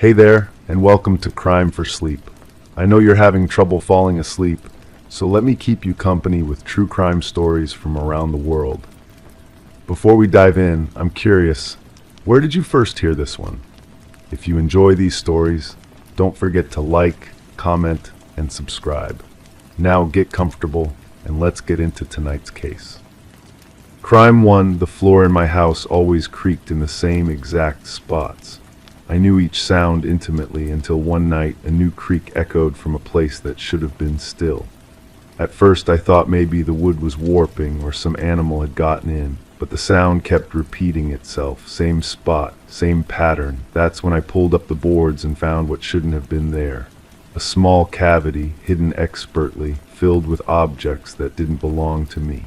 Hey there, and welcome to Crime for Sleep. I know you're having trouble falling asleep, so let me keep you company with true crime stories from around the world. Before we dive in, I'm curious, where did you first hear this one? If you enjoy these stories, don't forget to like, comment, and subscribe. Now get comfortable, and let's get into tonight's case. Crime 1, the floor in my house always creaked in the same exact spots. I knew each sound intimately until one night a new creak echoed from a place that should have been still. At first I thought maybe the wood was warping or some animal had gotten in, but the sound kept repeating itself, same spot, same pattern. That's when I pulled up the boards and found what shouldn't have been there. A small cavity, hidden expertly, filled with objects that didn't belong to me.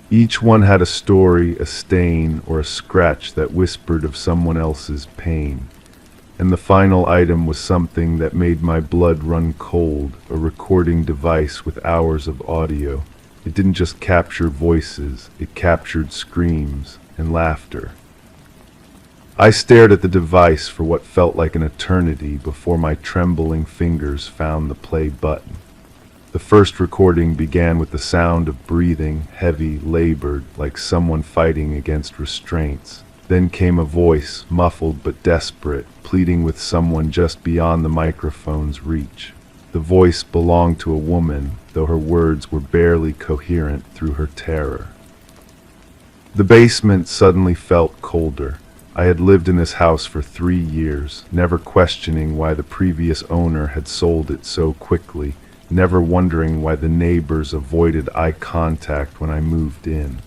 Each one had a story, a stain, or a scratch that whispered of someone else's pain. And the final item was something that made my blood run cold, a recording device with hours of audio. It didn't just capture voices, it captured screams and laughter. I stared at the device for what felt like an eternity before my trembling fingers found the play button. The first recording began with the sound of breathing, heavy, labored, like someone fighting against restraints. Then came a voice, muffled but desperate, pleading with someone just beyond the microphone's reach. The voice belonged to a woman, though her words were barely coherent through her terror. The basement suddenly felt colder. I had lived in this house for 3 years, never questioning why the previous owner had sold it so quickly, never wondering why the neighbors avoided eye contact when I moved in.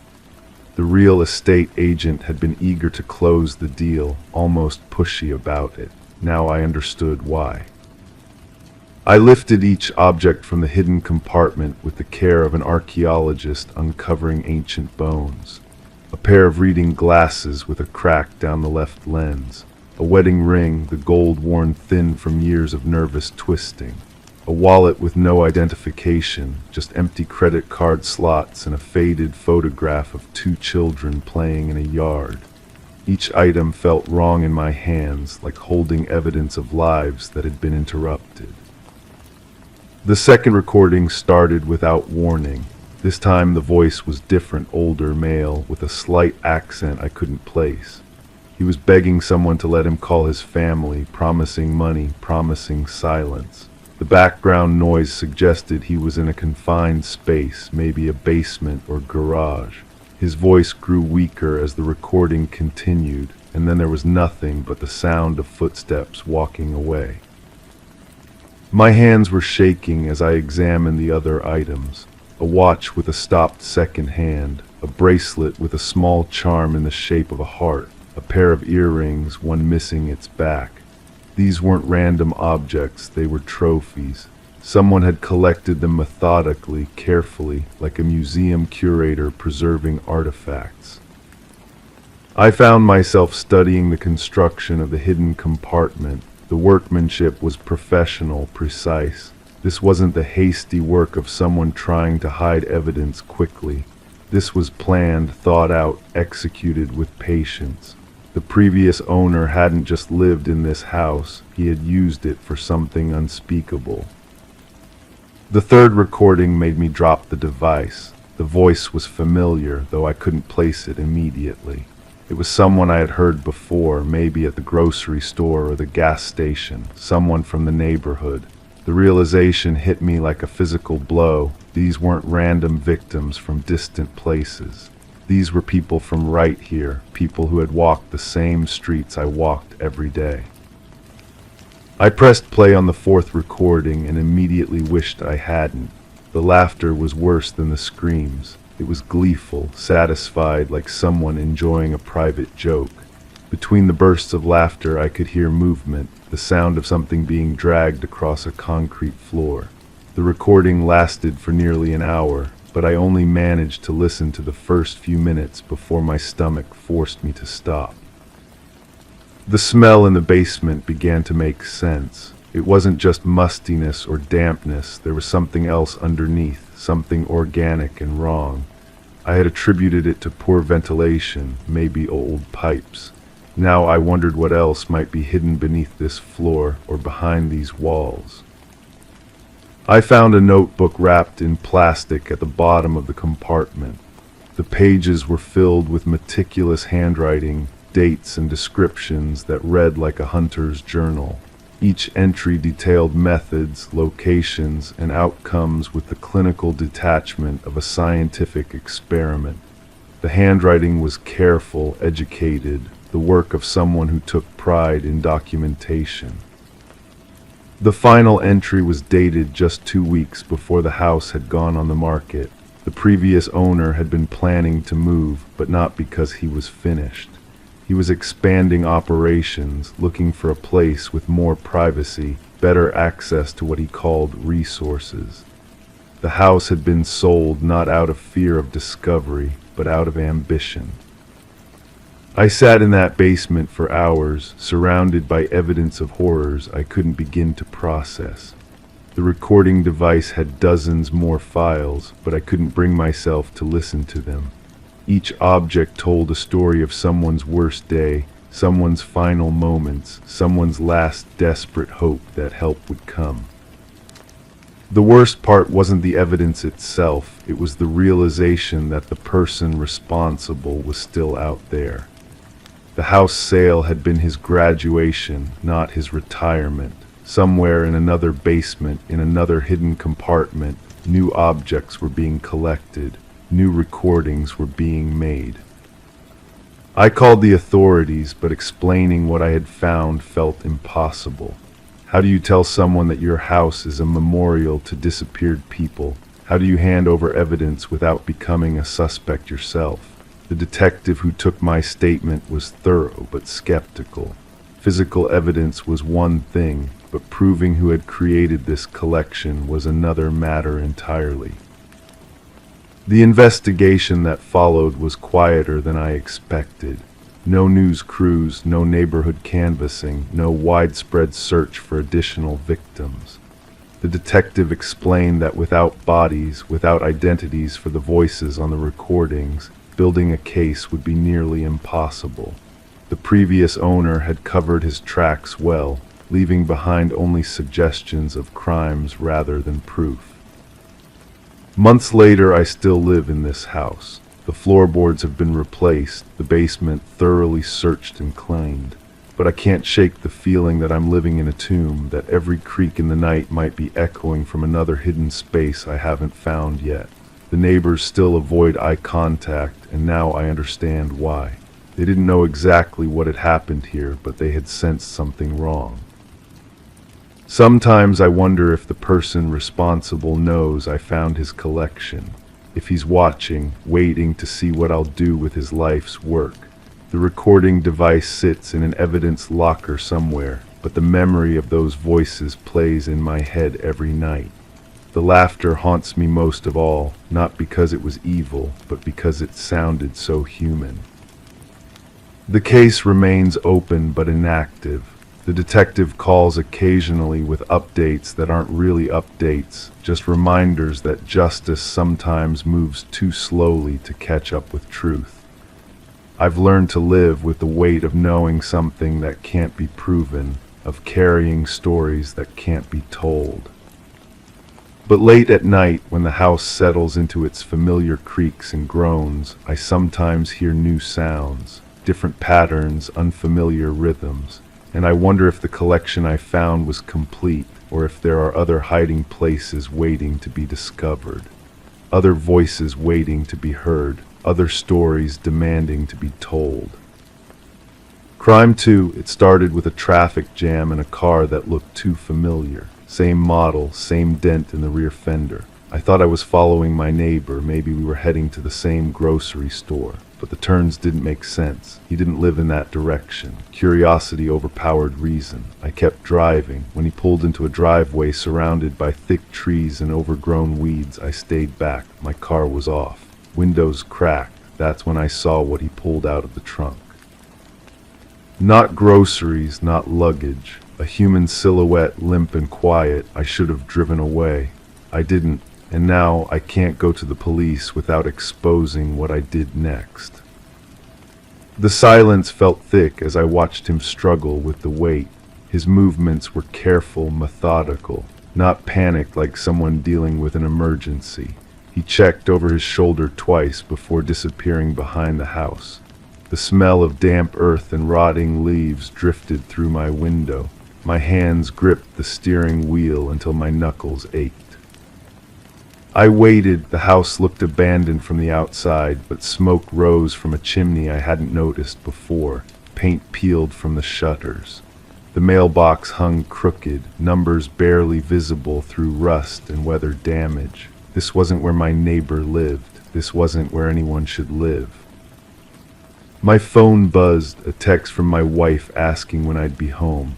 The real estate agent had been eager to close the deal, almost pushy about it. Now I understood why. I lifted each object from the hidden compartment with the care of an archaeologist uncovering ancient bones. A pair of reading glasses with a crack down the left lens. A wedding ring, the gold worn thin from years of nervous twisting. A wallet with no identification, just empty credit card slots and a faded photograph of 2 children playing in a yard. Each item felt wrong in my hands, like holding evidence of lives that had been interrupted. The second recording started without warning. This time the voice was different, older male, with a slight accent I couldn't place. He was begging someone to let him call his family, promising money, promising silence. The background noise suggested he was in a confined space, maybe a basement or garage. His voice grew weaker as the recording continued, and then there was nothing but the sound of footsteps walking away. My hands were shaking as I examined the other items. A watch with a stopped second hand, a bracelet with a small charm in the shape of a heart, a pair of earrings, one missing its back. These weren't random objects, they were trophies. Someone had collected them methodically, carefully, like a museum curator preserving artifacts. I found myself studying the construction of the hidden compartment. The workmanship was professional, precise. This wasn't the hasty work of someone trying to hide evidence quickly. This was planned, thought out, executed with patience. The previous owner hadn't just lived in this house, he had used it for something unspeakable. The third recording made me drop the device. The voice was familiar, though I couldn't place it immediately. It was someone I had heard before, maybe at the grocery store or the gas station, someone from the neighborhood. The realization hit me like a physical blow. These weren't random victims from distant places. These were people from right here, people who had walked the same streets I walked every day. I pressed play on the fourth recording and immediately wished I hadn't. The laughter was worse than the screams. It was gleeful, satisfied, like someone enjoying a private joke. Between the bursts of laughter I could hear movement, the sound of something being dragged across a concrete floor. The recording lasted for nearly an hour, but I only managed to listen to the first few minutes before my stomach forced me to stop. The smell in the basement began to make sense. It wasn't just mustiness or dampness, there was something else underneath, something organic and wrong. I had attributed it to poor ventilation, maybe old pipes. Now I wondered what else might be hidden beneath this floor or behind these walls. I found a notebook wrapped in plastic at the bottom of the compartment. The pages were filled with meticulous handwriting, dates and descriptions that read like a hunter's journal. Each entry detailed methods, locations, and outcomes with the clinical detachment of a scientific experiment. The handwriting was careful, educated, the work of someone who took pride in documentation. The final entry was dated just 2 weeks before the house had gone on the market. The previous owner had been planning to move, but not because he was finished. He was expanding operations, looking for a place with more privacy, better access to what he called resources. The house had been sold not out of fear of discovery, but out of ambition. I sat in that basement for hours, surrounded by evidence of horrors I couldn't begin to process. The recording device had dozens more files, but I couldn't bring myself to listen to them. Each object told a story of someone's worst day, someone's final moments, someone's last desperate hope that help would come. The worst part wasn't the evidence itself, it was the realization that the person responsible was still out there. The house sale had been his graduation, not his retirement. Somewhere in another basement, in another hidden compartment, new objects were being collected. New recordings were being made. I called the authorities, but explaining what I had found felt impossible. How do you tell someone that your house is a memorial to disappeared people? How do you hand over evidence without becoming a suspect yourself? The detective who took my statement was thorough but skeptical. Physical evidence was one thing, but proving who had created this collection was another matter entirely. The investigation that followed was quieter than I expected. No news crews, no neighborhood canvassing, no widespread search for additional victims. The detective explained that without bodies, without identities for the voices on the recordings, building a case would be nearly impossible. The previous owner had covered his tracks well, leaving behind only suggestions of crimes rather than proof. Months later, I still live in this house. The floorboards have been replaced, the basement thoroughly searched and cleaned. But I can't shake the feeling that I'm living in a tomb, that every creak in the night might be echoing from another hidden space I haven't found yet. The neighbors still avoid eye contact, and now I understand why. They didn't know exactly what had happened here, but they had sensed something wrong. Sometimes I wonder if the person responsible knows I found his collection, if he's watching, waiting to see what I'll do with his life's work. The recording device sits in an evidence locker somewhere, but the memory of those voices plays in my head every night. The laughter haunts me most of all, not because it was evil, but because it sounded so human. The case remains open but inactive. The detective calls occasionally with updates that aren't really updates, just reminders that justice sometimes moves too slowly to catch up with truth. I've learned to live with the weight of knowing something that can't be proven, of carrying stories that can't be told. But late at night, when the house settles into its familiar creaks and groans, I sometimes hear new sounds, different patterns, unfamiliar rhythms. And I wonder if the collection I found was complete, or if there are other hiding places waiting to be discovered, other voices waiting to be heard, other stories demanding to be told. Crime 2, it started with a traffic jam and a car that looked too familiar. Same model, same dent in the rear fender. I thought I was following my neighbor, maybe we were heading to the same grocery store. But the turns didn't make sense. He didn't live in that direction. Curiosity overpowered reason. I kept driving. When he pulled into a driveway surrounded by thick trees and overgrown weeds, I stayed back. My car was off. Windows cracked. That's when I saw what he pulled out of the trunk. Not groceries, not luggage. A human silhouette, limp and quiet. I should have driven away. I didn't. And now I can't go to the police without exposing what I did next. The silence felt thick as I watched him struggle with the weight. His movements were careful, methodical, not panicked like someone dealing with an emergency. He checked over his shoulder twice before disappearing behind the house. The smell of damp earth and rotting leaves drifted through my window. My hands gripped the steering wheel until my knuckles ached. I waited. The house looked abandoned from the outside, but smoke rose from a chimney I hadn't noticed before. Paint peeled from the shutters. The mailbox hung crooked, numbers barely visible through rust and weather damage. This wasn't where my neighbor lived. This wasn't where anyone should live. My phone buzzed, a text from my wife asking when I'd be home.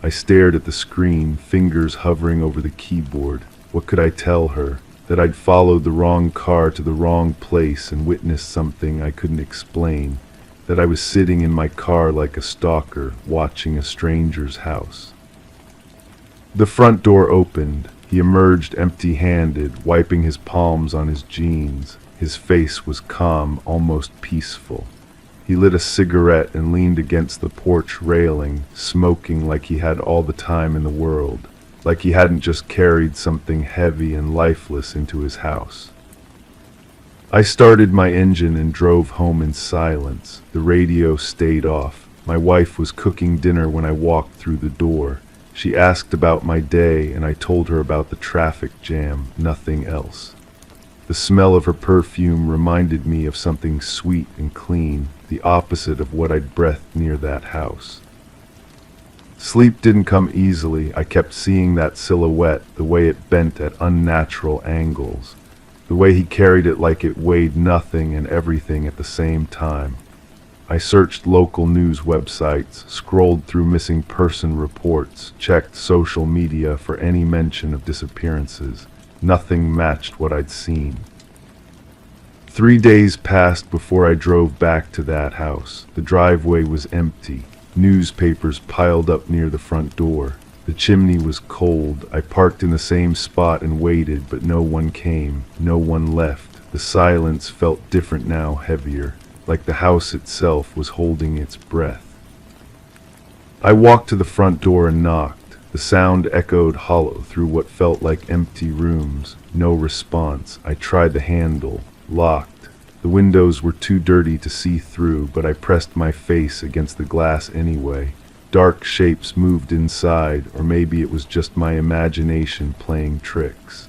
I stared at the screen, fingers hovering over the keyboard. What could I tell her? That I'd followed the wrong car to the wrong place and witnessed something I couldn't explain. That I was sitting in my car like a stalker, watching a stranger's house. The front door opened. He emerged empty-handed, wiping his palms on his jeans. His face was calm, almost peaceful. He lit a cigarette and leaned against the porch railing, smoking like he had all the time in the world, like he hadn't just carried something heavy and lifeless into his house. I started my engine and drove home in silence. The radio stayed off. My wife was cooking dinner when I walked through the door. She asked about my day, and I told her about the traffic jam, nothing else. The smell of her perfume reminded me of something sweet and clean, the opposite of what I'd breathed near that house. Sleep didn't come easily. I kept seeing that silhouette, the way it bent at unnatural angles, the way he carried it like it weighed nothing and everything at the same time. I searched local news websites, scrolled through missing person reports, checked social media for any mention of disappearances. Nothing matched what I'd seen. 3 days passed before I drove back to that house. The driveway was empty. Newspapers piled up near the front door. The chimney was cold. I parked in the same spot and waited, but no one came. No one left. The silence felt different now, heavier, like the house itself was holding its breath. I walked to the front door and knocked. The sound echoed hollow through what felt like empty rooms. No response. I tried the handle. Locked. The windows were too dirty to see through, but I pressed my face against the glass anyway. Dark shapes moved inside, or maybe it was just my imagination playing tricks.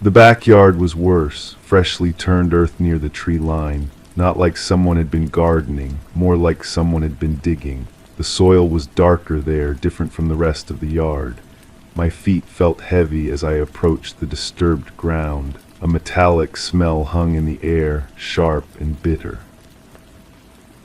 The backyard was worse. Freshly turned earth near the tree line. Not like someone had been gardening, more like someone had been digging. The soil was darker there, different from the rest of the yard. My feet felt heavy as I approached the disturbed ground. A metallic smell hung in the air, sharp and bitter.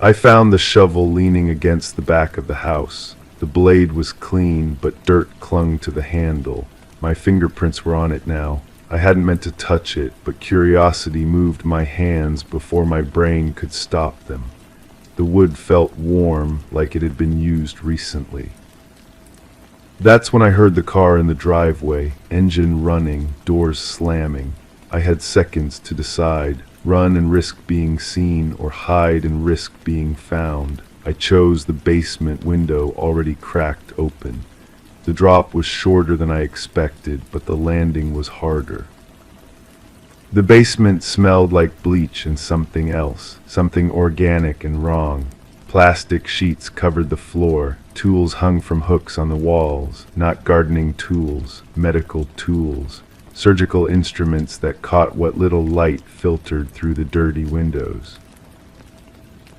I found the shovel leaning against the back of the house. The blade was clean, but dirt clung to the handle. My fingerprints were on it now. I hadn't meant to touch it, but curiosity moved my hands before my brain could stop them. The wood felt warm, like it had been used recently. That's when I heard the car in the driveway, engine running, doors slamming. I had seconds to decide, run and risk being seen, or hide and risk being found. I chose the basement window already cracked open. The drop was shorter than I expected, but the landing was harder. The basement smelled like bleach and something else, something organic and wrong. Plastic sheets covered the floor, tools hung from hooks on the walls, not gardening tools, medical tools, surgical instruments that caught what little light filtered through the dirty windows.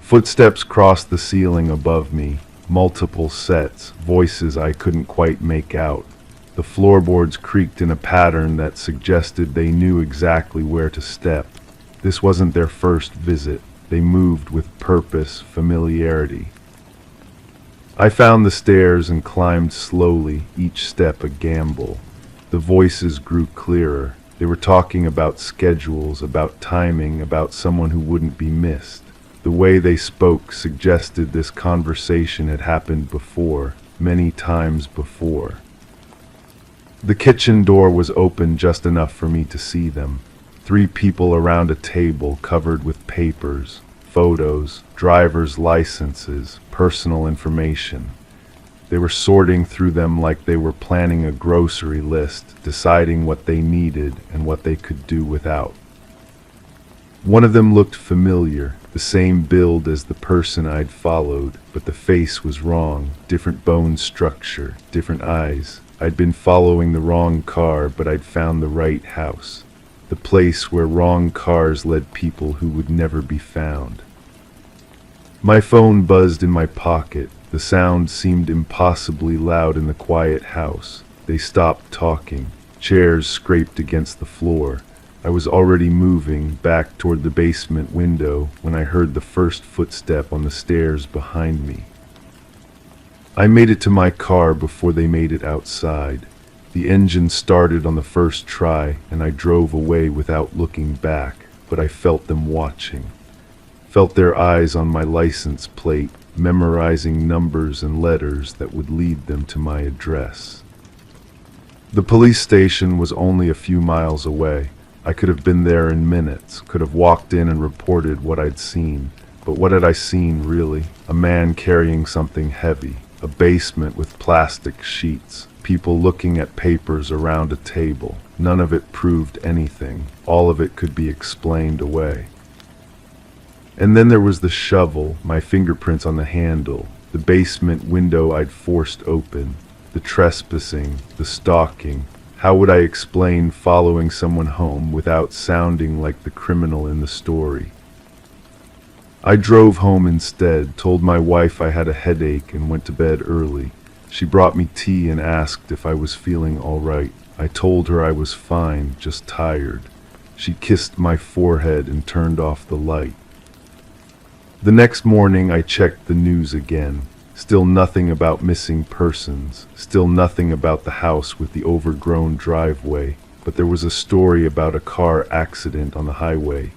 Footsteps crossed the ceiling above me, multiple sets, voices I couldn't quite make out. The floorboards creaked in a pattern that suggested they knew exactly where to step. This wasn't their first visit. They moved with purpose, familiarity. I found the stairs and climbed slowly, each step a gamble. The voices grew clearer. They were talking about schedules, about timing, about someone who wouldn't be missed. The way they spoke suggested this conversation had happened before, many times before. The kitchen door was open just enough for me to see them. 3 people around a table covered with papers. photos, driver's licenses, personal information. They were sorting through them like they were planning a grocery list, deciding what they needed and what they could do without. One of them looked familiar, the same build as the person I'd followed, but the face was wrong, different bone structure, different eyes. I'd been following the wrong car, but I'd found the right house, the place where wrong cars led people who would never be found. My phone buzzed in my pocket. The sound seemed impossibly loud in the quiet house. They stopped talking. Chairs scraped against the floor. I was already moving back toward the basement window when I heard the first footstep on the stairs behind me. I made it to my car before they made it outside. The engine started on the first try, and I drove away without looking back, but I felt them watching. Felt their eyes on my license plate, memorizing numbers and letters that would lead them to my address. The police station was only a few miles away. I could have been there in minutes, could have walked in and reported what I'd seen. But what had I seen, really? A man carrying something heavy, a basement with plastic sheets, people looking at papers around a table. None of it proved anything. All of it could be explained away. And then there was the shovel, my fingerprints on the handle, the basement window I'd forced open, the trespassing, the stalking. How would I explain following someone home without sounding like the criminal in the story? I drove home instead, told my wife I had a headache and went to bed early. She brought me tea and asked if I was feeling all right. I told her I was fine, just tired. She kissed my forehead and turned off the light. The next morning I checked the news again. Still nothing about missing persons. Still nothing about the house with the overgrown driveway. But there was a story about a car accident on the highway.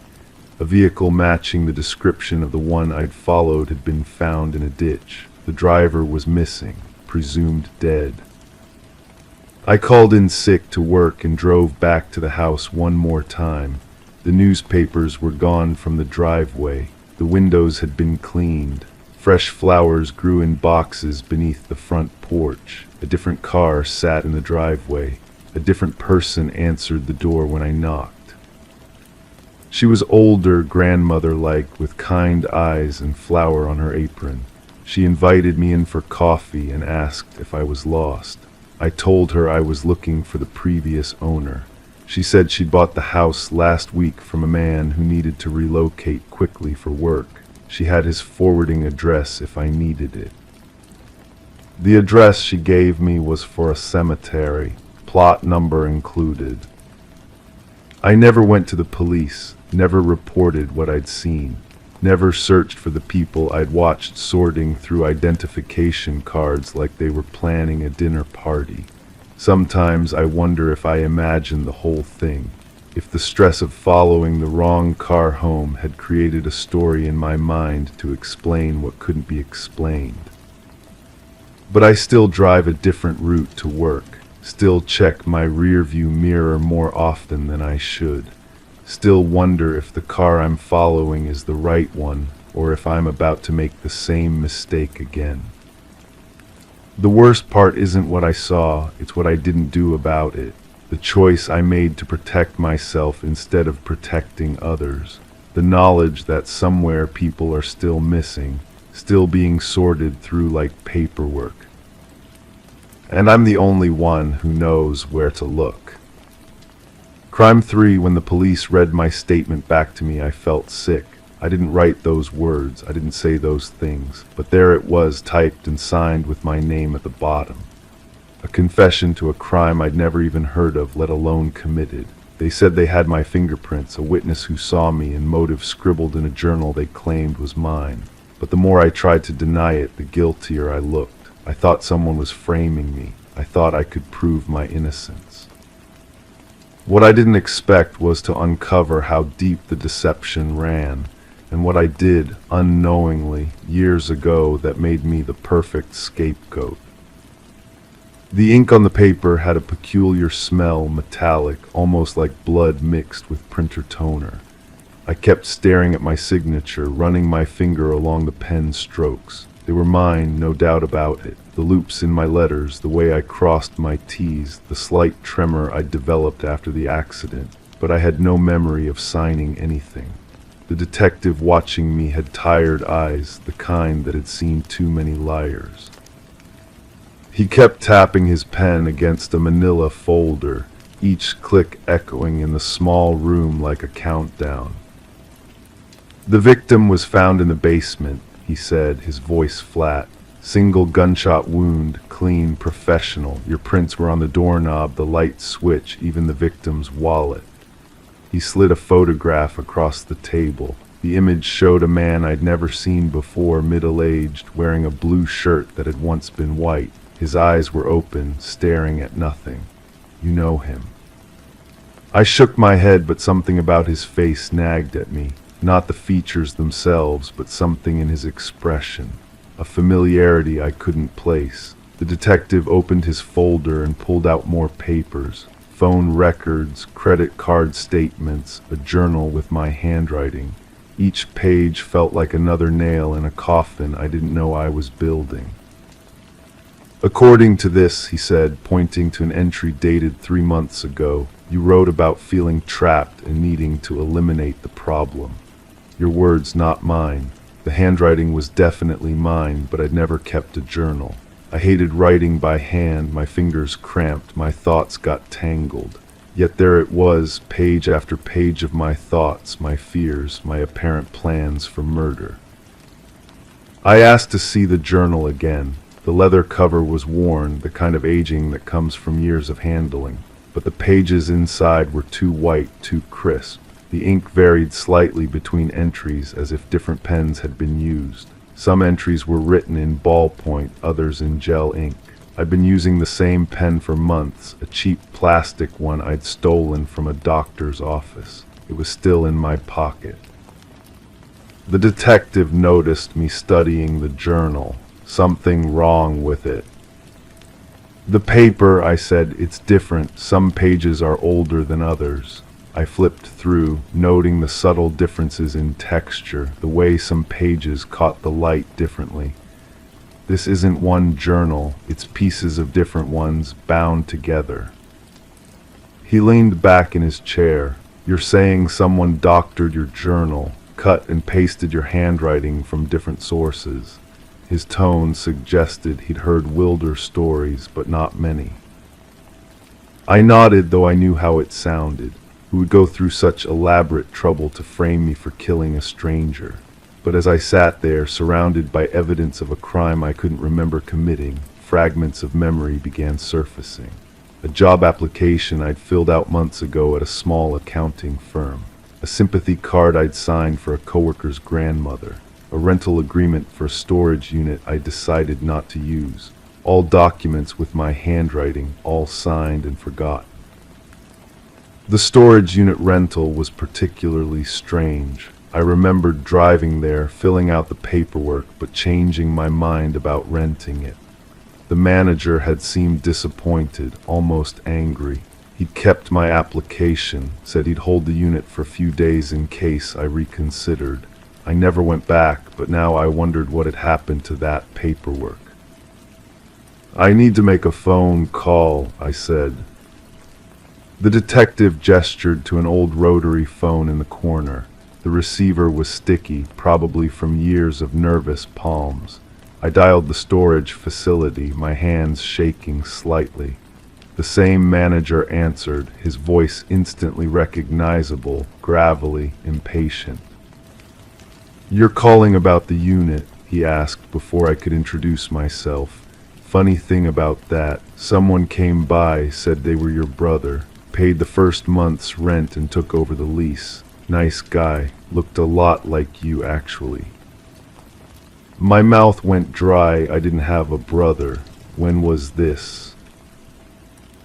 A vehicle matching the description of the one I'd followed had been found in a ditch. The driver was missing, presumed dead. I called in sick to work and drove back to the house one more time. The newspapers were gone from the driveway. The windows had been cleaned. Fresh flowers grew in boxes beneath the front porch. A different car sat in the driveway. A different person answered the door when I knocked. She was older, grandmother-like, with kind eyes and flower on her apron. She invited me in for coffee and asked if I was lost. I told her I was looking for the previous owner. She said she'd bought the house last week from a man who needed to relocate quickly for work. She had his forwarding address if I needed it. The address she gave me was for a cemetery, plot number included. I never went to the police, never reported what I'd seen, never searched for the people I'd watched sorting through identification cards like they were planning a dinner party. Sometimes I wonder if I imagined the whole thing, if the stress of following the wrong car home had created a story in my mind to explain what couldn't be explained. But I still drive a different route to work, still check my rearview mirror more often than I should, still wonder if the car I'm following is the right one or if I'm about to make the same mistake again. The worst part isn't what I saw, it's what I didn't do about it. The choice I made to protect myself instead of protecting others. The knowledge that somewhere people are still missing, still being sorted through like paperwork. And I'm the only one who knows where to look. Crime 3, when the police read my statement back to me, I felt sick. I didn't write those words, I didn't say those things, but there it was, typed and signed with my name at the bottom. A confession to a crime I'd never even heard of, let alone committed. They said they had my fingerprints, a witness who saw me, and motive scribbled in a journal they claimed was mine. But the more I tried to deny it, the guiltier I looked. I thought someone was framing me. I thought I could prove my innocence. What I didn't expect was to uncover how deep the deception ran, and what I did, unknowingly, years ago that made me the perfect scapegoat. The ink on the paper had a peculiar smell, metallic, almost like blood mixed with printer toner. I kept staring at my signature, running my finger along the pen strokes. They were mine, no doubt about it. The loops in my letters, the way I crossed my T's, the slight tremor I'd developed after the accident. But I had no memory of signing anything. The detective watching me had tired eyes, the kind that had seen too many liars. He kept tapping his pen against a manila folder, each click echoing in the small room like a countdown. The victim was found in the basement, he said, his voice flat. Single gunshot wound, clean, professional. Your prints were on the doorknob, the light switch, even the victim's wallet. He slid a photograph across the table. The image showed a man I'd never seen before, middle-aged, wearing a blue shirt that had once been white. His eyes were open, staring at nothing. You know him. I shook my head, but something about his face nagged at me. Not the features themselves, but something in his expression. A familiarity I couldn't place. The detective opened his folder and pulled out more papers. Phone records, credit card statements, a journal with my handwriting. Each page felt like another nail in a coffin I didn't know I was building. According to this, he said, pointing to an entry dated 3 months ago, you wrote about feeling trapped and needing to eliminate the problem. Your words, not mine. The handwriting was definitely mine, but I'd never kept a journal. I hated writing by hand, my fingers cramped, my thoughts got tangled. Yet there it was, page after page of my thoughts, my fears, my apparent plans for murder. I asked to see the journal again. The leather cover was worn, the kind of aging that comes from years of handling, but the pages inside were too white, too crisp. The ink varied slightly between entries as if different pens had been used. Some entries were written in ballpoint, others in gel ink. I'd been using the same pen for months, a cheap plastic one I'd stolen from a doctor's office. It was still in my pocket. The detective noticed me studying the journal. Something wrong with it. The paper, I said, it's different. Some pages are older than others. I flipped through, noting the subtle differences in texture, the way some pages caught the light differently. This isn't one journal, it's pieces of different ones bound together. He leaned back in his chair. You're saying someone doctored your journal, cut and pasted your handwriting from different sources. His tone suggested he'd heard wilder stories, but not many. I nodded, though I knew how it sounded. Who would go through such elaborate trouble to frame me for killing a stranger? But as I sat there, surrounded by evidence of a crime I couldn't remember committing, fragments of memory began surfacing. A job application I'd filled out months ago at a small accounting firm. A sympathy card I'd signed for a coworker's grandmother. A rental agreement for a storage unit I decided not to use. All documents with my handwriting, all signed and forgotten. The storage unit rental was particularly strange. I remembered driving there, filling out the paperwork, but changing my mind about renting it. The manager had seemed disappointed, almost angry. He'd kept my application, said he'd hold the unit for a few days in case I reconsidered. I never went back, but now I wondered what had happened to that paperwork. I need to make a phone call, I said. The detective gestured to an old rotary phone in the corner. The receiver was sticky, probably from years of nervous palms. I dialed the storage facility, my hands shaking slightly. The same manager answered, his voice instantly recognizable, gravelly, impatient. You're calling about the unit, he asked before I could introduce myself. Funny thing about that, someone came by, said they were your brother. Paid the first month's rent and took over the lease. Nice guy. Looked a lot like you, actually. My mouth went dry. I didn't have a brother. When was this?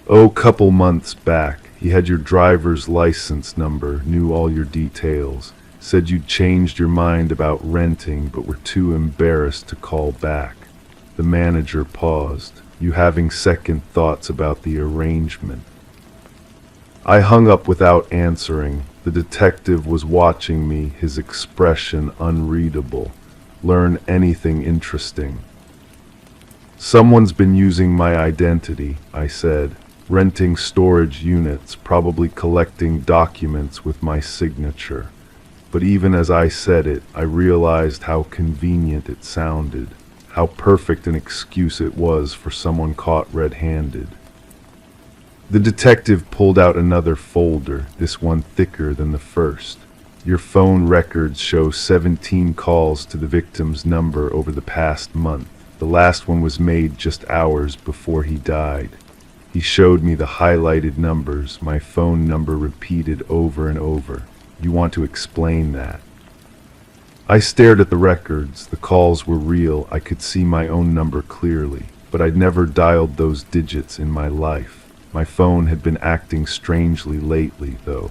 Oh, couple months back. He had your driver's license number, knew all your details. Said you'd changed your mind about renting, but were too embarrassed to call back. The manager paused. You having second thoughts about the arrangement? I hung up without answering. The The detective was watching me, his expression unreadable. Learn anything interesting. Someone's been using my identity, I said. Renting storage units, probably collecting documents with my signature. But even as I said it, I realized how convenient it sounded, how perfect an excuse it was for someone caught red-handed. The detective pulled out another folder, this one thicker than the first. Your phone records show 17 calls to the victim's number over the past month. The last one was made just hours before he died. He showed me the highlighted numbers, my phone number repeated over and over. You want to explain that? I stared at the records. The calls were real. I could see my own number clearly, but I'd never dialed those digits in my life. My phone had been acting strangely lately, though.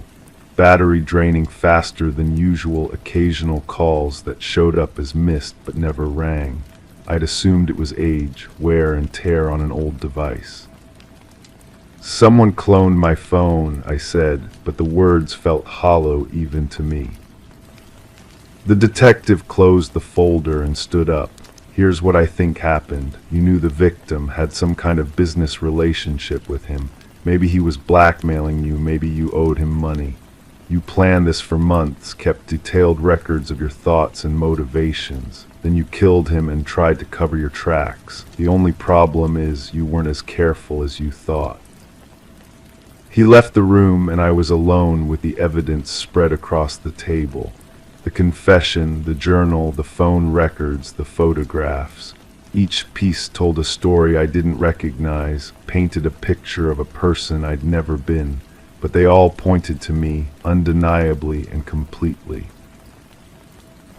Battery draining faster than usual, occasional calls that showed up as missed but never rang. I'd assumed it was age, wear and tear on an old device. Someone cloned my phone, I said, but the words felt hollow even to me. The detective closed the folder and stood up. Here's what I think happened. You knew the victim, had some kind of business relationship with him. Maybe he was blackmailing you, maybe you owed him money. You planned this for months, kept detailed records of your thoughts and motivations. Then you killed him and tried to cover your tracks. The only problem is you weren't as careful as you thought. He left the room and I was alone with the evidence spread across the table. The confession, the journal, the phone records, the photographs. Each piece told a story I didn't recognize, painted a picture of a person I'd never been, but they all pointed to me, undeniably and completely.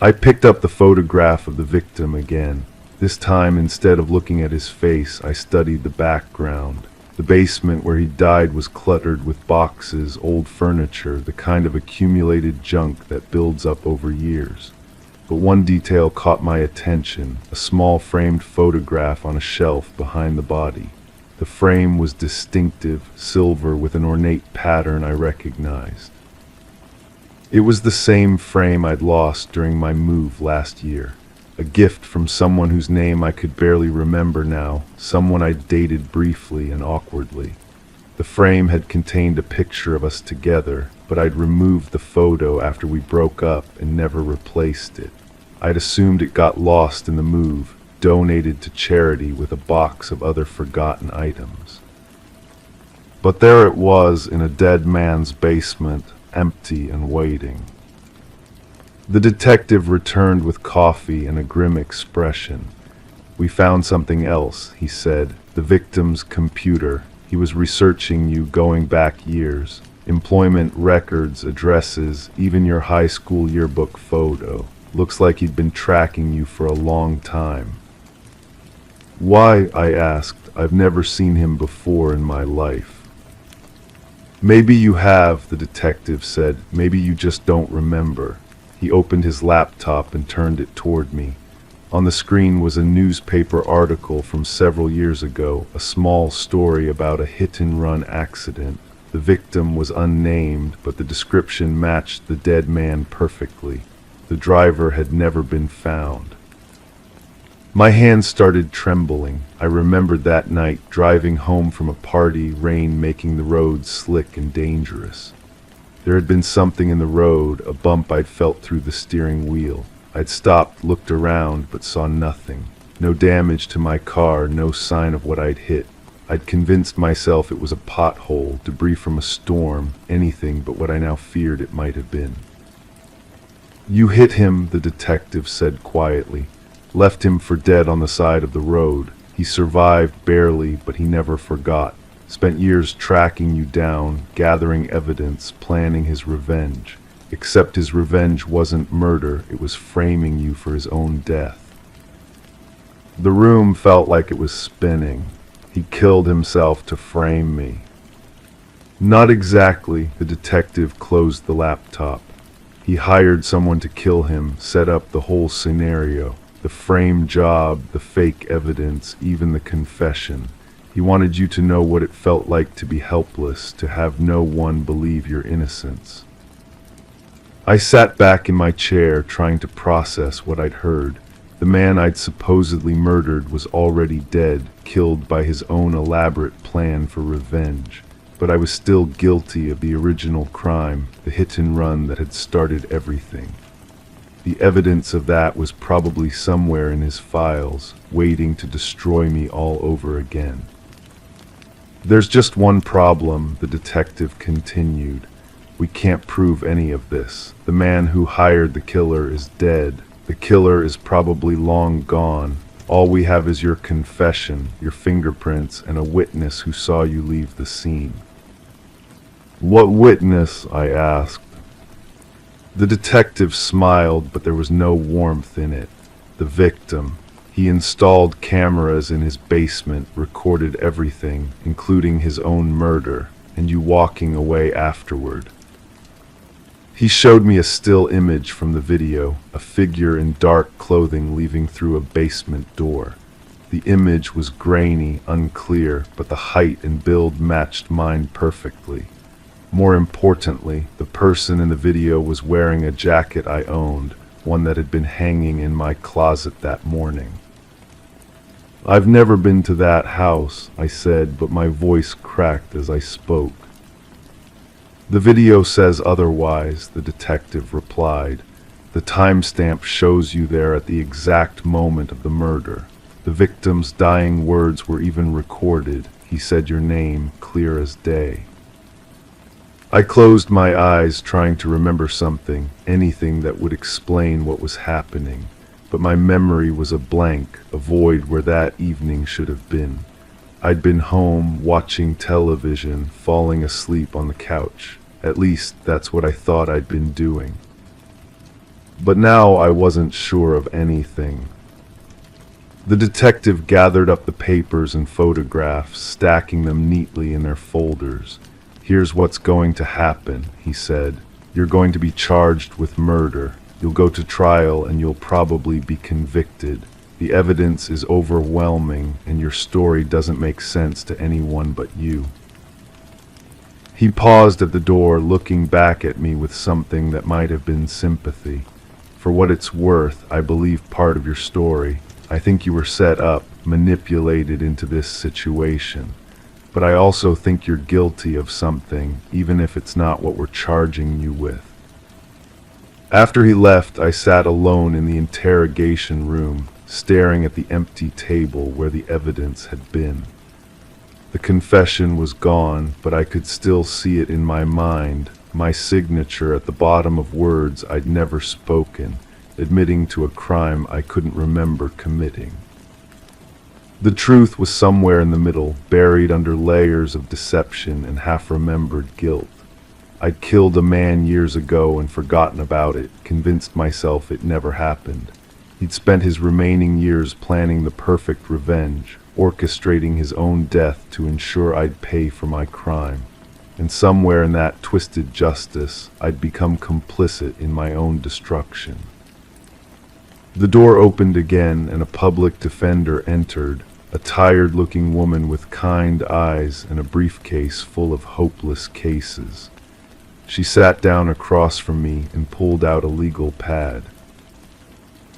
I picked up the photograph of the victim again. This time, instead of looking at his face, I studied the background. The basement where he died was cluttered with boxes, old furniture, the kind of accumulated junk that builds up over years. But one detail caught my attention, a small framed photograph on a shelf behind the body. The frame was distinctive, silver with an ornate pattern I recognized. It was the same frame I'd lost during my move last year. A gift from someone whose name I could barely remember now, someone I'd dated briefly and awkwardly. The frame had contained a picture of us together, but I'd removed the photo after we broke up and never replaced it. I'd assumed it got lost in the move, donated to charity with a box of other forgotten items. But there it was in a dead man's basement, empty and waiting. The detective returned with coffee and a grim expression. "We found something else," he said. "The victim's computer. He was researching you going back years. Employment records, addresses, even your high school yearbook photo. Looks like he'd been tracking you for a long time." "Why?" I asked. "I've never seen him before in my life." "Maybe you have," the detective said. "Maybe you just don't remember." He opened his laptop and turned it toward me. On the screen was a newspaper article from several years ago, a small story about a hit-and-run accident. The victim was unnamed, but the description matched the dead man perfectly. The driver had never been found. My hands started trembling. I remembered that night, driving home from a party, rain making the roads slick and dangerous. There had been something in the road, a bump I'd felt through the steering wheel. I'd stopped, looked around, but saw nothing. No damage to my car, no sign of what I'd hit. I'd convinced myself it was a pothole, debris from a storm, anything but what I now feared it might have been. "You hit him," the detective said quietly. "Left him for dead on the side of the road. He survived barely, but he never forgot. Spent years tracking you down, gathering evidence, planning his revenge. Except his revenge wasn't murder, it was framing you for his own death." The room felt like it was spinning. He killed himself to frame me. "Not exactly," the detective closed the laptop. "He hired someone to kill him, set up the whole scenario. The frame job, the fake evidence, even the confession. He wanted you to know what it felt like to be helpless, to have no one believe your innocence." I sat back in my chair trying to process what I'd heard. The man I'd supposedly murdered was already dead, killed by his own elaborate plan for revenge. But I was still guilty of the original crime, the hit and run that had started everything. The evidence of that was probably somewhere in his files, waiting to destroy me all over again. "There's just one problem," the detective continued. "We can't prove any of this. The man who hired the killer is dead. The killer is probably long gone. All we have is your confession, your fingerprints, and a witness who saw you leave the scene." "What witness?" I asked. The detective smiled, but there was no warmth in it. "The victim. He installed cameras in his basement, recorded everything, including his own murder, and you walking away afterward." He showed me a still image from the video, a figure in dark clothing leaving through a basement door. The image was grainy, unclear, but the height and build matched mine perfectly. More importantly, the person in the video was wearing a jacket I owned, one that had been hanging in my closet that morning. "I've never been to that house," I said, but my voice cracked as I spoke. "The video says otherwise," the detective replied. "The timestamp shows you there at the exact moment of the murder. The victim's dying words were even recorded. He said your name, clear as day." I closed my eyes, trying to remember something, anything that would explain what was happening, but my memory was a blank, a void where that evening should have been. I'd been home, watching television, falling asleep on the couch. At least, that's what I thought I'd been doing. But now I wasn't sure of anything. The detective gathered up the papers and photographs, stacking them neatly in their folders. "Here's what's going to happen," he said. "You're going to be charged with murder. You'll go to trial and you'll probably be convicted. The evidence is overwhelming and your story doesn't make sense to anyone but you." He paused at the door, looking back at me with something that might have been sympathy. "For what it's worth, I believe part of your story. I think you were set up, manipulated into this situation. But I also think you're guilty of something, even if it's not what we're charging you with." After he left, I sat alone in the interrogation room, staring at the empty table where the evidence had been. The confession was gone, but I could still see it in my mind, my signature at the bottom of words I'd never spoken, admitting to a crime I couldn't remember committing. The truth was somewhere in the middle, buried under layers of deception and half-remembered guilt. I'd killed a man years ago and forgotten about it, convinced myself it never happened. He'd spent his remaining years planning the perfect revenge, orchestrating his own death to ensure I'd pay for my crime. And somewhere in that twisted justice, I'd become complicit in my own destruction. The door opened again and a public defender entered, a tired-looking woman with kind eyes and a briefcase full of hopeless cases. She sat down across from me and pulled out a legal pad.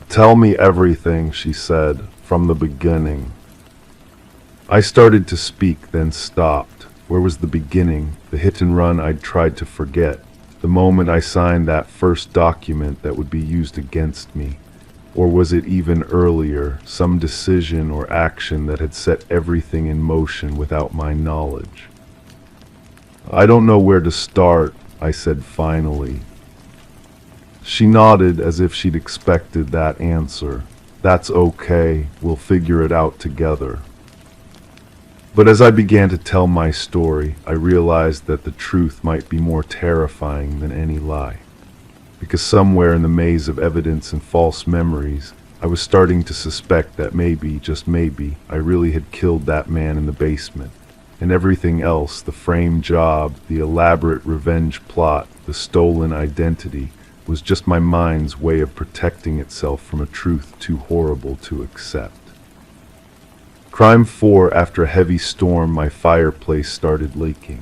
"Tell me everything," she said, "from the beginning." I started to speak, then stopped. Where was the beginning, the hit and run I'd tried to forget, the moment I signed that first document that would be used against me? Or was it even earlier, some decision or action that had set everything in motion without my knowledge? "I don't know where to start," I said finally. She nodded as if she'd expected that answer. "That's okay, we'll figure it out together." But as I began to tell my story, I realized that the truth might be more terrifying than any lie. Because somewhere in the maze of evidence and false memories, I was starting to suspect that maybe, just maybe, I really had killed that man in the basement. And everything else, the framed job, the elaborate revenge plot, the stolen identity, was just my mind's way of protecting itself from a truth too horrible to accept. Crime 4, after a heavy storm, my fireplace started leaking.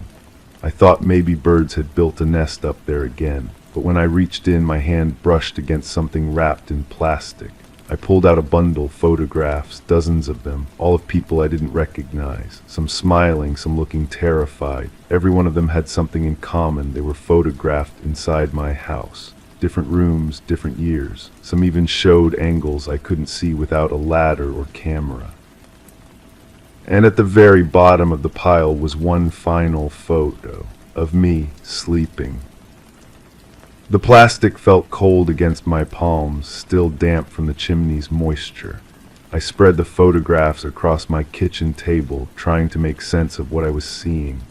I thought maybe birds had built a nest up there again. but when I reached in, my hand brushed against something wrapped in plastic. I pulled out a bundle, photographs, dozens of them, all of people I didn't recognize, some smiling, some looking terrified. Every one of them had something in common. They were photographed inside my house. Different rooms, different years. Some even showed angles I couldn't see without a ladder or camera. And at the very bottom of the pile was one final photo of me sleeping. The plastic felt cold against my palms, still damp from the chimney's moisture. I spread the photographs across my kitchen table, trying to make sense of what I was seeing.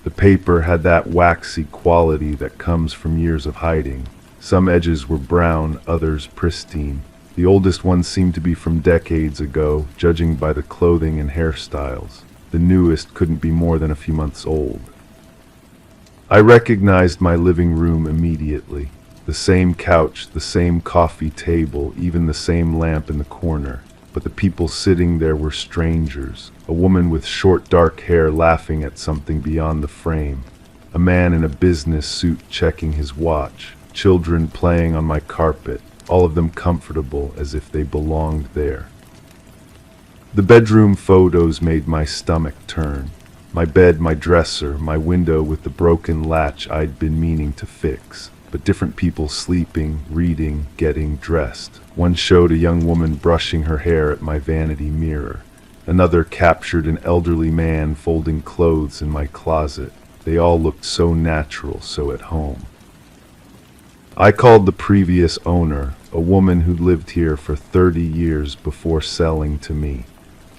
The paper had that waxy quality that comes from years of hiding. Some edges were brown, others pristine. The oldest ones seemed to be from decades ago, judging by the clothing and hairstyles. The newest couldn't be more than a few months old. I recognized my living room immediately. The same couch, the same coffee table, even the same lamp in the corner. But the people sitting there were strangers. A woman with short dark hair laughing at something beyond the frame. A man in a business suit checking his watch. Children playing on my carpet, all of them comfortable as if they belonged there. The bedroom photos made my stomach turn. My bed, my dresser, my window with the broken latch I'd been meaning to fix. But different people sleeping, reading, getting dressed. One showed a young woman brushing her hair at my vanity mirror. Another captured an elderly man folding clothes in my closet. They all looked so natural, so at home. I called the previous owner, a woman who'd lived here for 30 years before selling to me.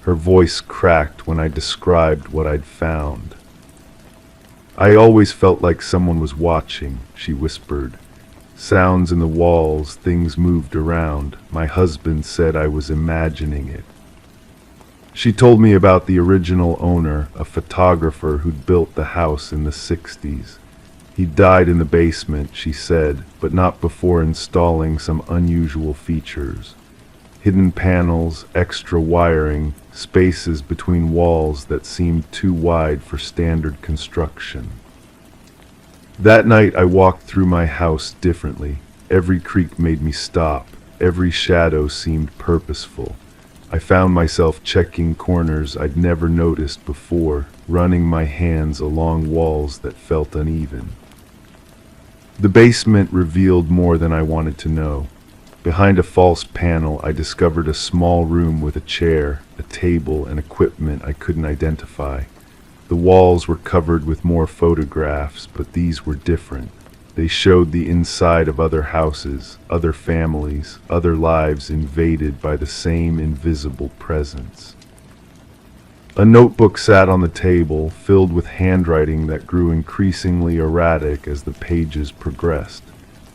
Her voice cracked when I described what I'd found. I always felt like someone was watching, she whispered. Sounds in the walls, things moved around. My husband said I was imagining it. She told me about the original owner, a photographer who'd built the house in the 60s. He died in the basement, she said, but not before installing some unusual features. Hidden panels, extra wiring, spaces between walls that seemed too wide for standard construction. That night I walked through my house differently. Every creak made me stop. Every shadow seemed purposeful. I found myself checking corners I'd never noticed before, running my hands along walls that felt uneven. The basement revealed more than I wanted to know. Behind a false panel, I discovered a small room with a chair, a table, and equipment I couldn't identify. The walls were covered with more photographs, but these were different. They showed the inside of other houses, other families, other lives invaded by the same invisible presence. A notebook sat on the table, filled with handwriting that grew increasingly erratic as the pages progressed.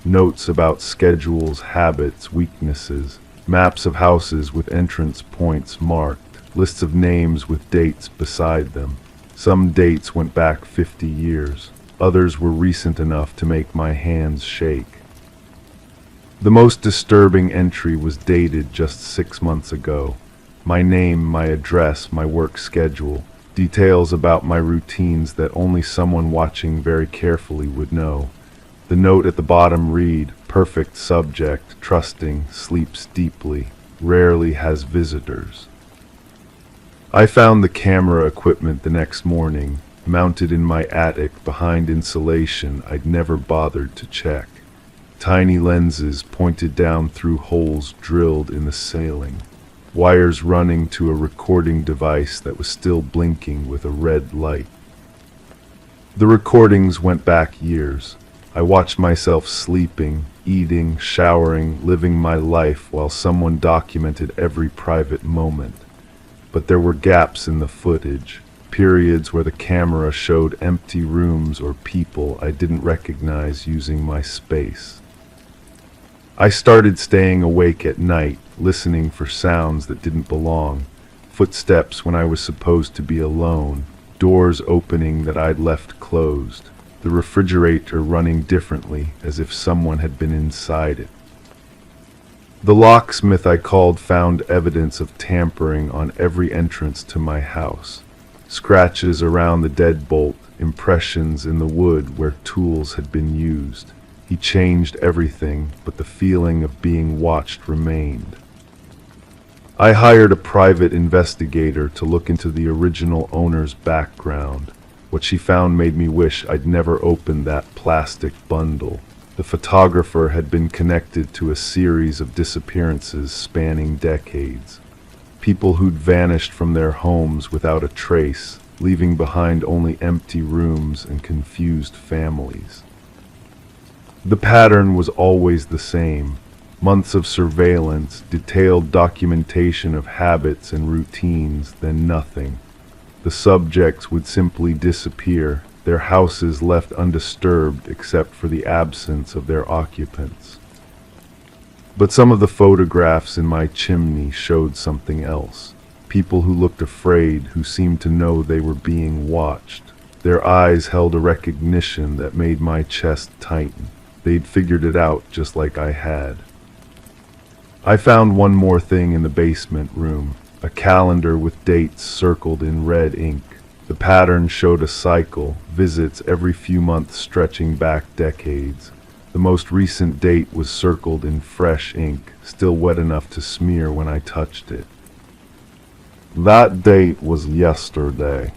Notes about schedules, habits, weaknesses, maps of houses with entrance points marked, lists of names with dates beside them. Some dates went back 50 years. Others were recent enough to make my hands shake. The most disturbing entry was dated just 6 months ago. My name, my address, my work schedule, details about my routines that only someone watching very carefully would know. The note at the bottom read, "Perfect subject, trusting, sleeps deeply, rarely has visitors." I found the camera equipment the next morning, mounted in my attic behind insulation I'd never bothered to check. Tiny lenses pointed down through holes drilled in the ceiling, wires running to a recording device that was still blinking with a red light. The recordings went back years. I watched myself sleeping, eating, showering, living my life while someone documented every private moment. But there were gaps in the footage, periods where the camera showed empty rooms or people I didn't recognize using my space. I started staying awake at night, listening for sounds that didn't belong, footsteps when I was supposed to be alone, doors opening that I'd left closed, the refrigerator running differently as if someone had been inside it. The locksmith I called found evidence of tampering on every entrance to my house. Scratches around the deadbolt, impressions in the wood where tools had been used. He changed everything, but the feeling of being watched remained. I hired a private investigator to look into the original owner's background. What she found made me wish I'd never opened that plastic bundle. The photographer had been connected to a series of disappearances spanning decades. People who'd vanished from their homes without a trace, leaving behind only empty rooms and confused families. The pattern was always the same. Months of surveillance, detailed documentation of habits and routines, then nothing. The subjects would simply disappear, their houses left undisturbed except for the absence of their occupants. But some of the photographs in my chimney showed something else. People who looked afraid, who seemed to know they were being watched. Their eyes held a recognition that made my chest tighten. They'd figured it out just like I had. I found one more thing in the basement room, a calendar with dates circled in red ink. The pattern showed a cycle, visits every few months stretching back decades. The most recent date was circled in fresh ink, still wet enough to smear when I touched it. That date was yesterday.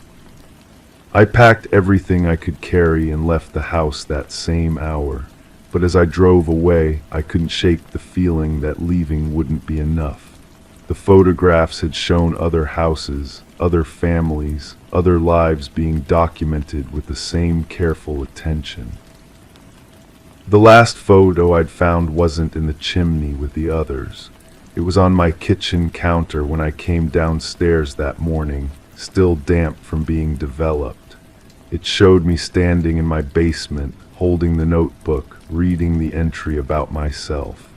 I packed everything I could carry and left the house that same hour. But as I drove away, I couldn't shake the feeling that leaving wouldn't be enough. The photographs had shown other houses, other families, other lives being documented with the same careful attention. The last photo I'd found wasn't in the chimney with the others. It was on my kitchen counter when I came downstairs that morning, still damp from being developed. It showed me standing in my basement, holding the notebook, reading the entry about myself.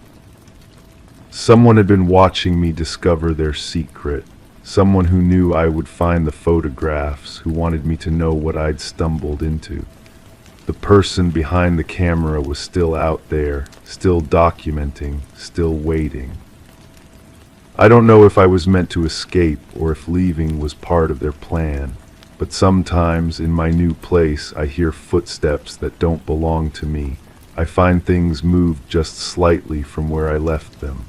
Someone had been watching me discover their secret. Someone who knew I would find the photographs, who wanted me to know what I'd stumbled into. The person behind the camera was still out there, still documenting, still waiting. I don't know if I was meant to escape or if leaving was part of their plan, but sometimes in my new place I hear footsteps that don't belong to me. I find things moved just slightly from where I left them,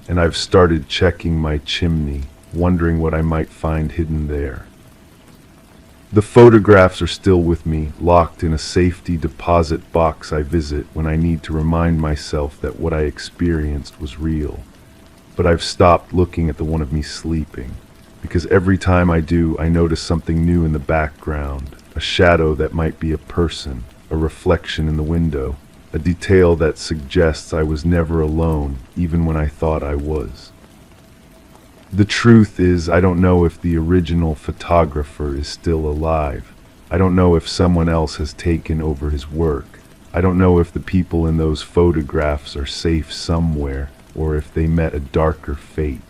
and I've started checking my chimney, wondering what I might find hidden there. The photographs are still with me, locked in a safety deposit box I visit when I need to remind myself that what I experienced was real. But I've stopped looking at the one of me sleeping, because every time I do, I notice something new in the background, a shadow that might be a person, a reflection in the window, a detail that suggests I was never alone, even when I thought I was. The truth is, I don't know if the original photographer is still alive. I don't know if someone else has taken over his work. I don't know if the people in those photographs are safe somewhere, or if they met a darker fate.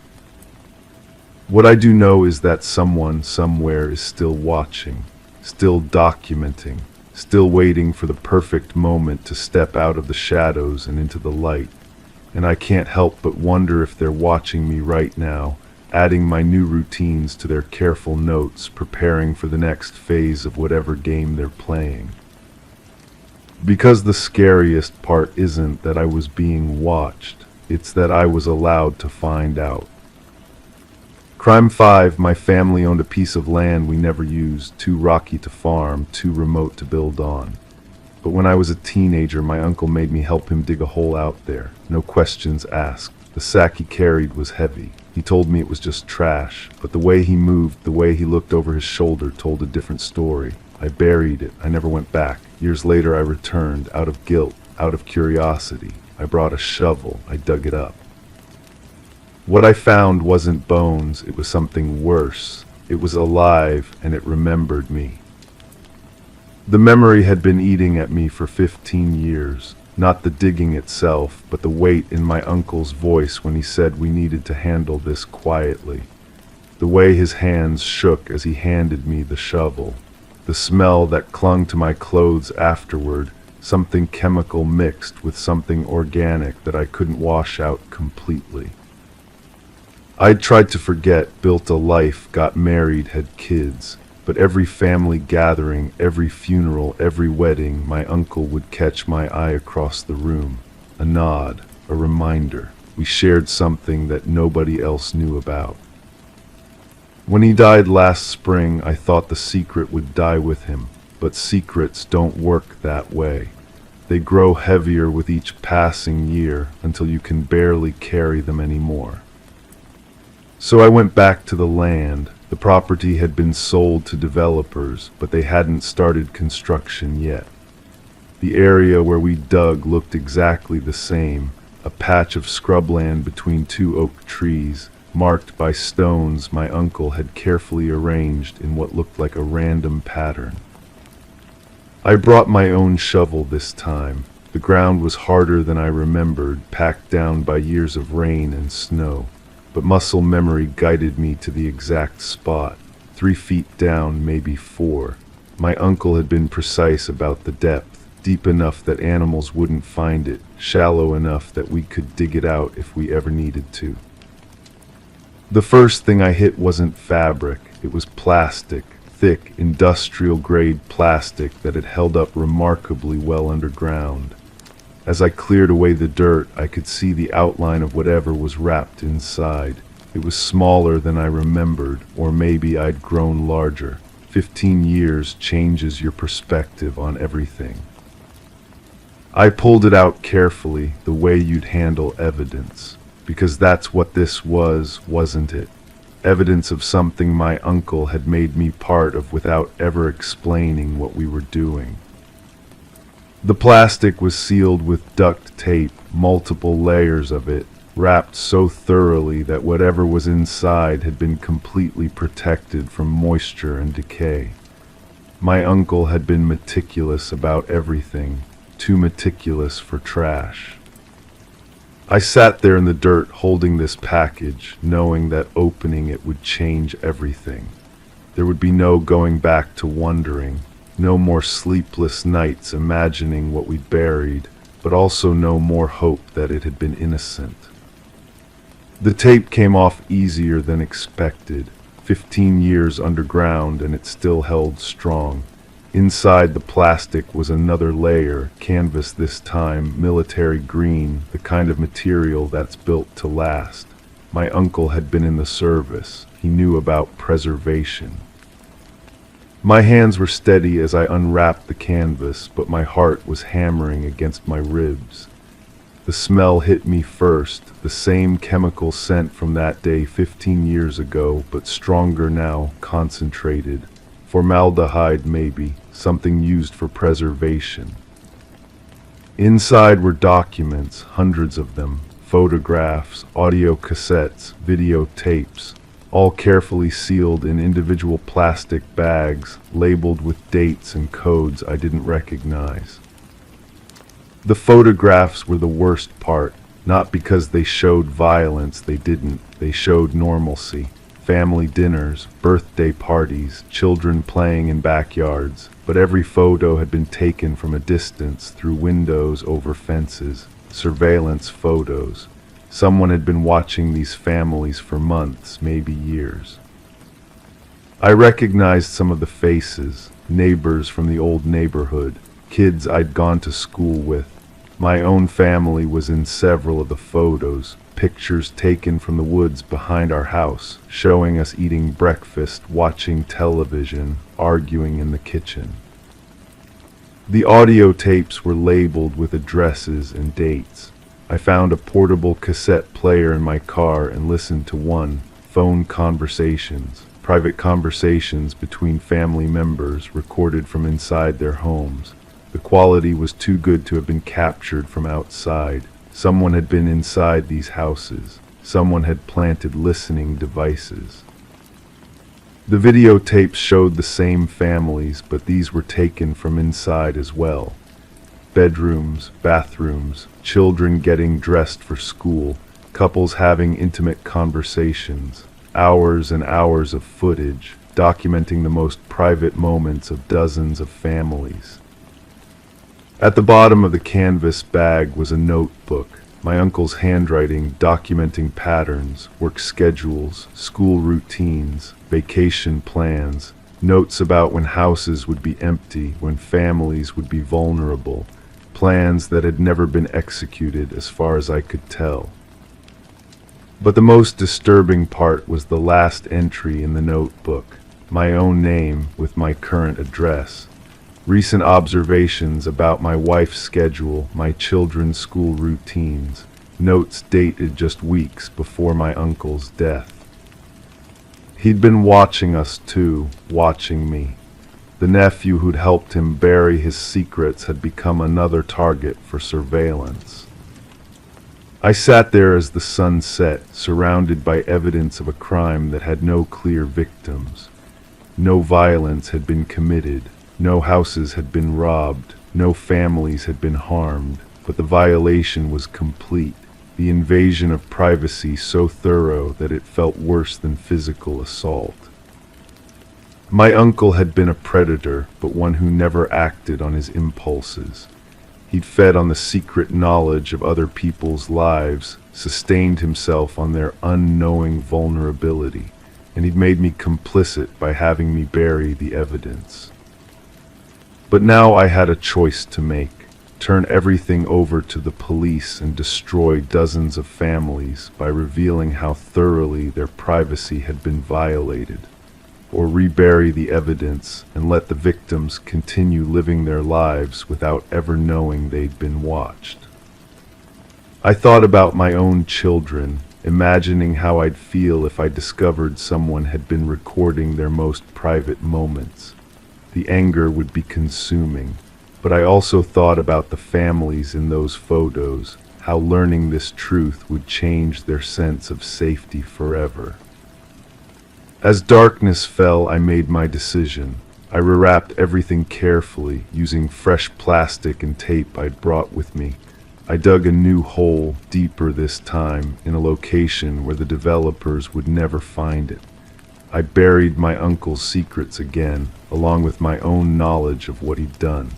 What I do know is that someone somewhere is still watching, still documenting, still waiting for the perfect moment to step out of the shadows and into the light. And I can't help but wonder if they're watching me right now, adding my new routines to their careful notes, preparing for the next phase of whatever game they're playing. Because the scariest part isn't that I was being watched, it's that I was allowed to find out. Crime 5, my family owned a piece of land we never used, too rocky to farm, too remote to build on. But when I was a teenager, my uncle made me help him dig a hole out there, no questions asked. The sack he carried was heavy. He told me it was just trash, but the way he moved, the way he looked over his shoulder told a different story. I buried it. I never went back. Years later I returned, out of guilt, out of curiosity. I brought a shovel. I dug it up. What I found wasn't bones, it was something worse. It was alive, and it remembered me. The memory had been eating at me for 15 years. Not the digging itself, but the weight in my uncle's voice when he said we needed to handle this quietly. The way his hands shook as he handed me the shovel. The smell that clung to my clothes afterward, something chemical mixed with something organic that I couldn't wash out completely. I'd tried to forget, built a life, got married, had kids. But every family gathering, every funeral, every wedding, my uncle would catch my eye across the room. A nod, a reminder. We shared something that nobody else knew about. When he died last spring, I thought the secret would die with him, but secrets don't work that way. They grow heavier with each passing year until you can barely carry them anymore. So I went back to the land. The property had been sold to developers, but they hadn't started construction yet. The area where we dug looked exactly the same, a patch of scrubland between two oak trees, marked by stones my uncle had carefully arranged in what looked like a random pattern. I brought my own shovel this time. The ground was harder than I remembered, packed down by years of rain and snow. But muscle memory guided me to the exact spot, 3 feet down, maybe 4. My uncle had been precise about the depth, deep enough that animals wouldn't find it, shallow enough that we could dig it out if we ever needed to. The first thing I hit wasn't fabric, it was plastic, thick, industrial-grade plastic that had held up remarkably well underground. As I cleared away the dirt, I could see the outline of whatever was wrapped inside. It was smaller than I remembered, or maybe I'd grown larger. 15 years changes your perspective on everything. I pulled it out carefully, the way you'd handle evidence, because that's what this was, wasn't it? Evidence of something my uncle had made me part of without ever explaining what we were doing. The plastic was sealed with duct tape, multiple layers of it, wrapped so thoroughly that whatever was inside had been completely protected from moisture and decay. My uncle had been meticulous about everything, too meticulous for trash. I sat there in the dirt holding this package, knowing that opening it would change everything. There would be no going back to wondering. No more sleepless nights imagining what we'd buried, but also no more hope that it had been innocent. The tape came off easier than expected. 15 years underground and it still held strong. Inside the plastic was another layer, canvas this time, military green, the kind of material that's built to last. My uncle had been in the service. He knew about preservation. My hands were steady as I unwrapped the canvas, but my heart was hammering against my ribs. The smell hit me first, the same chemical scent from that day 15 years ago, but stronger now, concentrated. Formaldehyde maybe, something used for preservation. Inside were documents, hundreds of them, photographs, audio cassettes, videotapes, all carefully sealed in individual plastic bags, labeled with dates and codes I didn't recognize. The photographs were the worst part, not because they showed violence, they didn't. They showed normalcy. Family dinners, birthday parties, children playing in backyards, but every photo had been taken from a distance, through windows, over fences, surveillance photos. Someone had been watching these families for months, maybe years. I recognized some of the faces, neighbors from the old neighborhood, kids I'd gone to school with. My own family was in several of the photos, pictures taken from the woods behind our house, showing us eating breakfast, watching television, arguing in the kitchen. The audio tapes were labeled with addresses and dates. I found a portable cassette player in my car and listened to one, phone conversations, private conversations between family members recorded from inside their homes. The quality was too good to have been captured from outside. Someone had been inside these houses. Someone had planted listening devices. The videotapes showed the same families, but these were taken from inside as well. Bedrooms, bathrooms, children getting dressed for school, couples having intimate conversations, hours and hours of footage, documenting the most private moments of dozens of families. At the bottom of the canvas bag was a notebook, my uncle's handwriting documenting patterns, work schedules, school routines, vacation plans, Notes about when houses would be empty, when families would be vulnerable, plans that had never been executed as far as I could tell. But the most disturbing part was the last entry in the notebook, my own name with my current address. Recent observations about my wife's schedule, my children's school routines, notes dated just weeks before my uncle's death. He'd been watching us too, watching me. The nephew who'd helped him bury his secrets had become another target for surveillance. I sat there as the sun set, surrounded by evidence of a crime that had no clear victims. No violence had been committed, no houses had been robbed, no families had been harmed, but the violation was complete. The invasion of privacy so thorough that it felt worse than physical assault. My uncle had been a predator, but one who never acted on his impulses. He'd fed on the secret knowledge of other people's lives, sustained himself on their unknowing vulnerability, and he'd made me complicit by having me bury the evidence. But now I had a choice to make. Turn everything over to the police and destroy dozens of families by revealing how thoroughly their privacy had been violated, or rebury the evidence and let the victims continue living their lives without ever knowing they'd been watched. I thought about my own children, imagining how I'd feel if I discovered someone had been recording their most private moments. The anger would be consuming. But I also thought about the families in those photos, how learning this truth would change their sense of safety forever. As darkness fell, I made my decision. I rewrapped everything carefully, using fresh plastic and tape I'd brought with me. I dug a new hole, deeper this time, in a location where the developers would never find it. I buried my uncle's secrets again, along with my own knowledge of what he'd done.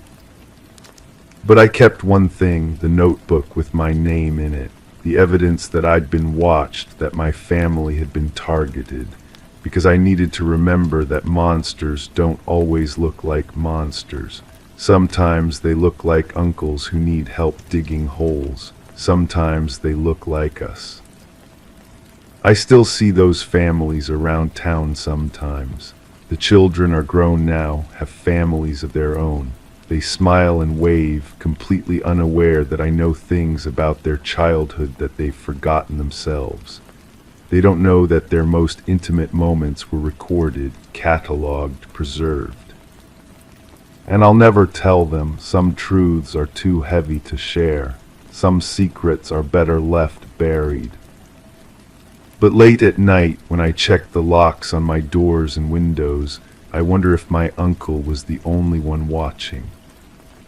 But I kept one thing, the notebook with my name in it, the evidence that I'd been watched, that my family had been targeted, because I needed to remember that monsters don't always look like monsters. Sometimes they look like uncles who need help digging holes. Sometimes they look like us. I still see those families around town sometimes. The children are grown now, have families of their own. They smile and wave, completely unaware that I know things about their childhood that they've forgotten themselves. They don't know that their most intimate moments were recorded, catalogued, preserved. And I'll never tell them. Some truths are too heavy to share. Some secrets are better left buried. But late at night, when I check the locks on my doors and windows, I wonder if my uncle was the only one watching.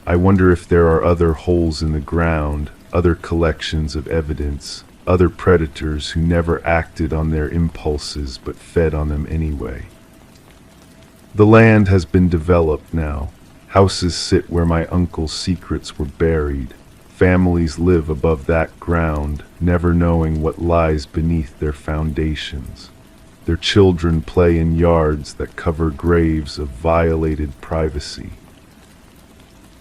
I wonder if there are other holes in the ground, other collections of evidence, other predators who never acted on their impulses but fed on them anyway. The land has been developed now. Houses sit where my uncle's secrets were buried. Families live above that ground, never knowing what lies beneath their foundations. Their children play in yards that cover graves of violated privacy.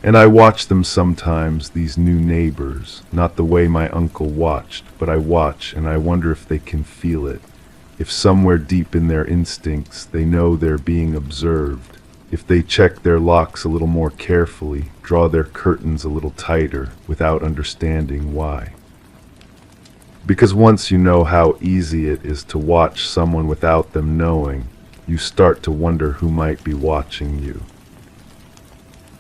And I watch them sometimes, these new neighbors, not the way my uncle watched, but I watch and I wonder if they can feel it, if somewhere deep in their instincts they know they're being observed, if they check their locks a little more carefully, draw their curtains a little tighter, without understanding why. Because once you know how easy it is to watch someone without them knowing, you start to wonder who might be watching you.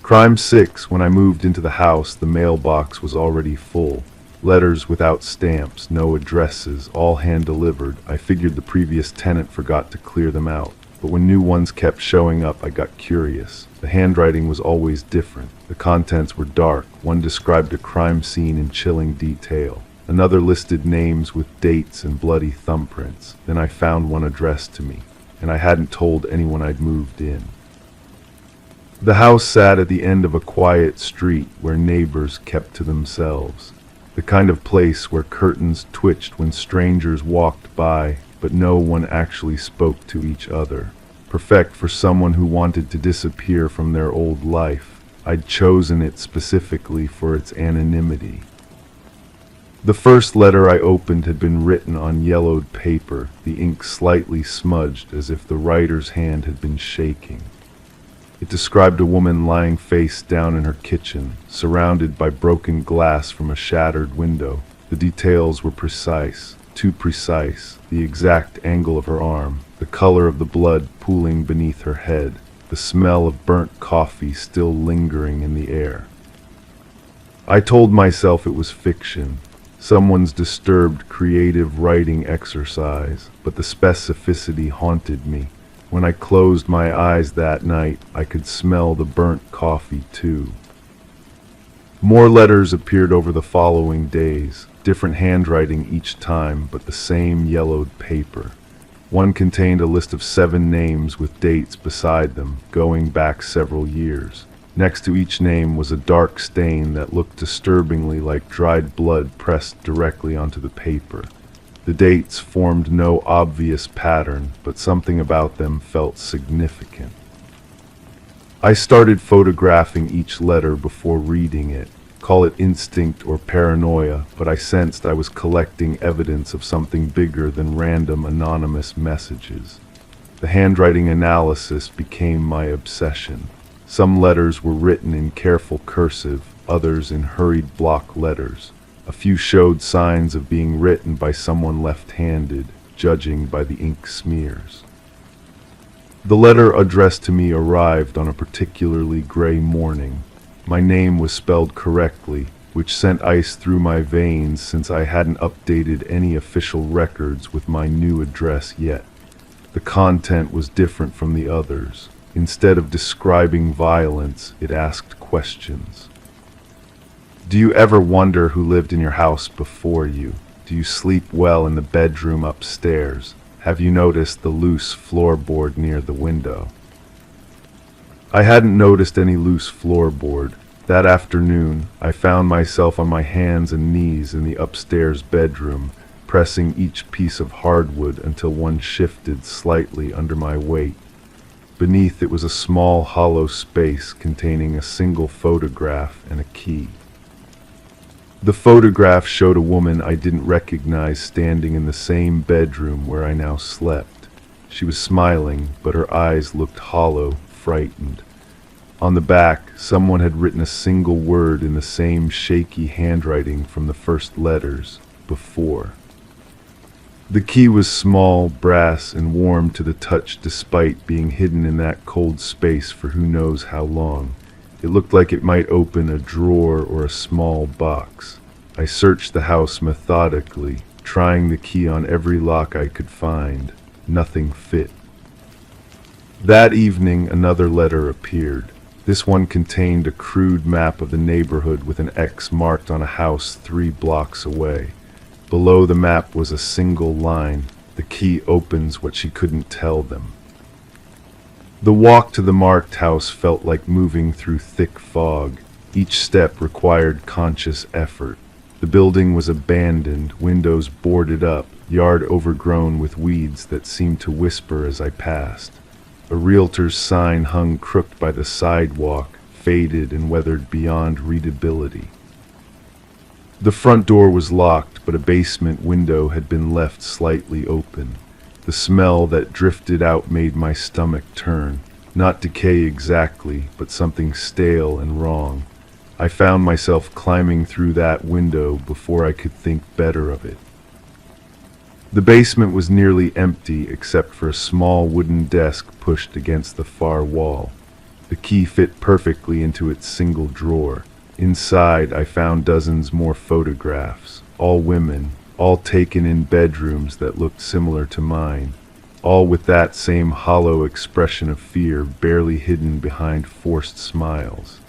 Crime 6, when I moved into the house, the mailbox was already full. Letters without stamps, no addresses, all hand-delivered. I figured the previous tenant forgot to clear them out. But when new ones kept showing up, I got curious. The handwriting was always different. The contents were dark. One described a crime scene in chilling detail. Another listed names with dates and bloody thumbprints. Then I found one addressed to me, and I hadn't told anyone I'd moved in. The house sat at the end of a quiet street where neighbors kept to themselves. The kind of place where curtains twitched when strangers walked by, but no one actually spoke to each other. perfect for someone who wanted to disappear from their old life. I'd chosen it specifically for its anonymity. The first letter I opened had been written on yellowed paper, the ink slightly smudged as if the writer's hand had been shaking. It described a woman lying face down in her kitchen, surrounded by broken glass from a shattered window. The details were precise, too precise, the exact angle of her arm, the color of the blood pooling beneath her head, the smell of burnt coffee still lingering in the air. I told myself it was fiction, someone's disturbed creative writing exercise, but the specificity haunted me. When I closed my eyes that night, I could smell the burnt coffee too. More letters appeared over the following days, different handwriting each time, but the same yellowed paper. One contained a list of 7 names with dates beside them, going back several years. Next to each name was a dark stain that looked disturbingly like dried blood pressed directly onto the paper. The dates formed no obvious pattern, but something about them felt significant. I started photographing each letter before reading it. Call it instinct or paranoia, but I sensed I was collecting evidence of something bigger than random anonymous messages. The handwriting analysis became my obsession. Some letters were written in careful cursive, others in hurried block letters. A few showed signs of being written by someone left-handed, judging by the ink smears. The letter addressed to me arrived on a particularly gray morning. My name was spelled correctly, which sent ice through my veins since I hadn't updated any official records with my new address yet. The content was different from the others. Instead of describing violence, it asked questions. Do you ever wonder who lived in your house before you? Do you sleep well in the bedroom upstairs? Have you noticed the loose floorboard near the window? I hadn't noticed any loose floorboard. That afternoon, I found myself on my hands and knees in the upstairs bedroom, pressing each piece of hardwood until one shifted slightly under my weight. Beneath it was a small hollow space containing a single photograph and a key. The photograph showed a woman I didn't recognize standing in the same bedroom where I now slept. She was smiling, but her eyes looked hollow, frightened. On the back, someone had written a single word in the same shaky handwriting from the first letters, before. The key was small, brass, and warm to the touch despite being hidden in that cold space for who knows how long. It looked like it might open a drawer or a small box. I searched the house methodically, trying the key on every lock I could find. Nothing fit. That evening, another letter appeared. This one contained a crude map of the neighborhood with an X marked on a house 3 blocks away. Below the map was a single line. The key opens what she couldn't tell them. The walk to the marked house felt like moving through thick fog. Each step required conscious effort. The building was abandoned, windows boarded up, yard overgrown with weeds that seemed to whisper as I passed. A realtor's sign hung crooked by the sidewalk, faded and weathered beyond readability. The front door was locked, but a basement window had been left slightly open. The smell that drifted out made my stomach turn. Not decay exactly, but something stale and wrong. I found myself climbing through that window before I could think better of it. The basement was nearly empty except for a small wooden desk pushed against the far wall. The key fit perfectly into its single drawer. Inside, I found dozens more photographs, all women, all taken in bedrooms that looked similar to mine, all with that same hollow expression of fear barely hidden behind forced smiles.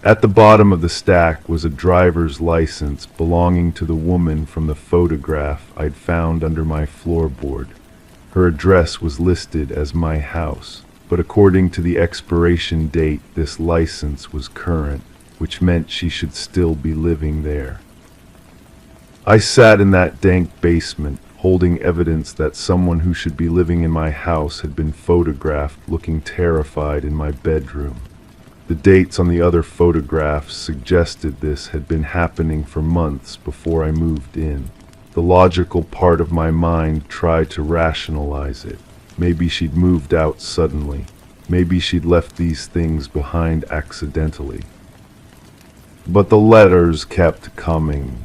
At the bottom of the stack was a driver's license belonging to the woman from the photograph I'd found under my floorboard. Her address was listed as my house, but according to the expiration date, this license was current, which meant she should still be living there. I sat in that dank basement, holding evidence that someone who should be living in my house had been photographed looking terrified in my bedroom. The dates on the other photographs suggested this had been happening for months before I moved in. The logical part of my mind tried to rationalize it. Maybe she'd moved out suddenly. Maybe she'd left these things behind accidentally. But the letters kept coming.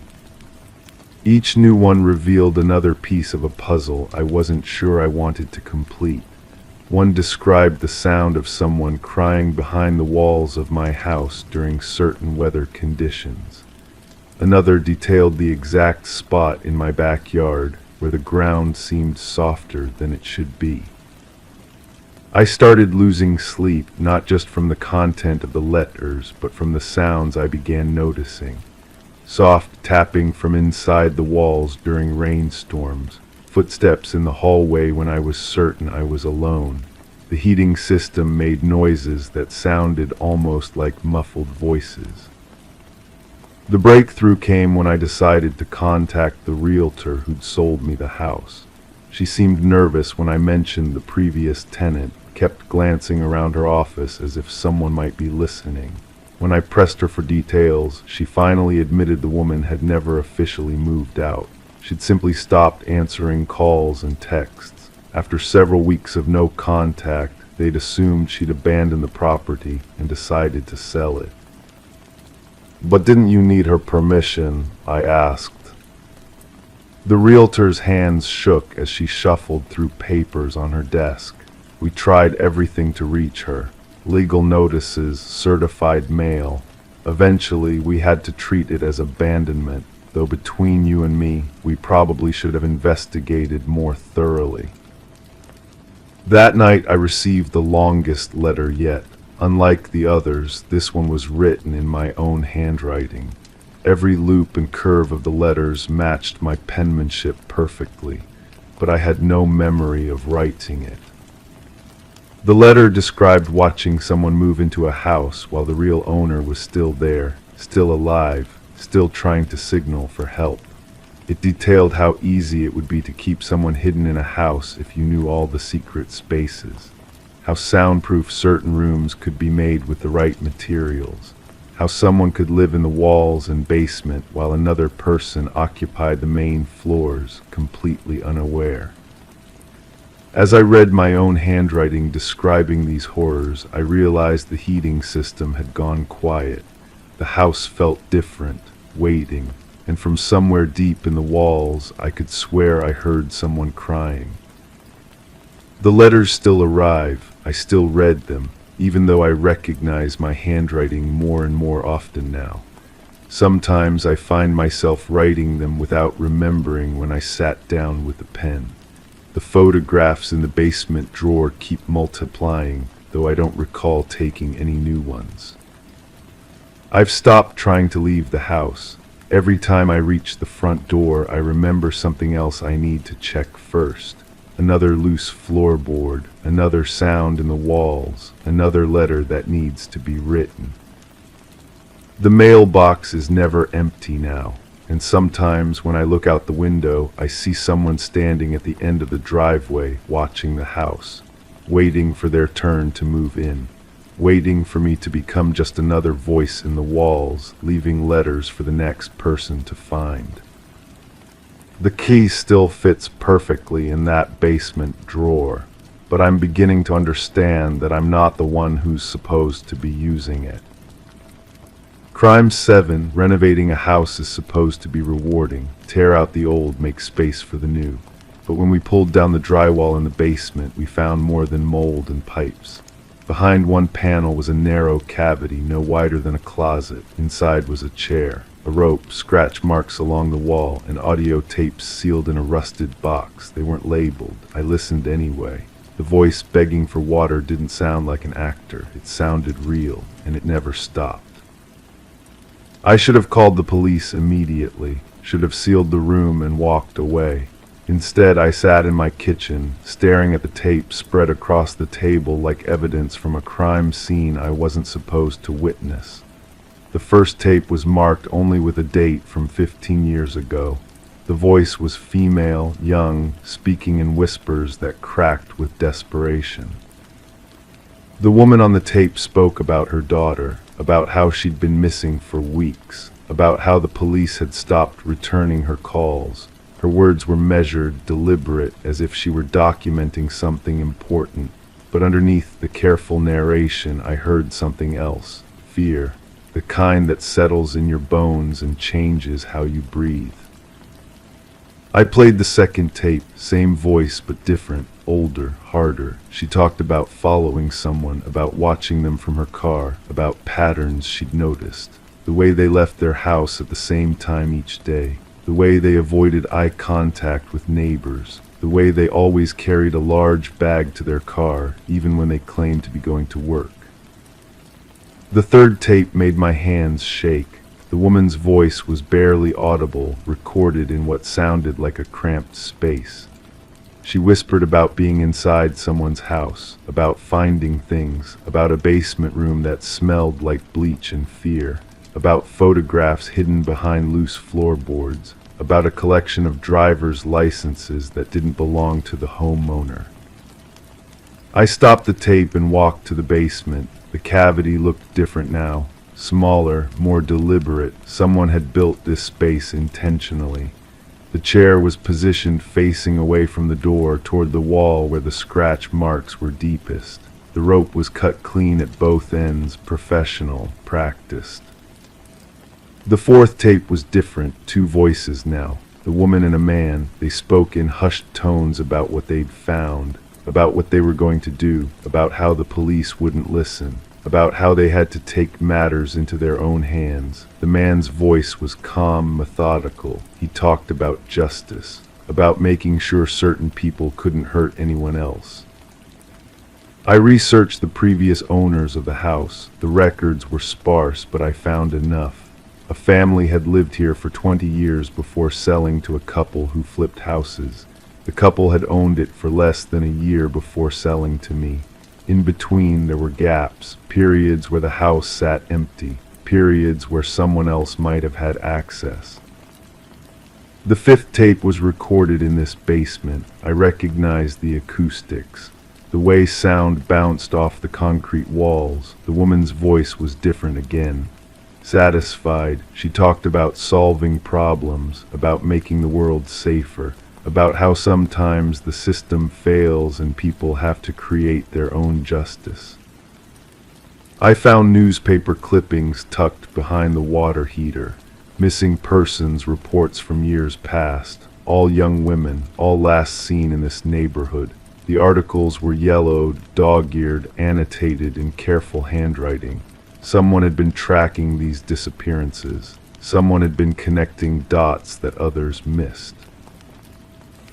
Each new one revealed another piece of a puzzle I wasn't sure I wanted to complete. One described the sound of someone crying behind the walls of my house during certain weather conditions. Another detailed the exact spot in my backyard where the ground seemed softer than it should be. I started losing sleep, not just from the content of the letters, but from the sounds I began noticing. Soft tapping from inside the walls during rainstorms, footsteps in the hallway when I was certain I was alone. The heating system made noises that sounded almost like muffled voices. The breakthrough came when I decided to contact the realtor who'd sold me the house. She seemed nervous when I mentioned the previous tenant, kept glancing around her office as if someone might be listening. When I pressed her for details, she finally admitted the woman had never officially moved out. She'd simply stopped answering calls and texts. After several weeks of no contact, they'd assumed she'd abandoned the property and decided to sell it. "But didn't you need her permission?" I asked. The realtor's hands shook as she shuffled through papers on her desk. We tried everything to reach her. Legal notices, certified mail. Eventually, we had to treat it as abandonment, though between you and me, we probably should have investigated more thoroughly. That night, I received the longest letter yet. Unlike the others, this one was written in my own handwriting. Every loop and curve of the letters matched my penmanship perfectly, but I had no memory of writing it. The letter described watching someone move into a house while the real owner was still there, still alive, still trying to signal for help. It detailed how easy it would be to keep someone hidden in a house if you knew all the secret spaces, how soundproof certain rooms could be made with the right materials, how someone could live in the walls and basement while another person occupied the main floors, completely unaware. As I read my own handwriting describing these horrors, I realized the heating system had gone quiet. The house felt different, waiting, and from somewhere deep in the walls, I could swear I heard someone crying. The letters still arrive. I still read them, even though I recognize my handwriting more and more often now. Sometimes I find myself writing them without remembering when I sat down with the pen. The photographs in the basement drawer keep multiplying, though I don't recall taking any new ones. I've stopped trying to leave the house. Every time I reach the front door, I remember something else I need to check first. Another loose floorboard, another sound in the walls, another letter that needs to be written. The mailbox is never empty now. And sometimes when I look out the window, I see someone standing at the end of the driveway watching the house, waiting for their turn to move in, waiting for me to become just another voice in the walls, leaving letters for the next person to find. The key still fits perfectly in that basement drawer, but I'm beginning to understand that I'm not the one who's supposed to be using it. Crime 7, renovating a house is supposed to be rewarding. Tear out the old, make space for the new. But when we pulled down the drywall in the basement, we found more than mold and pipes. Behind one panel was a narrow cavity, no wider than a closet. Inside was a chair, a rope, scratch marks along the wall, and audio tapes sealed in a rusted box. They weren't labeled. I listened anyway. The voice begging for water didn't sound like an actor. It sounded real, and it never stopped. I should have called the police immediately, should have sealed the room and walked away. Instead, I sat in my kitchen, staring at the tape spread across the table like evidence from a crime scene I wasn't supposed to witness. The first tape was marked only with a date from 15 years ago. The The voice was female, young, speaking in whispers that cracked with desperation. The woman on the tape spoke about her daughter, about how she'd been missing for weeks, about how the police had stopped returning her calls. Her words were measured, deliberate, as if she were documenting something important. But underneath the careful narration, I heard something else. Fear. The kind that settles in your bones and changes how you breathe. I played the second tape, same voice but different, older, harder. She talked about following someone, about watching them from her car, about patterns she'd noticed, the way they left their house at the same time each day, the way they avoided eye contact with neighbors, the way they always carried a large bag to their car, even when they claimed to be going to work. The third tape made my hands shake. The woman's voice was barely audible, recorded in what sounded like a cramped space. She whispered about being inside someone's house, about finding things, about a basement room that smelled like bleach and fear, about photographs hidden behind loose floorboards, about a collection of driver's licenses that didn't belong to the homeowner. I stopped the tape and walked to the basement. The cavity looked different now, smaller, more deliberate. Someone had built this space intentionally. The chair was positioned facing away from the door toward the wall where the scratch marks were deepest. The rope was cut clean at both ends, professional, practiced. The fourth tape was different, two voices now. The woman and a man. They spoke in hushed tones about what they'd found, about what they were going to do, about how the police wouldn't listen, about how they had to take matters into their own hands. The man's voice was calm, methodical. He talked about justice, about making sure certain people couldn't hurt anyone else. I researched the previous owners of the house. The records were sparse, but I found enough. A family had lived here for 20 years before selling to a couple who flipped houses. The couple had owned it for less than a year before selling to me. In between, there were gaps, periods where the house sat empty, periods where someone else might have had access. The fifth tape was recorded in this basement. I recognized the acoustics, the way sound bounced off the concrete walls. The woman's voice was different again. Satisfied, she talked about solving problems, about making the world safer, about how sometimes the system fails and people have to create their own justice. I found newspaper clippings tucked behind the water heater, missing persons reports from years past, all young women, all last seen in this neighborhood. The articles were yellowed, dog-eared, annotated in careful handwriting. Someone had been tracking these disappearances. Someone had been connecting dots that others missed.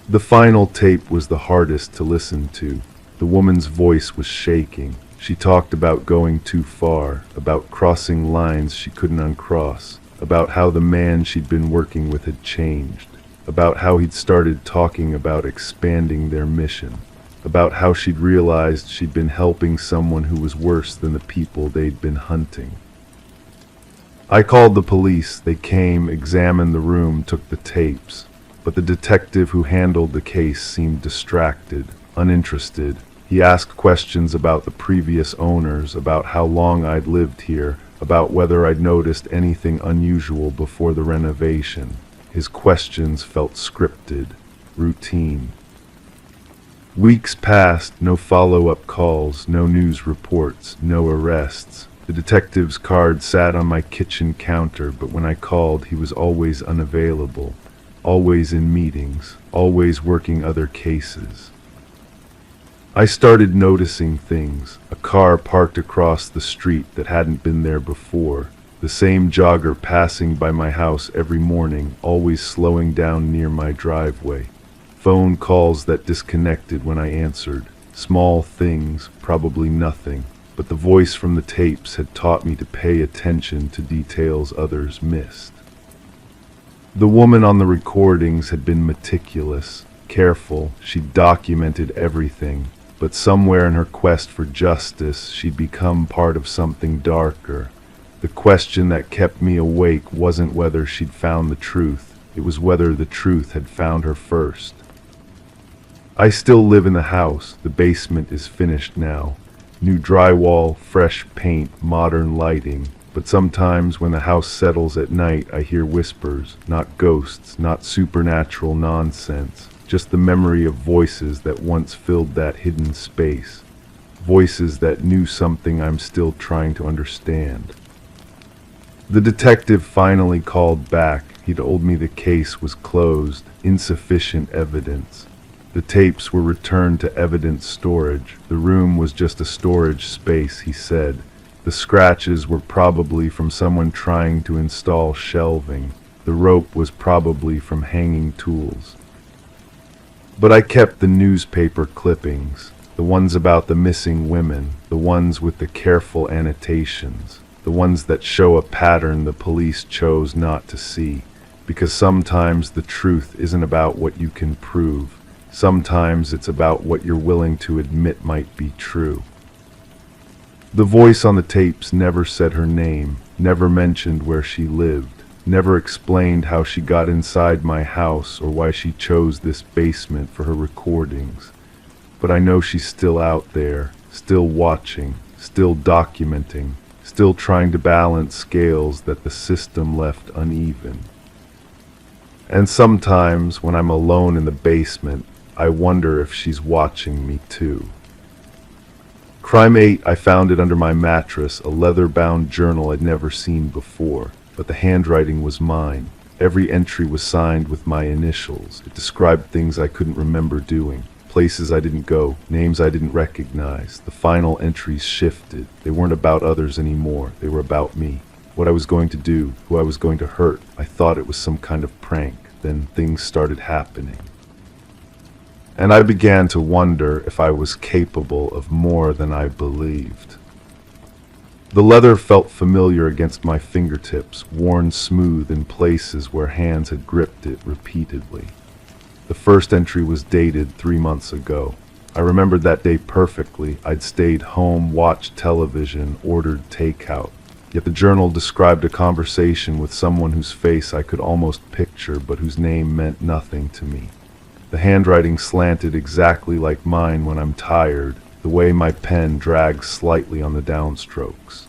The final tape was the hardest to listen to. The woman's voice was shaking. She talked about going too far, about crossing lines she couldn't uncross, about how the man she'd been working with had changed, about how he'd started talking about expanding their mission, about how she'd realized she'd been helping someone who was worse than the people they'd been hunting. I called the police. They came, examined the room, took the tapes. But the detective who handled the case seemed distracted, uninterested. He asked questions about the previous owners, about how long I'd lived here, about whether I'd noticed anything unusual before the renovation. His questions felt scripted, routine. Weeks passed, no follow-up calls, no news reports, no arrests. The detective's card sat on my kitchen counter, but when I called, he was always unavailable. Always in meetings, always working other cases. I started noticing things. A car parked across the street that hadn't been there before. The same jogger passing by my house every morning, always slowing down near my driveway. Phone calls that disconnected when I answered. Small things, probably nothing, but the voice from the tapes had taught me to pay attention to details others missed. The woman on the recordings had been meticulous, careful. She'd documented everything, but somewhere in her quest for justice, she'd become part of something darker. The question that kept me awake wasn't whether she'd found the truth. It was whether the truth had found her first. I still live in the house. The basement is finished now. New drywall, fresh paint, modern lighting. But sometimes when the house settles at night, I hear whispers, not ghosts, not supernatural nonsense, just the memory of voices that once filled that hidden space. Voices that knew something I'm still trying to understand. The detective finally called back. He told me the case was closed, insufficient evidence. The tapes were returned to evidence storage. The room was just a storage space, he said. The scratches were probably from someone trying to install shelving. The rope was probably from hanging tools. But I kept the newspaper clippings, the ones about the missing women, the ones with the careful annotations, the ones that show a pattern the police chose not to see, because sometimes the truth isn't about what you can prove. Sometimes it's about what you're willing to admit might be true. The voice on the tapes never said her name, never mentioned where she lived, never explained how she got inside my house or why she chose this basement for her recordings. But I know she's still out there, still watching, still documenting, still trying to balance scales that the system left uneven. And sometimes when I'm alone in the basement, I wonder if she's watching me too. Crime 8, I found it under my mattress, a leather-bound journal I'd never seen before, but the handwriting was mine. Every entry was signed with my initials. It described things I couldn't remember doing, places I didn't go, names I didn't recognize. The final entries shifted. They weren't about others anymore. They were about me. What I was going to do, who I was going to hurt. I thought it was some kind of prank. Then things started happening. And I began to wonder if I was capable of more than I believed. The leather felt familiar against my fingertips, worn smooth in places where hands had gripped it repeatedly. The first entry was dated 3 months ago. I remembered that day perfectly. I'd stayed home, watched television, ordered takeout. Yet the journal described a conversation with someone whose face I could almost picture, but whose name meant nothing to me. The handwriting slanted exactly like mine when I'm tired, the way my pen drags slightly on the downstrokes.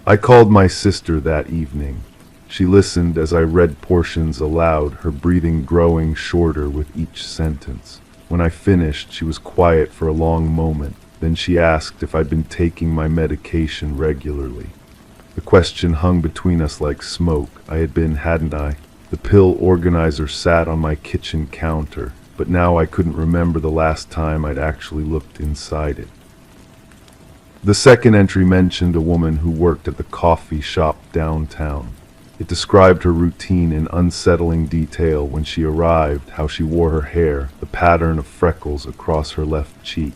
I called my sister that evening. She listened as I read portions aloud, her breathing growing shorter with each sentence. When I finished, she was quiet for a long moment. Then she asked if I'd been taking my medication regularly. The question hung between us like smoke. I had been, hadn't I? The pill organizer sat on my kitchen counter, but now I couldn't remember the last time I'd actually looked inside it. The second entry mentioned a woman who worked at the coffee shop downtown. It described her routine in unsettling detail when she arrived, how she wore her hair, the pattern of freckles across her left cheek.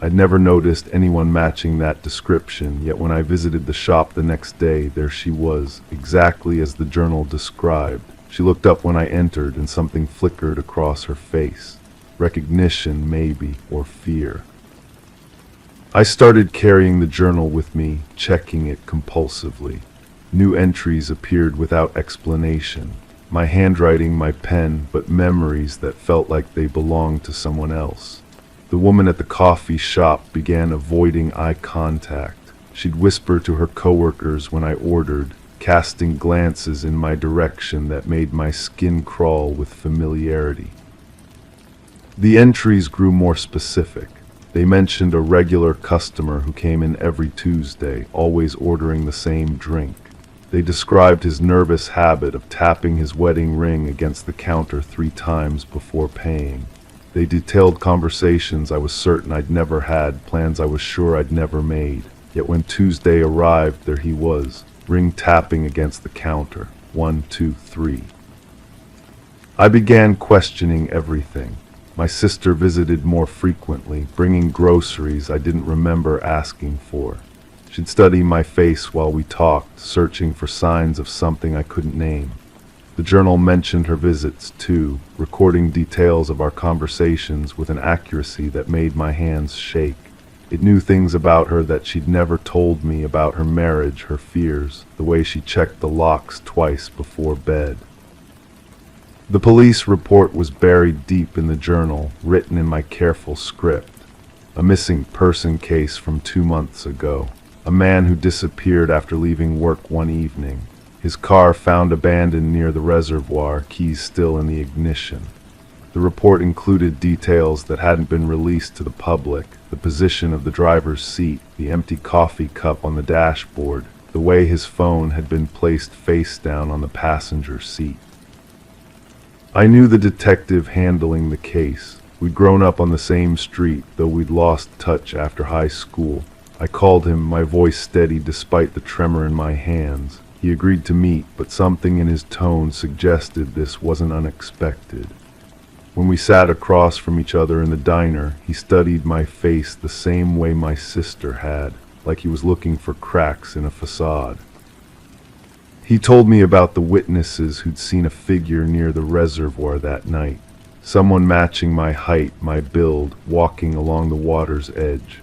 I'd never noticed anyone matching that description, yet when I visited the shop the next day, there she was, exactly as the journal described. She looked up when I entered, and something flickered across her face. Recognition, maybe, or fear. I started carrying the journal with me, checking it compulsively. New entries appeared without explanation. My handwriting, my pen, but memories that felt like they belonged to someone else. The woman at the coffee shop began avoiding eye contact. She'd whisper to her coworkers when I ordered, casting glances in my direction that made my skin crawl with familiarity. The entries grew more specific. They mentioned a regular customer who came in every Tuesday, always ordering the same drink. They described his nervous habit of tapping his wedding ring against the counter 3 times before paying. They detailed conversations I was certain I'd never had, plans I was sure I'd never made. Yet when Tuesday arrived, there he was, ring tapping against the counter. 1, 2, 3. I began questioning everything. My sister visited more frequently, bringing groceries I didn't remember asking for. She'd study my face while we talked, searching for signs of something I couldn't name. The journal mentioned her visits, too, recording details of our conversations with an accuracy that made my hands shake. It knew things about her that she'd never told me, about her marriage, her fears, the way she checked the locks twice before bed. The police report was buried deep in the journal, written in my careful script. A missing person case from 2 months ago. A man who disappeared after leaving work one evening. His car found abandoned near the reservoir, keys still in the ignition. The report included details that hadn't been released to the public, the position of the driver's seat, the empty coffee cup on the dashboard, the way his phone had been placed face down on the passenger seat. I knew the detective handling the case. We'd grown up on the same street, though we'd lost touch after high school. I called him, my voice steady despite the tremor in my hands. He agreed to meet, but something in his tone suggested this wasn't unexpected. When we sat across from each other in the diner, he studied my face the same way my sister had, like he was looking for cracks in a facade. He told me about the witnesses who'd seen a figure near the reservoir that night. Someone matching my height, my build, walking along the water's edge.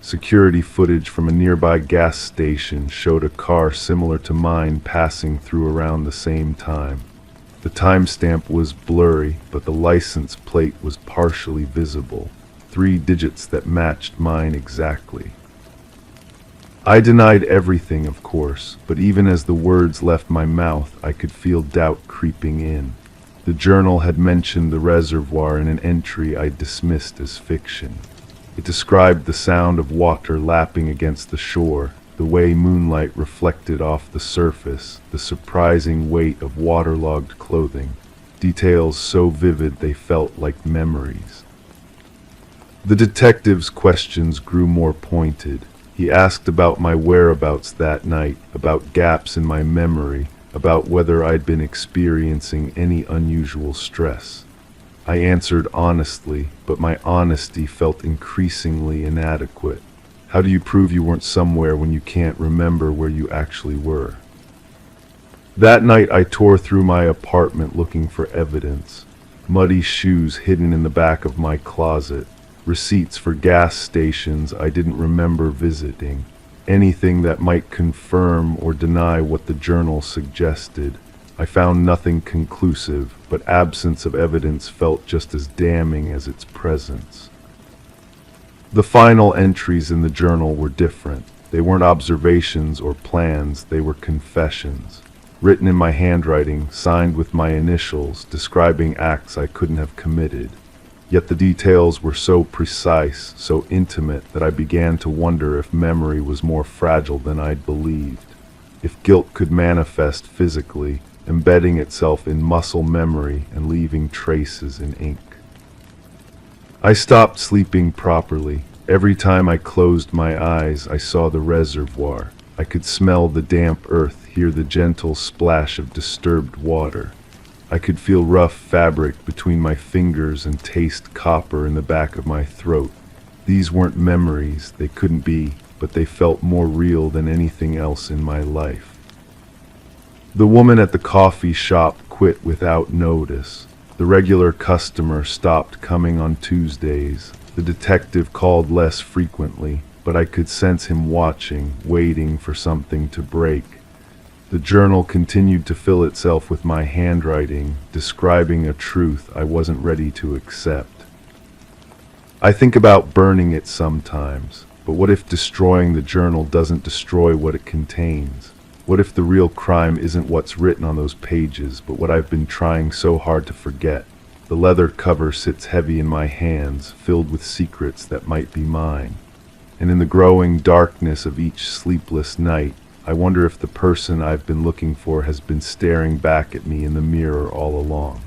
Security footage from a nearby gas station showed a car similar to mine passing through around the same time. The timestamp was blurry, but the license plate was partially visible. 3 digits that matched mine exactly. I denied everything, of course, but even as the words left my mouth, I could feel doubt creeping in. The journal had mentioned the reservoir in an entry I dismissed as fiction. It described the sound of water lapping against the shore, the way moonlight reflected off the surface, the surprising weight of waterlogged clothing, details so vivid they felt like memories. The detective's questions grew more pointed. He asked about my whereabouts that night, about gaps in my memory, about whether I'd been experiencing any unusual stress. I answered honestly, but my honesty felt increasingly inadequate. How do you prove you weren't somewhere when you can't remember where you actually were? That night I tore through my apartment looking for evidence. Muddy shoes hidden in the back of my closet, receipts for gas stations I didn't remember visiting, anything that might confirm or deny what the journal suggested. I found nothing conclusive, but absence of evidence felt just as damning as its presence. The final entries in the journal were different. They weren't observations or plans, they were confessions. Written in my handwriting, signed with my initials, describing acts I couldn't have committed. Yet the details were so precise, so intimate, that I began to wonder if memory was more fragile than I'd believed. If guilt could manifest physically, embedding itself in muscle memory and leaving traces in ink. I stopped sleeping properly. Every time I closed my eyes, I saw the reservoir. I could smell the damp earth, hear the gentle splash of disturbed water. I could feel rough fabric between my fingers and taste copper in the back of my throat. These weren't memories, they couldn't be, but they felt more real than anything else in my life. The woman at the coffee shop quit without notice. The regular customer stopped coming on Tuesdays. The detective called less frequently, but I could sense him watching, waiting for something to break. The journal continued to fill itself with my handwriting, describing a truth I wasn't ready to accept. I think about burning it sometimes, but what if destroying the journal doesn't destroy what it contains? What if the real crime isn't what's written on those pages, but what I've been trying so hard to forget? The leather cover sits heavy in my hands, filled with secrets that might be mine. And in the growing darkness of each sleepless night, I wonder if the person I've been looking for has been staring back at me in the mirror all along.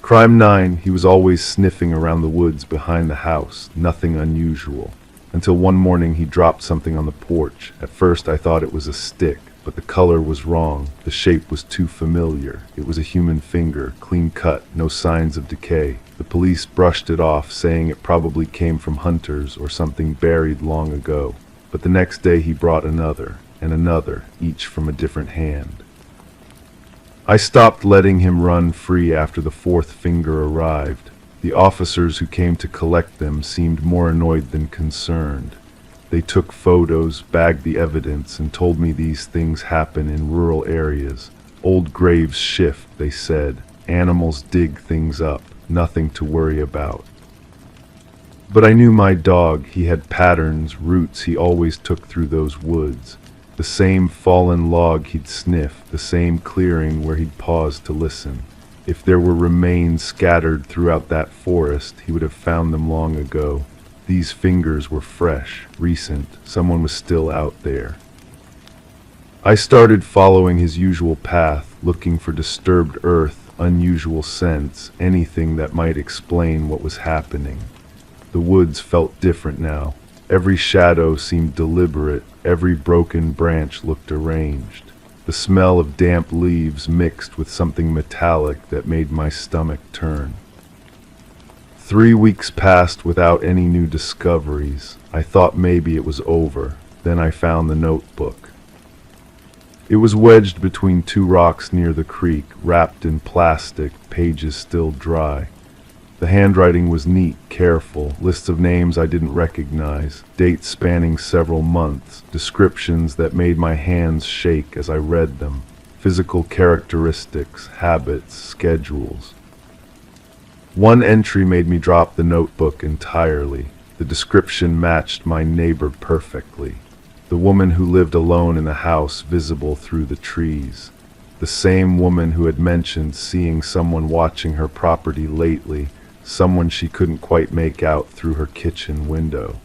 Crime 9, he was always sniffing around the woods behind the house, nothing unusual. Until one morning he dropped something on the porch. At first I thought it was a stick, but the color was wrong. The shape was too familiar. It was a human finger, clean cut, no signs of decay. The police brushed it off, saying it probably came from hunters or something buried long ago. But the next day he brought another, and another, each from a different hand. I stopped letting him run free after the 4th finger arrived. The officers who came to collect them seemed more annoyed than concerned. They took photos, bagged the evidence, and told me these things happen in rural areas. Old graves shift, they said. animals dig things up, nothing to worry about. But I knew my dog, he had patterns, routes he always took through those woods. The same fallen log he'd sniff, the same clearing where he'd pause to listen. If there were remains scattered throughout that forest, he would have found them long ago. These fingers were fresh, recent, someone was still out there. I started following his usual path, looking for disturbed earth, unusual scents, anything that might explain what was happening. The woods felt different now. Every shadow seemed deliberate, every broken branch looked arranged. The smell of damp leaves mixed with something metallic that made my stomach turn. 3 weeks passed without any new discoveries. I thought maybe it was over. Then I found the notebook. It was wedged between 2 rocks near the creek, wrapped in plastic, pages still dry. The handwriting was neat, careful, lists of names I didn't recognize, dates spanning several months, descriptions that made my hands shake as I read them, physical characteristics, habits, schedules. One entry made me drop the notebook entirely. The description matched my neighbor perfectly. The woman who lived alone in the house, visible through the trees. The same woman who had mentioned seeing someone watching her property lately, someone she couldn't quite make out through her kitchen window.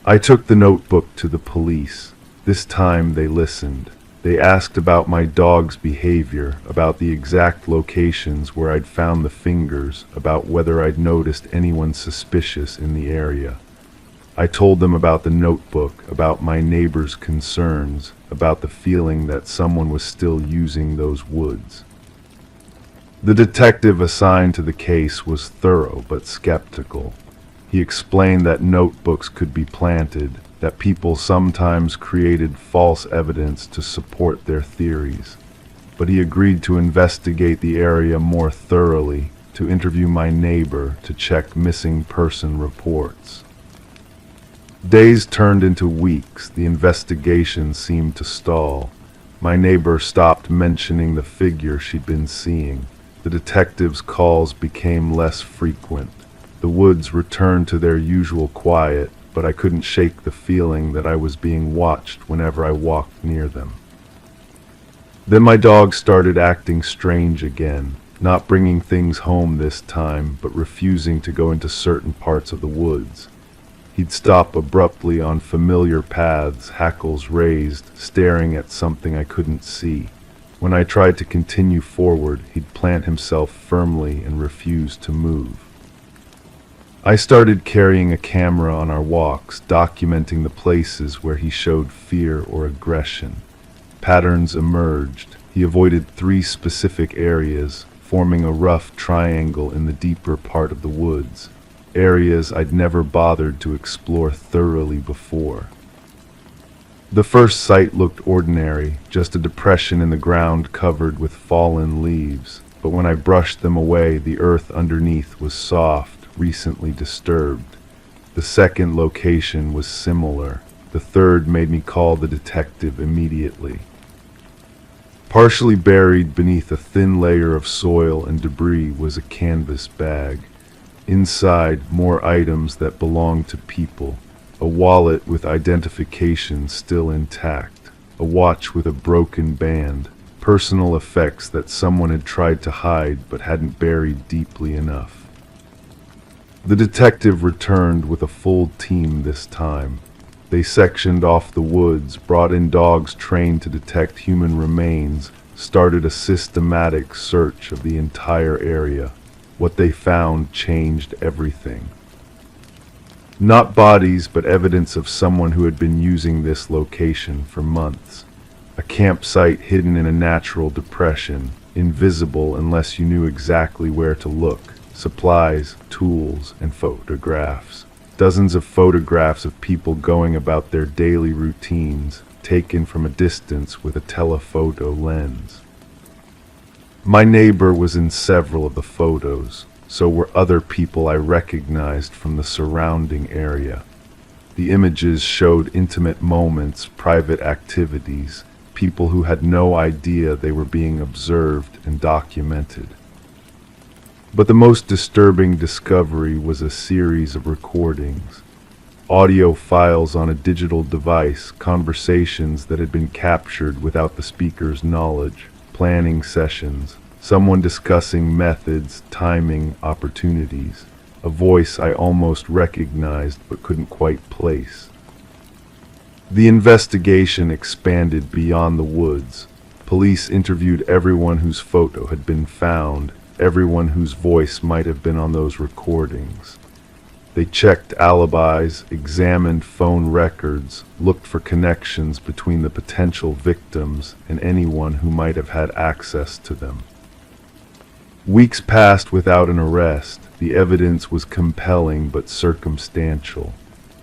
I took the notebook to the police. This time they listened. They asked about my dog's behavior, about the exact locations where I'd found the fingers, about whether I'd noticed anyone suspicious in the area. I told them about the notebook, about my neighbor's concerns, about the feeling that someone was still using those woods. The detective assigned to the case was thorough but skeptical. He explained that notebooks could be planted, that people sometimes created false evidence to support their theories. But he agreed to investigate the area more thoroughly, to interview my neighbor, to check missing person reports. Days turned into weeks. The investigation seemed to stall. My neighbor stopped mentioning the figure she'd been seeing. The detective's calls became less frequent. The woods returned to their usual quiet, but I couldn't shake the feeling that I was being watched whenever I walked near them. Then my dog started acting strange again, not bringing things home this time, but refusing to go into certain parts of the woods. He'd stop abruptly on familiar paths, hackles raised, staring at something I couldn't see. When I tried to continue forward, he'd plant himself firmly and refuse to move. I started carrying a camera on our walks, documenting the places where he showed fear or aggression. Patterns emerged. He avoided 3 specific areas, forming a rough triangle in the deeper part of the woods, areas I'd never bothered to explore thoroughly before. The first site looked ordinary, just a depression in the ground covered with fallen leaves, but when I brushed them away, the earth underneath was soft, recently disturbed. The second location was similar. The third made me call the detective immediately. Partially buried beneath a thin layer of soil and debris was a canvas bag. Inside, more items that belonged to people. A wallet with identification still intact, a watch with a broken band, personal effects that someone had tried to hide but hadn't buried deeply enough. The detective returned with a full team this time. They sectioned off the woods, brought in dogs trained to detect human remains, started a systematic search of the entire area. What they found changed everything. Not bodies, but evidence of someone who had been using this location for months. A campsite hidden in a natural depression, invisible unless you knew exactly where to look. Supplies, tools, and photographs. Dozens of photographs of people going about their daily routines, taken from a distance with a telephoto lens. My neighbor was in several of the photos. So were other people I recognized from the surrounding area. The images showed intimate moments, private activities, people who had no idea they were being observed and documented. But the most disturbing discovery was a series of recordings. Audio files on a digital device, conversations that had been captured without the speaker's knowledge, planning sessions, someone discussing methods, timing, opportunities, a voice I almost recognized but couldn't quite place. The investigation expanded beyond the woods. Police interviewed everyone whose photo had been found, everyone whose voice might have been on those recordings. They checked alibis, examined phone records, looked for connections between the potential victims and anyone who might have had access to them. Weeks passed without an arrest. The evidence was compelling but circumstantial.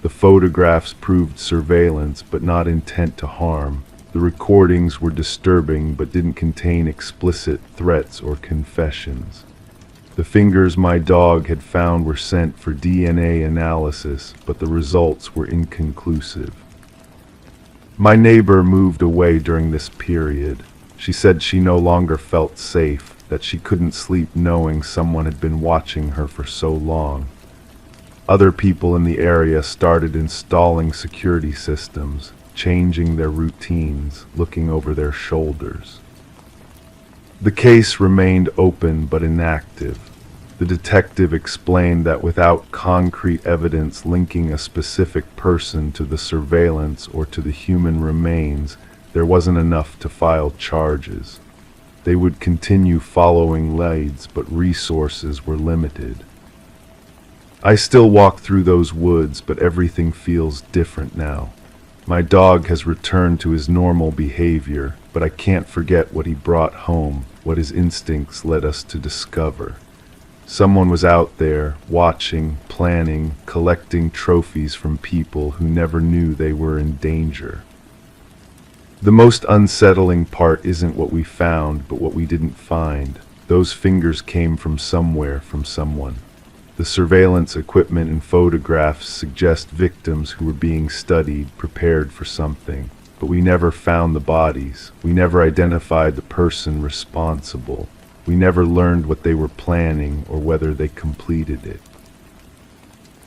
The photographs proved surveillance but not intent to harm. The recordings were disturbing but didn't contain explicit threats or confessions. The fingers my dog had found were sent for DNA analysis, but the results were inconclusive. My neighbor moved away during this period. She said she no longer felt safe, that she couldn't sleep knowing someone had been watching her for so long. Other people in the area started installing security systems, changing their routines, looking over their shoulders. The case remained open but inactive. The detective explained that without concrete evidence linking a specific person to the surveillance or to the human remains, there wasn't enough to file charges. They would continue following leads, but resources were limited. I still walk through those woods, but everything feels different now. My dog has returned to his normal behavior, but I can't forget what he brought home, what his instincts led us to discover. Someone was out there, watching, planning, collecting trophies from people who never knew they were in danger. The most unsettling part isn't what we found, but what we didn't find. Those fingers came from somewhere, from someone. The surveillance equipment and photographs suggest victims who were being studied, prepared for something. But we never found the bodies. We never identified the person responsible. We never learned what they were planning or whether they completed it.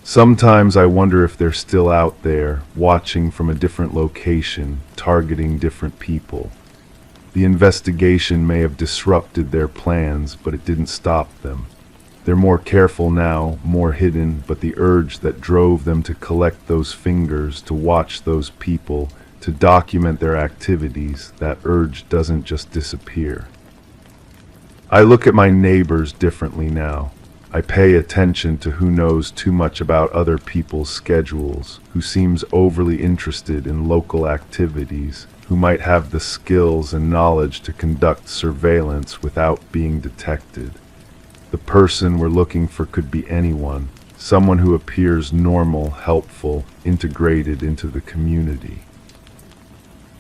Sometimes I wonder if they're still out there, watching from a different location, targeting different people. The investigation may have disrupted their plans, but it didn't stop them. They're more careful now, more hidden, but the urge that drove them to collect those fingers, to watch those people, to document their activities, that urge doesn't just disappear. I look at my neighbors differently now. I pay attention to who knows too much about other people's schedules, who seems overly interested in local activities, who might have the skills and knowledge to conduct surveillance without being detected. The person we're looking for could be anyone, someone who appears normal, helpful, integrated into the community.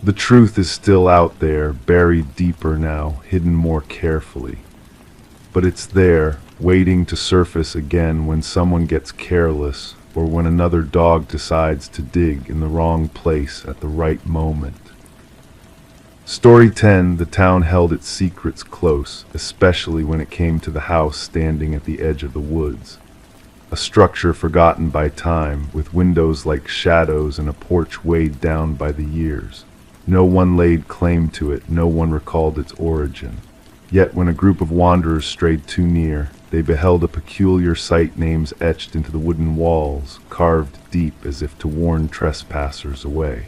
The truth is still out there, buried deeper now, hidden more carefully. But it's there, waiting to surface again when someone gets careless or when another dog decides to dig in the wrong place at the right moment. Story 10, the town held its secrets close, especially when it came to the house standing at the edge of the woods. A structure forgotten by time, with windows like shadows and a porch weighed down by the years. No one laid claim to it, no one recalled its origin. Yet when a group of wanderers strayed too near, they beheld a peculiar sight, names etched into the wooden walls, carved deep as if to warn trespassers away.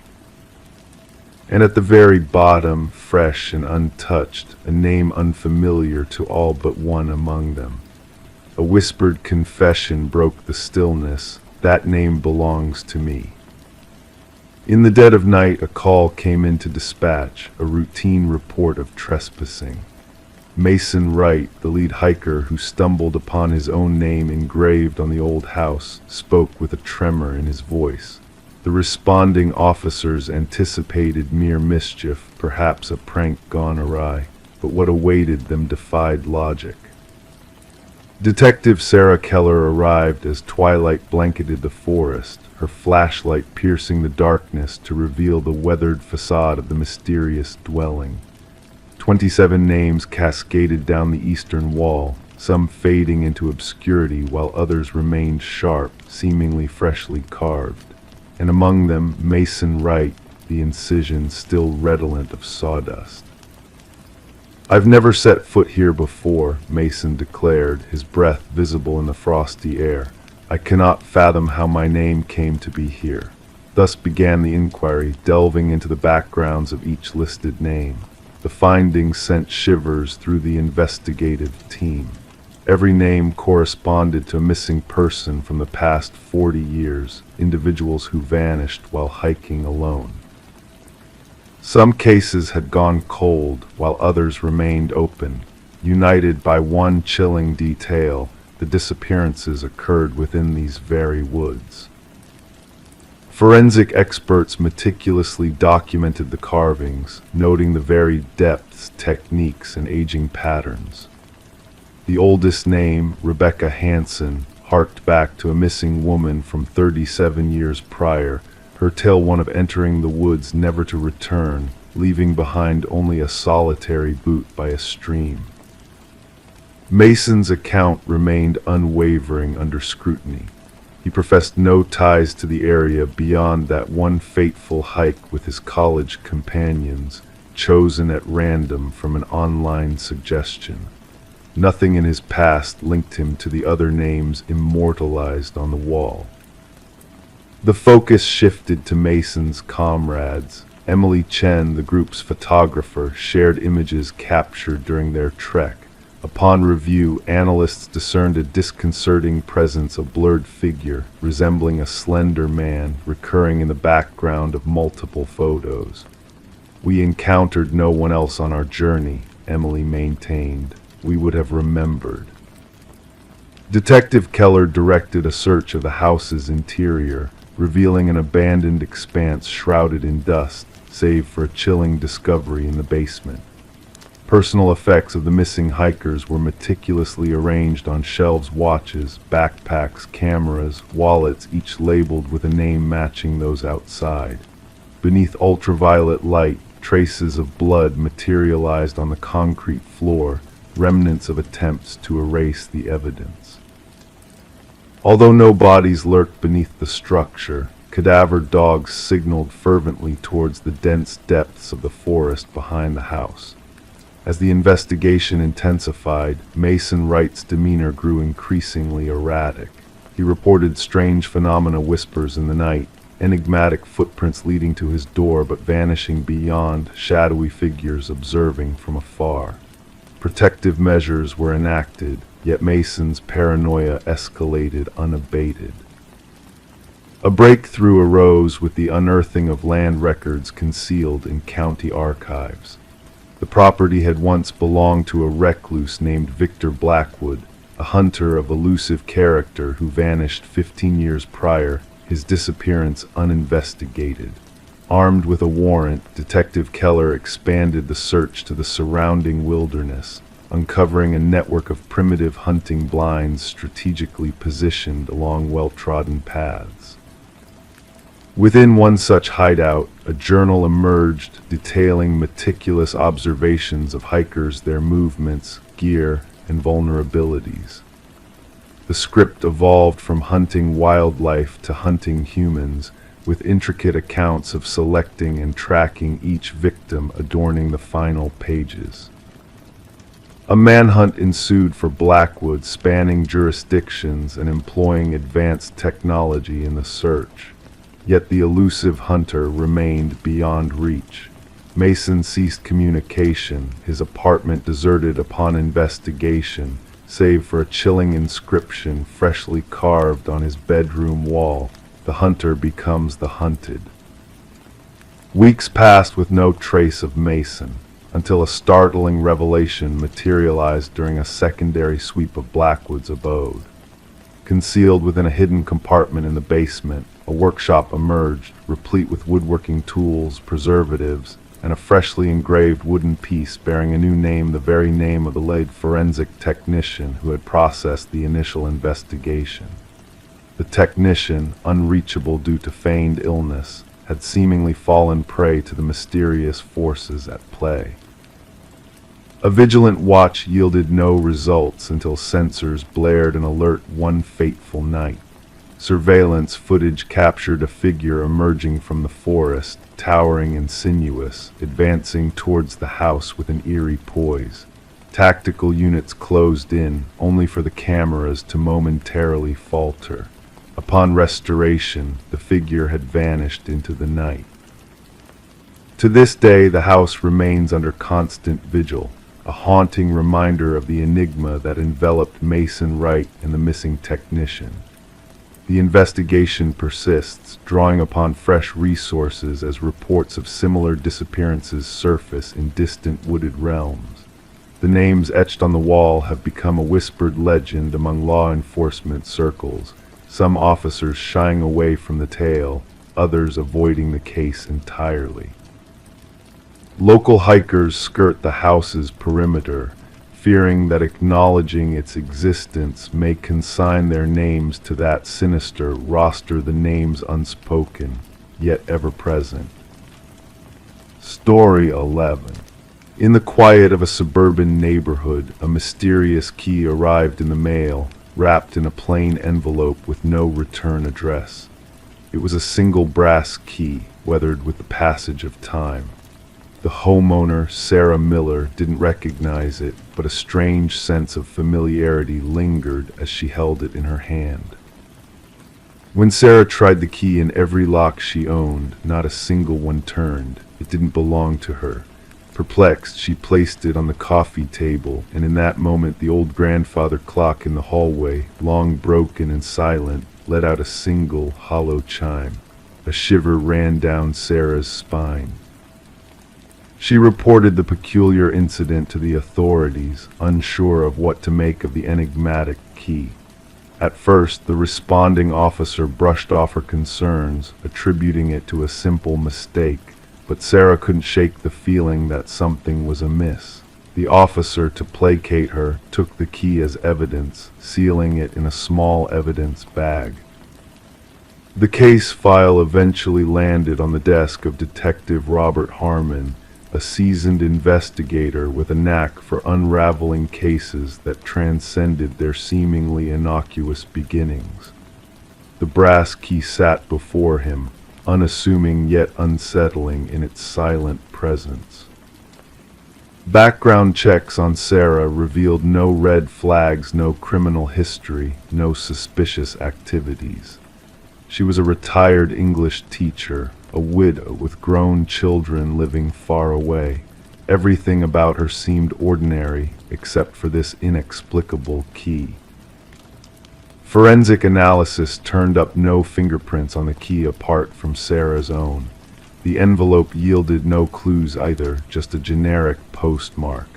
And at the very bottom, fresh and untouched, a name unfamiliar to all but one among them. A whispered confession broke the stillness. That name belongs to me. In the dead of night, a call came into dispatch, a routine report of trespassing. Mason Wright, the lead hiker who stumbled upon his own name engraved on the old house, spoke with a tremor in his voice. The responding officers anticipated mere mischief, perhaps a prank gone awry, but what awaited them defied logic. Detective Sarah Keller arrived as twilight blanketed the forest, her flashlight piercing the darkness to reveal the weathered facade of the mysterious dwelling. 27 names cascaded down the eastern wall, some fading into obscurity while others remained sharp, seemingly freshly carved. And among them, Mason Wright, the incision still redolent of sawdust. "I've never set foot here before," Mason declared, his breath visible in the frosty air. "I cannot fathom how my name came to be here." Thus began the inquiry, delving into the backgrounds of each listed name. The findings sent shivers through the investigative team. Every name corresponded to a missing person from the past 40 years, individuals who vanished while hiking alone. Some cases had gone cold, while others remained open. United by one chilling detail, the disappearances occurred within these very woods. Forensic experts meticulously documented the carvings, noting the varied depths, techniques, and aging patterns. The oldest name, Rebecca Hansen, harked back to a missing woman from 37 years prior, her tale one of entering the woods never to return, leaving behind only a solitary boot by a stream. Mason's account remained unwavering under scrutiny. He professed no ties to the area beyond that one fateful hike with his college companions, chosen at random from an online suggestion. Nothing in his past linked him to the other names immortalized on the wall. The focus shifted to Mason's comrades. Emily Chen, the group's photographer, shared images captured during their trek. Upon review, analysts discerned a disconcerting presence, a blurred figure resembling a slender man recurring in the background of multiple photos. "We encountered no one else on our journey," Emily maintained. "We would have remembered." Detective Keller directed a search of the house's interior, revealing an abandoned expanse shrouded in dust, save for a chilling discovery in the basement. Personal effects of the missing hikers were meticulously arranged on shelves: watches, backpacks, cameras, wallets, each labeled with a name matching those outside. Beneath ultraviolet light, traces of blood materialized on the concrete floor, remnants of attempts to erase the evidence. Although no bodies lurked beneath the structure, cadaver dogs signaled fervently towards the dense depths of the forest behind the house. As the investigation intensified, Mason Wright's demeanor grew increasingly erratic. He reported strange phenomena, whispers in the night, enigmatic footprints leading to his door but vanishing beyond, shadowy figures observing from afar. Protective measures were enacted, yet Mason's paranoia escalated unabated. A breakthrough arose with the unearthing of land records concealed in county archives. The property had once belonged to a recluse named Victor Blackwood, a hunter of elusive character who vanished 15 years prior, his disappearance uninvestigated. Armed with a warrant, Detective Keller expanded the search to the surrounding wilderness, uncovering a network of primitive hunting blinds strategically positioned along well-trodden paths. Within one such hideout, a journal emerged detailing meticulous observations of hikers, their movements, gear, and vulnerabilities. The script evolved from hunting wildlife to hunting humans, with intricate accounts of selecting and tracking each victim adorning the final pages. A manhunt ensued for Blackwood, spanning jurisdictions and employing advanced technology in the search. Yet the elusive hunter remained beyond reach. Mason ceased communication, his apartment deserted upon investigation, save for a chilling inscription freshly carved on his bedroom wall: "The hunter becomes the hunted." Weeks passed with no trace of Mason, until a startling revelation materialized during a secondary sweep of Blackwood's abode. Concealed within a hidden compartment in the basement, a workshop emerged, replete with woodworking tools, preservatives, and a freshly engraved wooden piece bearing a new name, the very name of the late forensic technician who had processed the initial investigation. The technician, unreachable due to feigned illness, had seemingly fallen prey to the mysterious forces at play. A vigilant watch yielded no results until sensors blared an alert one fateful night. Surveillance footage captured a figure emerging from the forest, towering and sinuous, advancing towards the house with an eerie poise. Tactical units closed in, only for the cameras to momentarily falter. Upon restoration, the figure had vanished into the night. To this day, the house remains under constant vigil, a haunting reminder of the enigma that enveloped Mason Wright and the missing technician. The investigation persists, drawing upon fresh resources as reports of similar disappearances surface in distant wooded realms. The names etched on the wall have become a whispered legend among law enforcement circles, some officers shying away from the tale, others avoiding the case entirely. Local hikers skirt the house's perimeter, fearing that acknowledging its existence may consign their names to that sinister roster, the names unspoken, yet ever present. Story 11. In the quiet of a suburban neighborhood, a mysterious key arrived in the mail, wrapped in a plain envelope with no return address. It was a single brass key, weathered with the passage of time. The homeowner, Sarah Miller, didn't recognize it, but a strange sense of familiarity lingered as she held it in her hand. When Sarah tried the key in every lock she owned, not a single one turned. It didn't belong to her. Perplexed, she placed it on the coffee table, and in that moment the old grandfather clock in the hallway, long broken and silent, let out a single, hollow chime. A shiver ran down Sarah's spine. She reported the peculiar incident to the authorities, unsure of what to make of the enigmatic key. At first, the responding officer brushed off her concerns, attributing it to a simple mistake, but Sarah couldn't shake the feeling that something was amiss. The officer, to placate her, took the key as evidence, sealing it in a small evidence bag. The case file eventually landed on the desk of Detective Robert Harmon, a seasoned investigator with a knack for unraveling cases that transcended their seemingly innocuous beginnings. The brass key sat before him, unassuming yet unsettling in its silent presence. Background checks on Sarah revealed no red flags, no criminal history, no suspicious activities. She was a retired English teacher, a widow with grown children living far away. Everything about her seemed ordinary except for this inexplicable key. Forensic analysis turned up no fingerprints on the key apart from Sarah's own. The envelope yielded no clues either, just a generic postmark.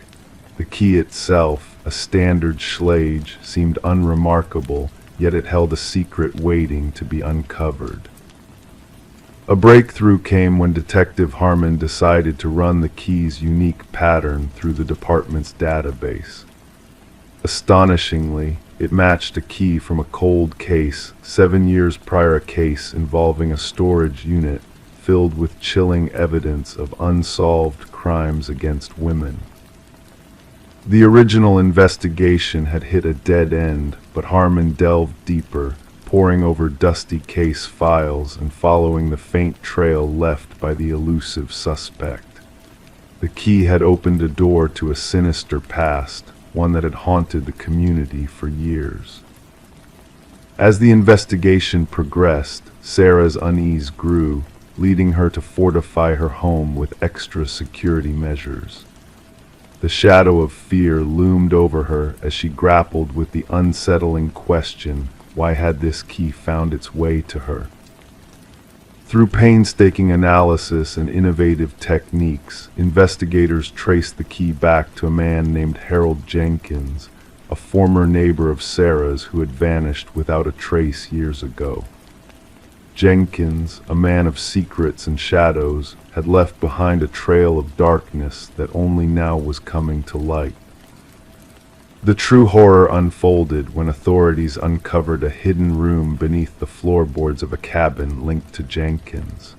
The key itself, a standard Schlage, seemed unremarkable, yet it held a secret waiting to be uncovered. A breakthrough came when Detective Harmon decided to run the key's unique pattern through the department's database. Astonishingly, it matched a key from a cold case, 7 years prior, a case involving a storage unit filled with chilling evidence of unsolved crimes against women. The original investigation had hit a dead end, but Harmon delved deeper, poring over dusty case files and following the faint trail left by the elusive suspect. The key had opened a door to a sinister past, one that had haunted the community for years. As the investigation progressed, Sarah's unease grew, leading her to fortify her home with extra security measures. The shadow of fear loomed over her as she grappled with the unsettling question: why had this key found its way to her? Through painstaking analysis and innovative techniques, investigators traced the key back to a man named Harold Jenkins, a former neighbor of Sarah's who had vanished without a trace years ago. Jenkins, a man of secrets and shadows, had left behind a trail of darkness that only now was coming to light. The true horror unfolded when authorities uncovered a hidden room beneath the floorboards of a cabin linked to Jenkins.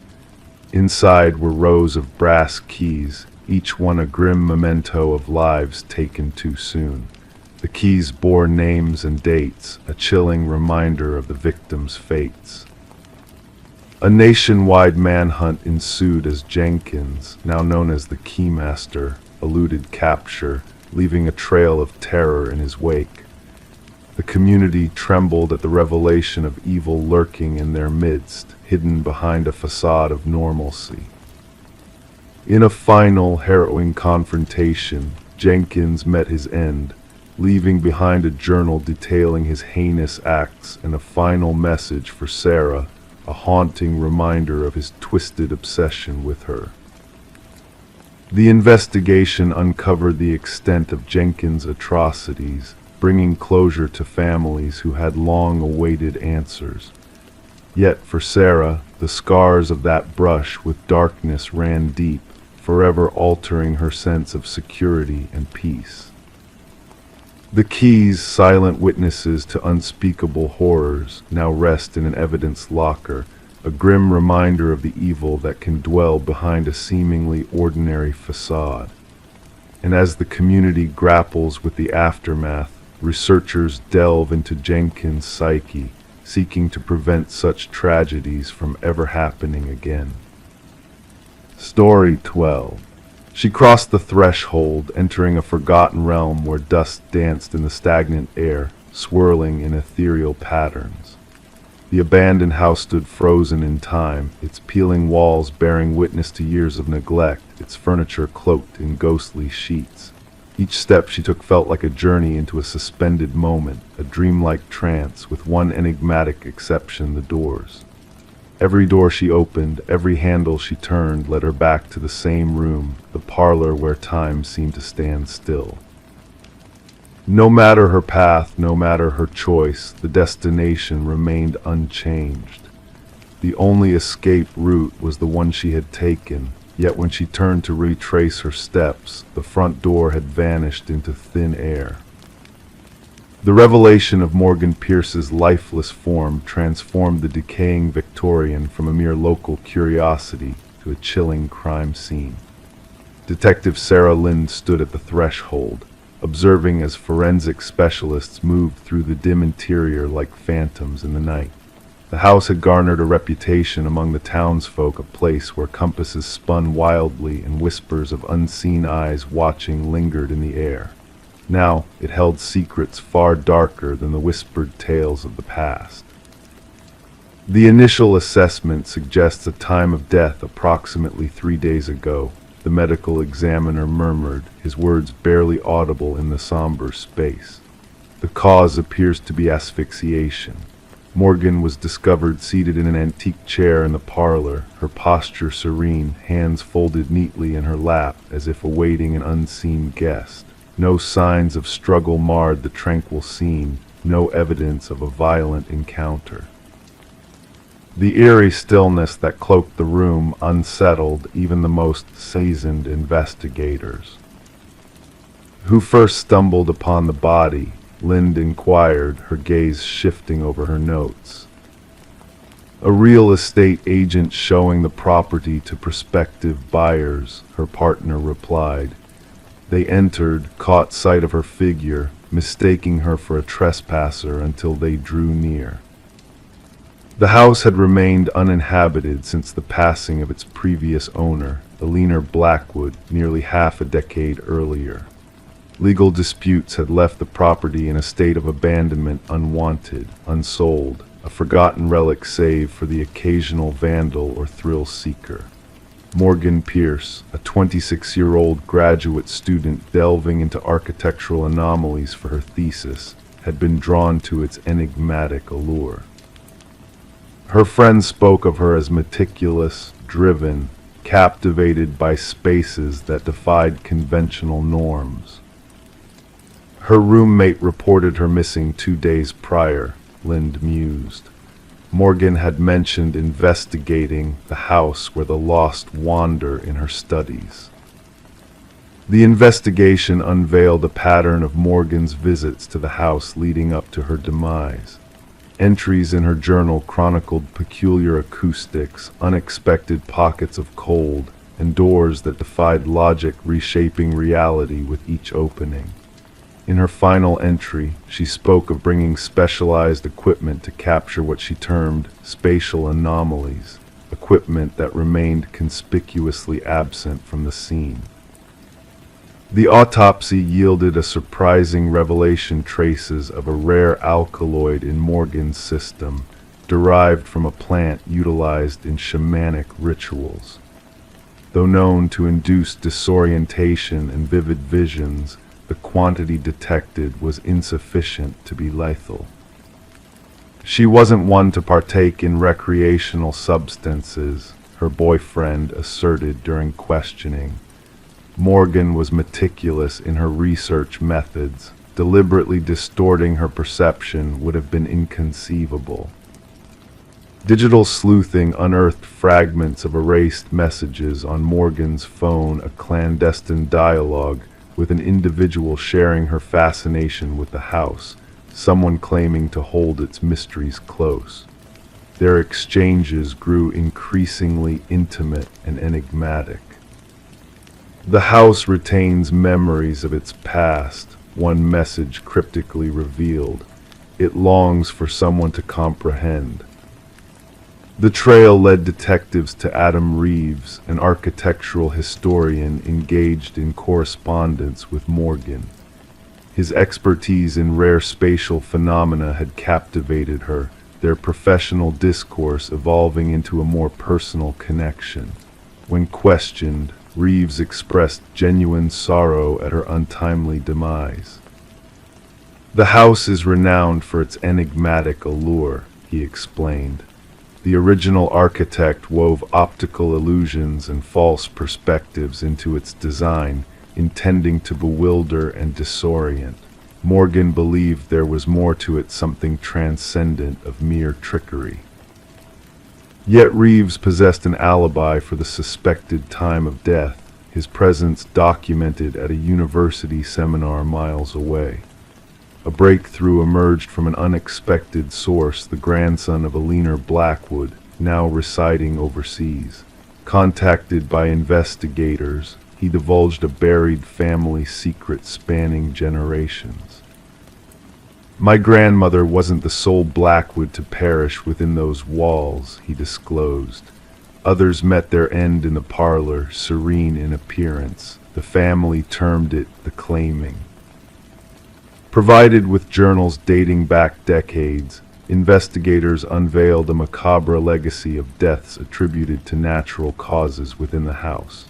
Inside were rows of brass keys, each one a grim memento of lives taken too soon. The keys bore names and dates, a chilling reminder of the victims' fates. A nationwide manhunt ensued as Jenkins, now known as the Keymaster, eluded capture, leaving a trail of terror in his wake. The community trembled at the revelation of evil lurking in their midst, hidden behind a facade of normalcy. In a final, harrowing confrontation, Jenkins met his end, leaving behind a journal detailing his heinous acts and a final message for Sarah, a haunting reminder of his twisted obsession with her. The investigation uncovered the extent of Jenkins' atrocities, bringing closure to families who had long awaited answers. Yet for Sarah, the scars of that brush with darkness ran deep, forever altering her sense of security and peace. The keys, silent witnesses to unspeakable horrors, now rest in an evidence locker, a grim reminder of the evil that can dwell behind a seemingly ordinary facade. And as the community grapples with the aftermath, researchers delve into Jenkins' psyche, seeking to prevent such tragedies from ever happening again. Story 12. She crossed the threshold, entering a forgotten realm where dust danced in the stagnant air, swirling in ethereal patterns. The abandoned house stood frozen in time, its peeling walls bearing witness to years of neglect, its furniture cloaked in ghostly sheets. Each step she took felt like a journey into a suspended moment, a dreamlike trance, with one enigmatic exception: the doors. Every door she opened, every handle she turned, led her back to the same room, the parlor where time seemed to stand still. No matter her path, no matter her choice, the destination remained unchanged. The only escape route was the one she had taken, yet when she turned to retrace her steps, the front door had vanished into thin air. The revelation of Morgan Pierce's lifeless form transformed the decaying Victorian from a mere local curiosity to a chilling crime scene. Detective Sarah Lynn stood at the threshold, observing as forensic specialists moved through the dim interior like phantoms in the night. The house had garnered a reputation among the townsfolk, a place where compasses spun wildly and whispers of unseen eyes watching lingered in the air. Now it held secrets far darker than the whispered tales of the past. The initial assessment suggests a time of death approximately 3 days ago, the medical examiner murmured, his words barely audible in the somber space. The cause appears to be asphyxiation. Morgan was discovered seated in an antique chair in the parlor, her posture serene, hands folded neatly in her lap as if awaiting an unseen guest. No signs of struggle marred the tranquil scene, no evidence of a violent encounter. The eerie stillness that cloaked the room unsettled even the most seasoned investigators. "Who first stumbled upon the body?" Lind inquired, her gaze shifting over her notes. "A real estate agent showing the property to prospective buyers," her partner replied. "They entered, caught sight of her figure, mistaking her for a trespasser until they drew near." The house had remained uninhabited since the passing of its previous owner, Eleanor Blackwood, nearly half a decade earlier. Legal disputes had left the property in a state of abandonment, unwanted, unsold, a forgotten relic save for the occasional vandal or thrill seeker. Morgan Pierce, a 26-year-old graduate student delving into architectural anomalies for her thesis, had been drawn to its enigmatic allure. Her friends spoke of her as meticulous, driven, captivated by spaces that defied conventional norms. Her roommate reported her missing 2 days prior, Lind mused. Morgan had mentioned investigating the house where the lost wander in her studies. The investigation unveiled a pattern of Morgan's visits to the house leading up to her demise. Entries in her journal chronicled peculiar acoustics, unexpected pockets of cold, and doors that defied logic reshaping reality with each opening. In her final entry, she spoke of bringing specialized equipment to capture what she termed spatial anomalies, equipment that remained conspicuously absent from the scene. The autopsy yielded a surprising revelation: traces of a rare alkaloid in Morgan's system, derived from a plant utilized in shamanic rituals. Though known to induce disorientation and vivid visions, the quantity detected was insufficient to be lethal. She wasn't one to partake in recreational substances, her boyfriend asserted during questioning. Morgan was meticulous in her research methods. Deliberately distorting her perception would have been inconceivable. Digital sleuthing unearthed fragments of erased messages on Morgan's phone, a clandestine dialogue with an individual sharing her fascination with the house, someone claiming to hold its mysteries close. Their exchanges grew increasingly intimate and enigmatic. The house retains memories of its past, one message cryptically revealed. It longs for someone to comprehend. The trail led detectives to Adam Reeves, an architectural historian engaged in correspondence with Morgan. His expertise in rare spatial phenomena had captivated her, their professional discourse evolving into a more personal connection. When questioned, Reeves expressed genuine sorrow at her untimely demise. "The house is renowned for its enigmatic allure," he explained. "The original architect wove optical illusions and false perspectives into its design, intending to bewilder and disorient. Morgan believed there was more to it, something transcendent of mere trickery." Yet Reeves possessed an alibi for the suspected time of death, his presence documented at a university seminar miles away. A breakthrough emerged from an unexpected source: the grandson of Alina Blackwood, now residing overseas. Contacted by investigators, he divulged a buried family secret spanning generations. "My grandmother wasn't the sole Blackwood to perish within those walls," he disclosed. "Others met their end in the parlor, serene in appearance. The family termed it the claiming." Provided with journals dating back decades, investigators unveiled a macabre legacy of deaths attributed to natural causes within the house.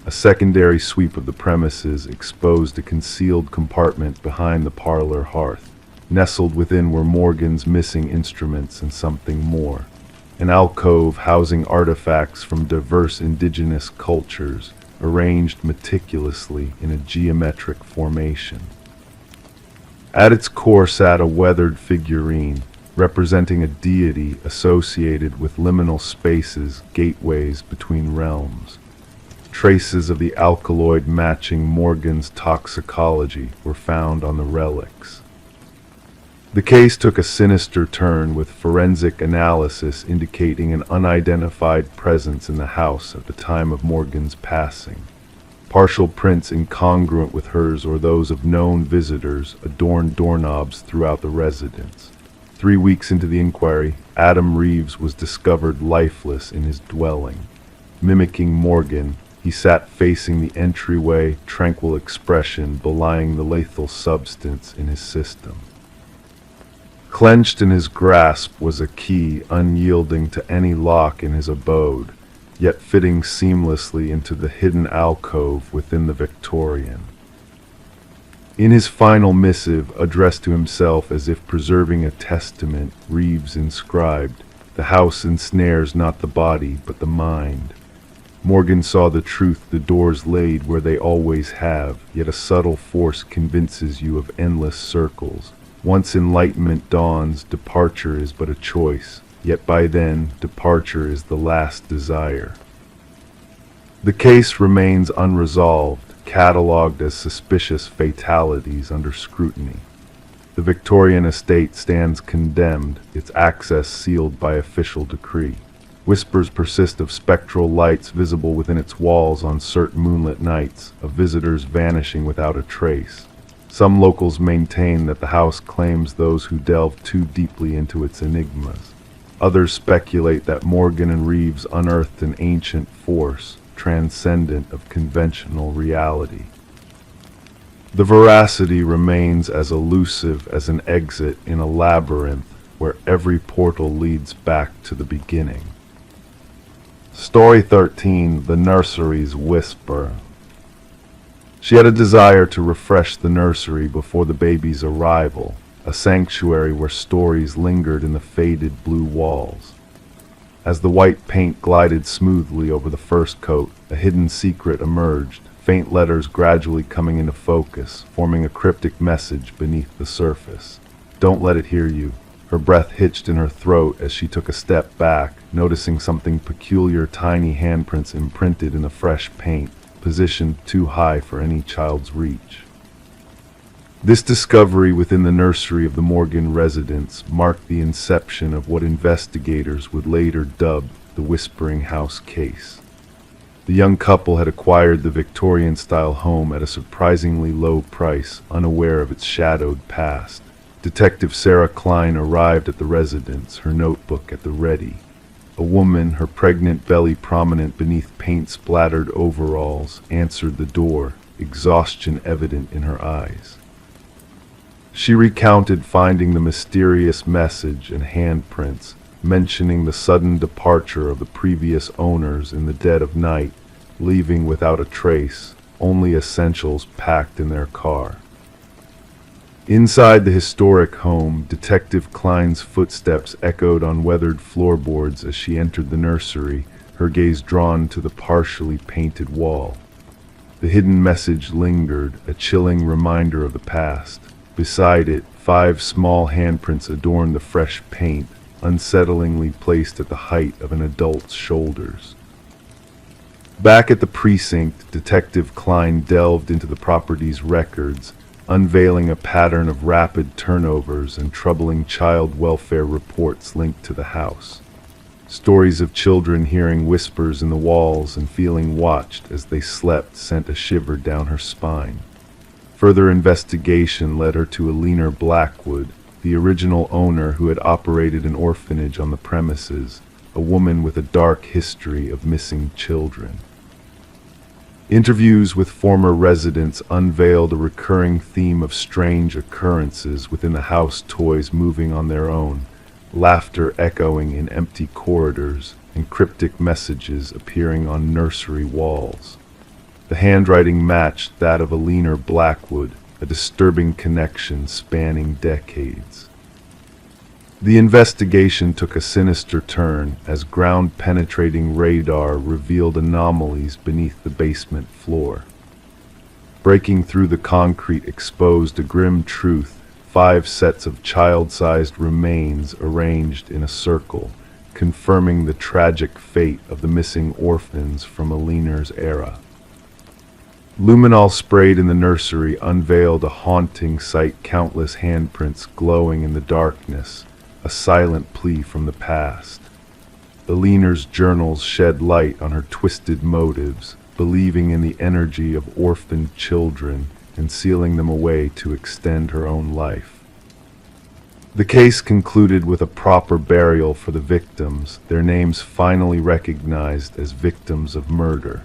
A secondary sweep of the premises exposed a concealed compartment behind the parlor hearth. Nestled within were Morgan's missing instruments and something more. An alcove housing artifacts from diverse indigenous cultures, arranged meticulously in a geometric formation. At its core sat a weathered figurine, representing a deity associated with liminal spaces, gateways between realms. Traces of the alkaloid matching Morgan's toxicology were found on the relics. The case took a sinister turn, with forensic analysis indicating an unidentified presence in the house at the time of Morgan's passing. Partial prints incongruent with hers or those of known visitors adorned doorknobs throughout the residence. 3 weeks into the inquiry, Adam Reeves was discovered lifeless in his dwelling. Mimicking Morgan, he sat facing the entryway, tranquil expression belying the lethal substance in his system. Clenched in his grasp was a key, unyielding to any lock in his abode, yet fitting seamlessly into the hidden alcove within the Victorian. In his final missive, addressed to himself as if preserving a testament, Reeves inscribed, "The house ensnares not the body, but the mind." Morgan saw the truth: the doors laid where they always have, yet a subtle force convinces you of endless circles. Once enlightenment dawns, departure is but a choice, yet by then, departure is the last desire. The case remains unresolved. catalogued as suspicious fatalities under scrutiny. The Victorian estate stands condemned, its access sealed by official decree. Whispers persist of spectral lights visible within its walls on certain moonlit nights, of visitors vanishing without a trace. Some locals maintain that the house claims those who delve too deeply into its enigmas. Others speculate that Morgan and Reeves unearthed an ancient force, transcendent of conventional reality. The veracity remains as elusive as an exit in a labyrinth where every portal leads back to the beginning. Story 13, The Nursery's Whisper. She had a desire to refresh the nursery before the baby's arrival, a sanctuary where stories lingered in the faded blue walls. As the white paint glided smoothly over the first coat, a hidden secret emerged, faint letters gradually coming into focus, forming a cryptic message beneath the surface. "Don't let it hear you." Her breath hitched in her throat as she took a step back, noticing something peculiar, tiny handprints imprinted in the fresh paint, positioned too high for any child's reach. This discovery within the nursery of the Morgan residence marked the inception of what investigators would later dub the Whispering House case. The young couple had acquired the Victorian-style home at a surprisingly low price, unaware of its shadowed past. Detective Sarah Klein arrived at the residence, her notebook at the ready. A woman, her pregnant belly prominent beneath paint-splattered overalls, answered the door, exhaustion evident in her eyes. She recounted finding the mysterious message and handprints, mentioning the sudden departure of the previous owners in the dead of night, leaving without a trace, only essentials packed in their car. Inside the historic home, Detective Klein's footsteps echoed on weathered floorboards as she entered the nursery, her gaze drawn to the partially painted wall. The hidden message lingered, a chilling reminder of the past. Beside it, 5 small handprints adorned the fresh paint, unsettlingly placed at the height of an adult's shoulders. Back at the precinct, Detective Klein delved into the property's records, unveiling a pattern of rapid turnovers and troubling child welfare reports linked to the house. Stories of children hearing whispers in the walls and feeling watched as they slept sent a shiver down her spine. Further investigation led her to Alina Blackwood, the original owner who had operated an orphanage on the premises, a woman with a dark history of missing children. Interviews with former residents unveiled a recurring theme of strange occurrences within the house, toys moving on their own, laughter echoing in empty corridors, and cryptic messages appearing on nursery walls. The handwriting matched that of Alina Blackwood, a disturbing connection spanning decades. The investigation took a sinister turn as ground-penetrating radar revealed anomalies beneath the basement floor. Breaking through the concrete exposed a grim truth: 5 sets of child-sized remains arranged in a circle, confirming the tragic fate of the missing orphans from Alina's era. Luminol sprayed in the nursery unveiled a haunting sight: countless handprints glowing in the darkness, a silent plea from the past. Alina's journals shed light on her twisted motives, believing in the energy of orphaned children and sealing them away to extend her own life. The case concluded with a proper burial for the victims, their names finally recognized as victims of murder.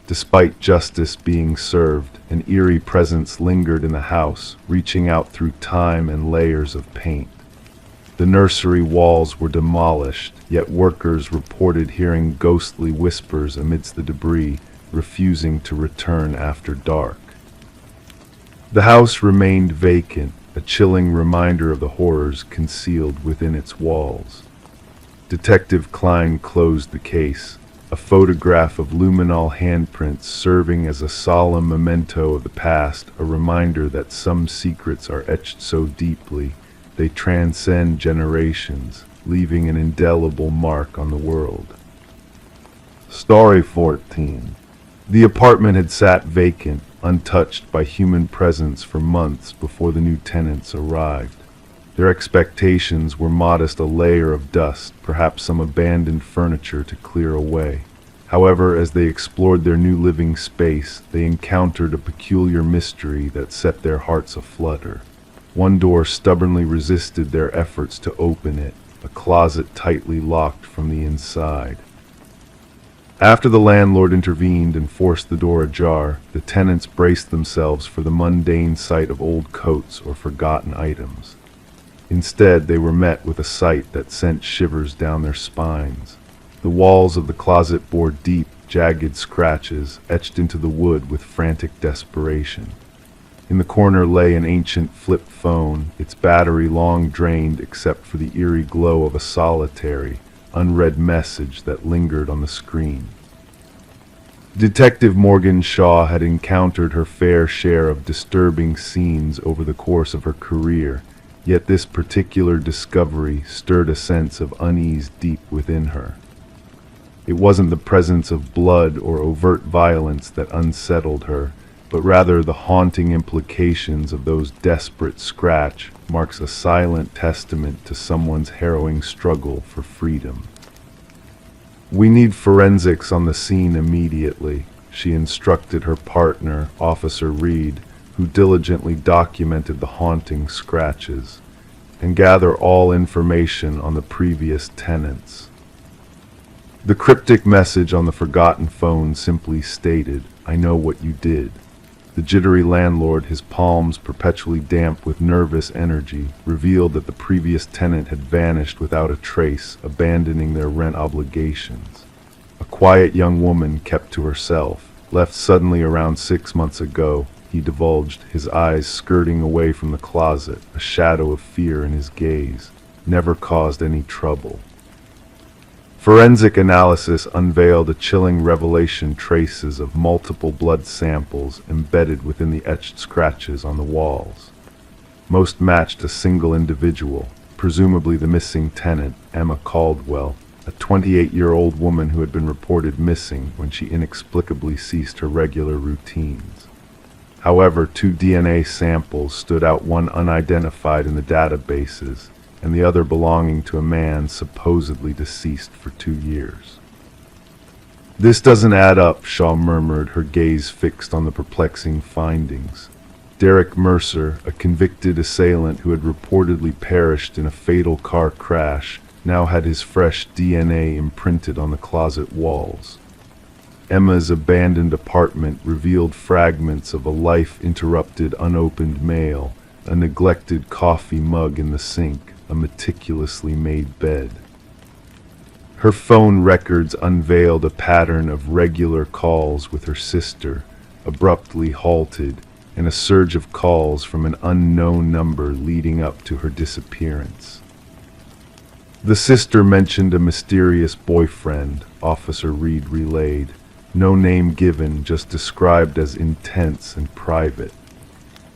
Despite justice being served, an eerie presence lingered in the house, reaching out through time and layers of paint. The nursery walls were demolished, yet workers reported hearing ghostly whispers amidst the debris, refusing to return after dark. The house remained vacant, a chilling reminder of the horrors concealed within its walls. Detective Klein closed the case, a photograph of luminol handprints serving as a solemn memento of the past, a reminder that some secrets are etched so deeply they transcend generations, leaving an indelible mark on the world. Story 14. The apartment had sat vacant, untouched by human presence for months before the new tenants arrived. Their expectations were modest: a layer of dust, perhaps some abandoned furniture to clear away. However, as they explored their new living space, they encountered a peculiar mystery that set their hearts aflutter. One door stubbornly resisted their efforts to open it, a closet tightly locked from the inside. After the landlord intervened and forced the door ajar, the tenants braced themselves for the mundane sight of old coats or forgotten items. Instead, they were met with a sight that sent shivers down their spines. The walls of the closet bore deep, jagged scratches etched into the wood with frantic desperation. In the corner lay an ancient flip phone, its battery long drained except for the eerie glow of a solitary, unread message that lingered on the screen. Detective Morgan Shaw had encountered her fair share of disturbing scenes over the course of her career, yet this particular discovery stirred a sense of unease deep within her. It wasn't the presence of blood or overt violence that unsettled her, but rather the haunting implications of those desperate scratch marks a silent testament to someone's harrowing struggle for freedom. "We need forensics on the scene immediately," she instructed her partner, Officer Reed, who diligently documented the haunting scratches, "and gather all information on the previous tenants." The cryptic message on the forgotten phone simply stated, "I know what you did." The jittery landlord, his palms perpetually damp with nervous energy, revealed that the previous tenant had vanished without a trace, abandoning their rent obligations. A quiet young woman kept to herself, left suddenly around 6 months ago, he divulged, his eyes skirting away from the closet, a shadow of fear in his gaze, never caused any trouble. Forensic analysis unveiled a chilling revelation: traces of multiple blood samples embedded within the etched scratches on the walls. Most matched a single individual, presumably the missing tenant, Emma Caldwell, a 28-year-old woman who had been reported missing when she inexplicably ceased her regular routines. However, 2 DNA samples stood out, one unidentified in the databases, and the other belonging to a man supposedly deceased for 2 years. "This doesn't add up," Shaw murmured, her gaze fixed on the perplexing findings. Derek Mercer, a convicted assailant who had reportedly perished in a fatal car crash, now had his fresh DNA imprinted on the closet walls. Emma's abandoned apartment revealed fragments of a life-interrupted unopened mail, a neglected coffee mug in the sink, a meticulously made bed. Her phone records unveiled a pattern of regular calls with her sister, abruptly halted, and a surge of calls from an unknown number leading up to her disappearance. The sister mentioned a mysterious boyfriend, Officer Reed relayed. No name given, just described as intense and private.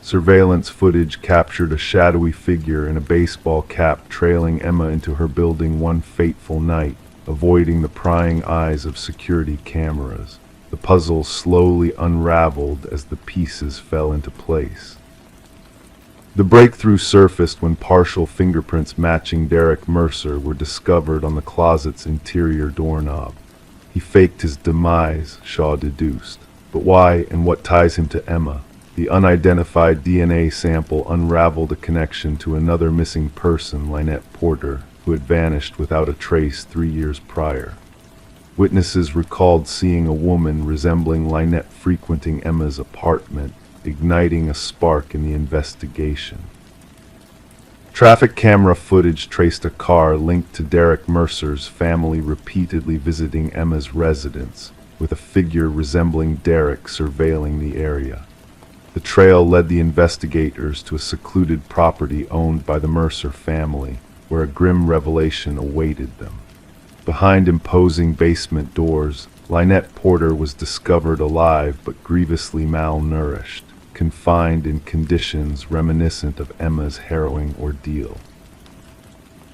Surveillance footage captured a shadowy figure in a baseball cap trailing Emma into her building one fateful night, avoiding the prying eyes of security cameras. The puzzle slowly unraveled as the pieces fell into place. The breakthrough surfaced when partial fingerprints matching Derek Mercer were discovered on the closet's interior doorknob. He faked his demise, Shaw deduced. But why and what ties him to Emma? The unidentified DNA sample unraveled a connection to another missing person, Lynette Porter, who had vanished without a trace 3 years prior. Witnesses recalled seeing a woman resembling Lynette frequenting Emma's apartment, igniting a spark in the investigation. Traffic camera footage traced a car linked to Derek Mercer's family repeatedly visiting Emma's residence, with a figure resembling Derek surveilling the area. The trail led the investigators to a secluded property owned by the Mercer family, where a grim revelation awaited them. Behind imposing basement doors, Lynette Porter was discovered alive but grievously malnourished, confined in conditions reminiscent of Emma's harrowing ordeal.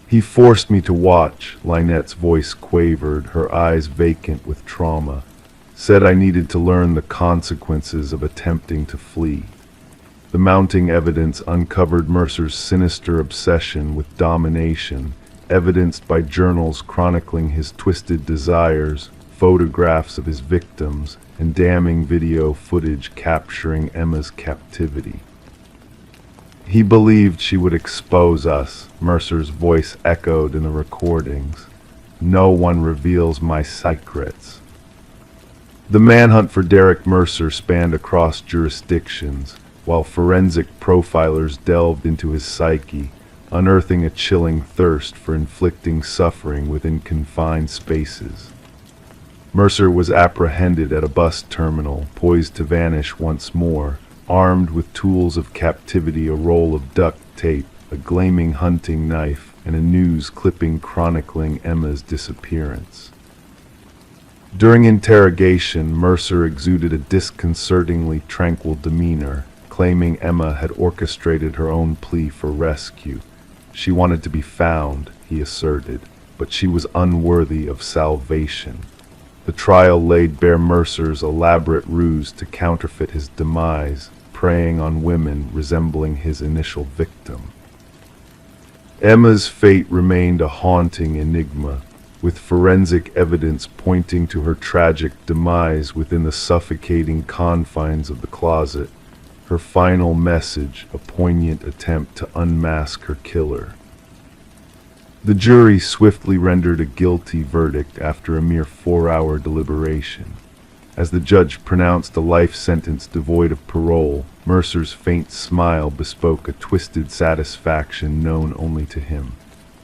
"He forced me to watch," Lynette's voice quavered, her eyes vacant with trauma. said I needed to learn the consequences of attempting to flee. The mounting evidence uncovered Mercer's sinister obsession with domination, evidenced by journals chronicling his twisted desires, photographs of his victims, and damning video footage capturing Emma's captivity. He believed she would expose us, Mercer's voice echoed in the recordings. No one reveals my secrets. The manhunt for Derek Mercer spanned across jurisdictions, while forensic profilers delved into his psyche, unearthing a chilling thirst for inflicting suffering within confined spaces. Mercer was apprehended at a bus terminal, poised to vanish once more, armed with tools of captivity, a roll of duct tape, a gleaming hunting knife, and a news clipping chronicling Emma's disappearance. During interrogation, Mercer exuded a disconcertingly tranquil demeanor, claiming Emma had orchestrated her own plea for rescue. She wanted to be found, he asserted, but she was unworthy of salvation. The trial laid bare Mercer's elaborate ruse to counterfeit his demise, preying on women resembling his initial victim. Emma's fate remained a haunting enigma, with forensic evidence pointing to her tragic demise within the suffocating confines of the closet. Her final message, a poignant attempt to unmask her killer. The jury swiftly rendered a guilty verdict after a mere 4-hour deliberation. As the judge pronounced a life sentence devoid of parole, Mercer's faint smile bespoke a twisted satisfaction known only to him.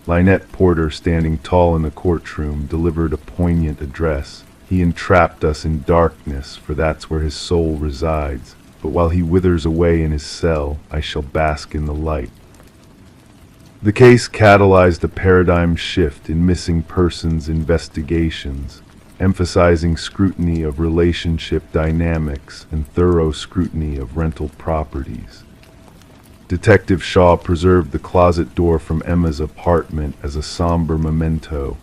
Lynette Porter, standing tall in the courtroom, delivered a poignant address. He entrapped us in darkness, for that's where his soul resides. But while he withers away in his cell, I shall bask in the light. The case catalyzed a paradigm shift in missing persons investigations, emphasizing scrutiny of relationship dynamics and thorough scrutiny of rental properties. Detective Shaw preserved the closet door from Emma's apartment as a somber memento,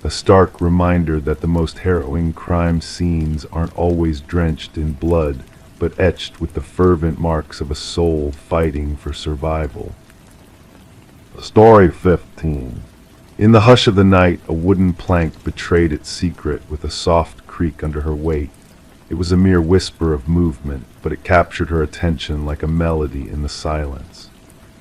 a stark reminder that the most harrowing crime scenes aren't always drenched in blood, but etched with the fervent marks of a soul fighting for survival. Story 15. In the hush of the night, a wooden plank betrayed its secret with a soft creak under her weight. It was a mere whisper of movement, but it captured her attention like a melody in the silence.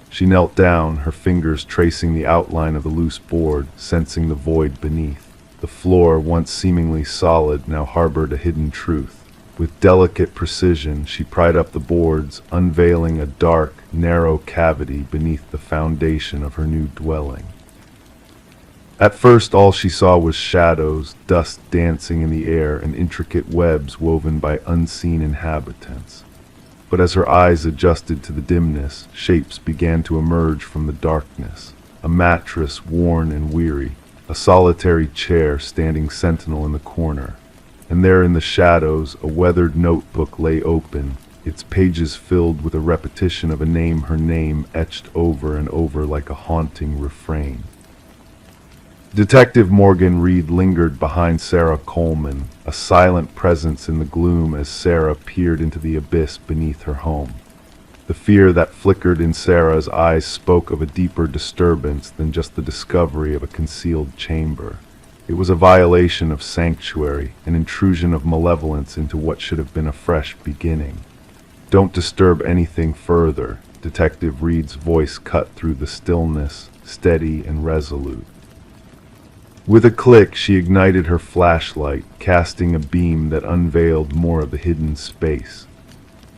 She knelt down, her fingers tracing the outline of the loose board, sensing the void beneath. The floor, once seemingly solid, now harbored a hidden truth. With delicate precision, she pried up the boards, unveiling a dark, narrow cavity beneath the foundation of her new dwelling. At first, all she saw was shadows, dust dancing in the air, and intricate webs woven by unseen inhabitants. But as her eyes adjusted to the dimness, shapes began to emerge from the darkness. A mattress worn and weary, a solitary chair standing sentinel in the corner. And there in the shadows, a weathered notebook lay open, its pages filled with a repetition of her name etched over and over like a haunting refrain. Detective Morgan Reed lingered behind Sarah Coleman, a silent presence in the gloom as Sarah peered into the abyss beneath her home. The fear that flickered in Sarah's eyes spoke of a deeper disturbance than just the discovery of a concealed chamber. It was a violation of sanctuary, an intrusion of malevolence into what should have been a fresh beginning. "Don't disturb anything further," Detective Reed's voice cut through the stillness, steady and resolute. With a click, she ignited her flashlight, casting a beam that unveiled more of the hidden space.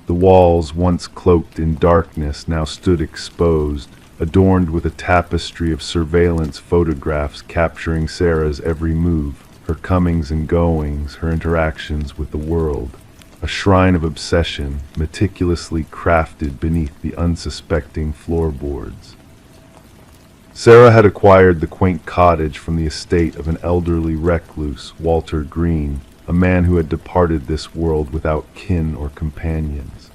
The walls, once cloaked in darkness, now stood exposed, adorned with a tapestry of surveillance photographs capturing Sarah's every move, her comings and goings, her interactions with the world. A shrine of obsession, meticulously crafted beneath the unsuspecting floorboards. Sarah had acquired the quaint cottage from the estate of an elderly recluse, Walter Green, a man who had departed this world without kin or companions.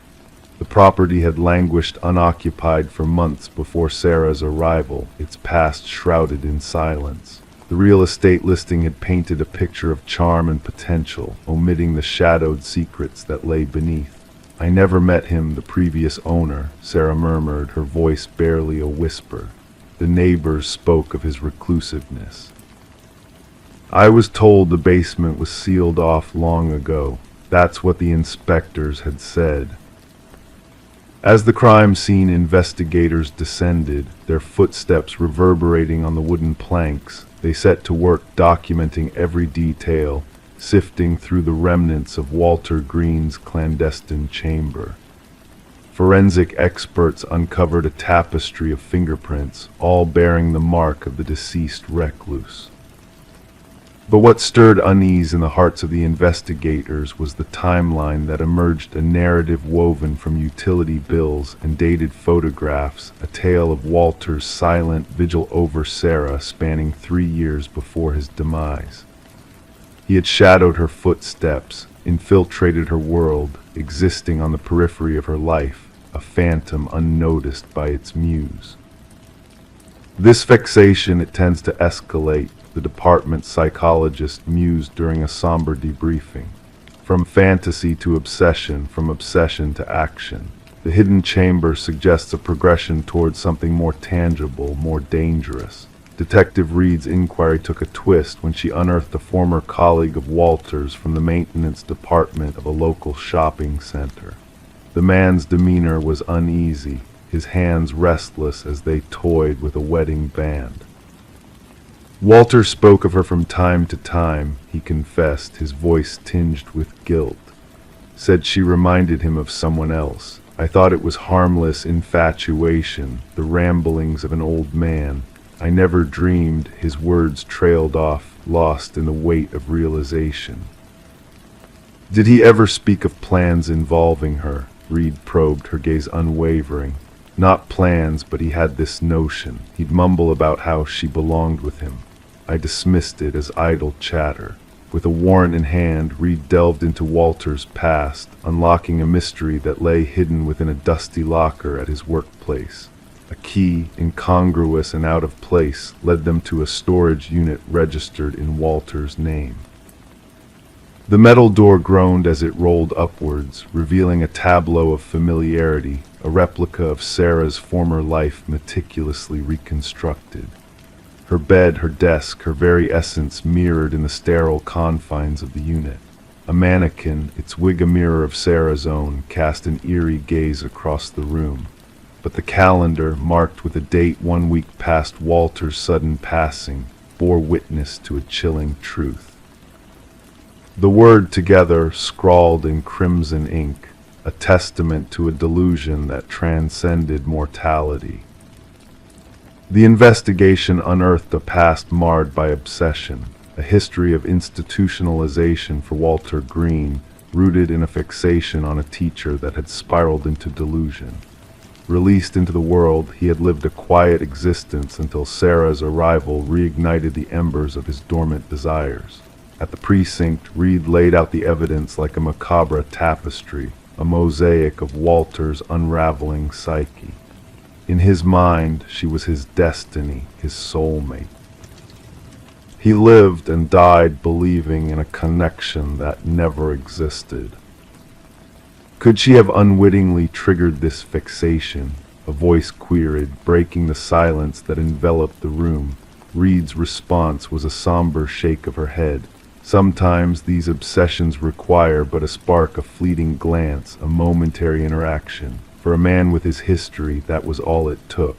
The property had languished unoccupied for months before Sarah's arrival, its past shrouded in silence. The real estate listing had painted a picture of charm and potential, omitting the shadowed secrets that lay beneath. "I never met him, the previous owner," Sarah murmured, her voice barely a whisper. The neighbors spoke of his reclusiveness. "I was told the basement was sealed off long ago. That's what the inspectors had said." As the crime scene investigators descended, their footsteps reverberating on the wooden planks, they set to work documenting every detail, sifting through the remnants of Walter Green's clandestine chamber. Forensic experts uncovered a tapestry of fingerprints, all bearing the mark of the deceased recluse. But what stirred unease in the hearts of the investigators was the timeline that emerged, a narrative woven from utility bills and dated photographs, a tale of Walter's silent vigil over Sarah spanning 3 years before his demise. He had shadowed her footsteps, infiltrated her world, existing on the periphery of her life, a phantom unnoticed by its muse. This fixation, it tends to escalate, the department psychologist mused during a somber debriefing. From fantasy to obsession, from obsession to action. The hidden chamber suggests a progression towards something more tangible, more dangerous. Detective Reed's inquiry took a twist when she unearthed a former colleague of Walter's from the maintenance department of a local shopping center. The man's demeanor was uneasy, his hands restless as they toyed with a wedding band. Walter spoke of her from time to time, he confessed, his voice tinged with guilt. Said she reminded him of someone else. "I thought it was harmless infatuation, the ramblings of an old man. I never dreamed," his words trailed off, lost in the weight of realization. "Did he ever speak of plans involving her?" Reed probed, her gaze unwavering. "Not plans, but he had this notion. He'd mumble about how she belonged with him. I dismissed it as idle chatter." With a warrant in hand, Reed delved into Walter's past, unlocking a mystery that lay hidden within a dusty locker at his workplace. A key, incongruous and out of place, led them to a storage unit registered in Walter's name. The metal door groaned as it rolled upwards, revealing a tableau of familiarity, a replica of Sarah's former life meticulously reconstructed. Her bed, her desk, her very essence mirrored in the sterile confines of the unit. A mannequin, its wig a mirror of Sarah's own, cast an eerie gaze across the room. But the calendar, marked with a date 1 week past Walter's sudden passing, bore witness to a chilling truth. The word together, scrawled in crimson ink, a testament to a delusion that transcended mortality. The investigation unearthed a past marred by obsession, a history of institutionalization for Walter Green, rooted in a fixation on a teacher that had spiraled into delusion. Released into the world, he had lived a quiet existence until Sarah's arrival reignited the embers of his dormant desires. At the precinct, Reed laid out the evidence like a macabre tapestry, a mosaic of Walter's unraveling psyche. In his mind, she was his destiny, his soulmate. He lived and died believing in a connection that never existed. Could she have unwittingly triggered this fixation? A voice queried, breaking the silence that enveloped the room. Reed's response was a somber shake of her head. Sometimes these obsessions require but a spark, a fleeting glance, a momentary interaction. For a man with his history, that was all it took.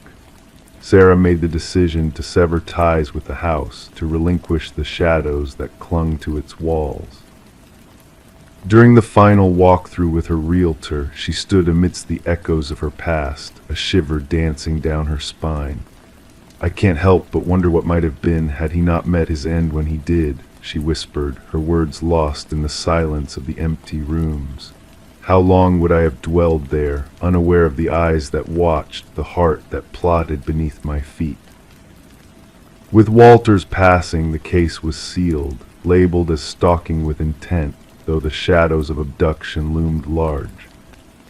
Sarah made the decision to sever ties with the house, to relinquish the shadows that clung to its walls. During the final walkthrough with her realtor, she stood amidst the echoes of her past, a shiver dancing down her spine. "I can't help but wonder what might have been had he not met his end when he did," she whispered, her words lost in the silence of the empty rooms. "How long would I have dwelled there, unaware of the eyes that watched, the heart that plotted beneath my feet?" With Walter's passing, the case was sealed, labeled as stalking with intent, though the shadows of abduction loomed large.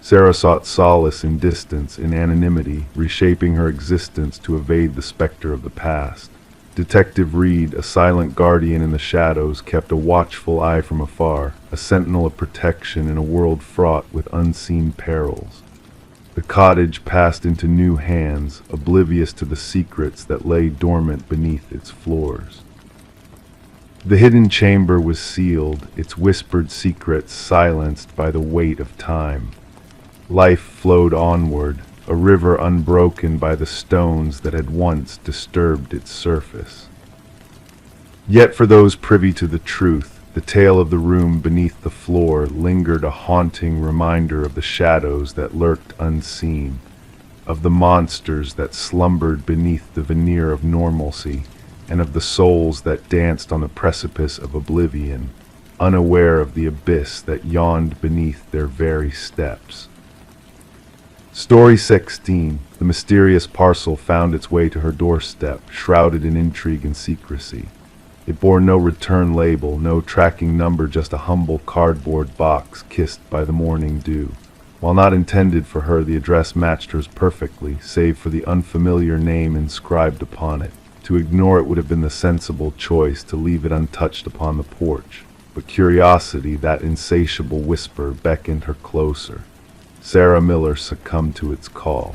Sarah sought solace in distance, in anonymity, reshaping her existence to evade the specter of the past. Detective Reed, a silent guardian in the shadows, kept a watchful eye from afar, a sentinel of protection in a world fraught with unseen perils. The cottage passed into new hands, oblivious to the secrets that lay dormant beneath its floors. The hidden chamber was sealed, its whispered secrets silenced by the weight of time. Life flowed onward, a river unbroken by the stones that had once disturbed its surface. Yet for those privy to the truth, the tale of the room beneath the floor lingered a haunting reminder of the shadows that lurked unseen, of the monsters that slumbered beneath the veneer of normalcy, and of the souls that danced on the precipice of oblivion, unaware of the abyss that yawned beneath their very steps. Story 16. The mysterious parcel found its way to her doorstep, shrouded in intrigue and secrecy. It bore no return label, no tracking number, just a humble cardboard box kissed by the morning dew. While not intended for her, the address matched hers perfectly, save for the unfamiliar name inscribed upon it. To ignore it would have been the sensible choice, to leave it untouched upon the porch. But curiosity, that insatiable whisper, beckoned her closer. Sarah Miller succumbed to its call.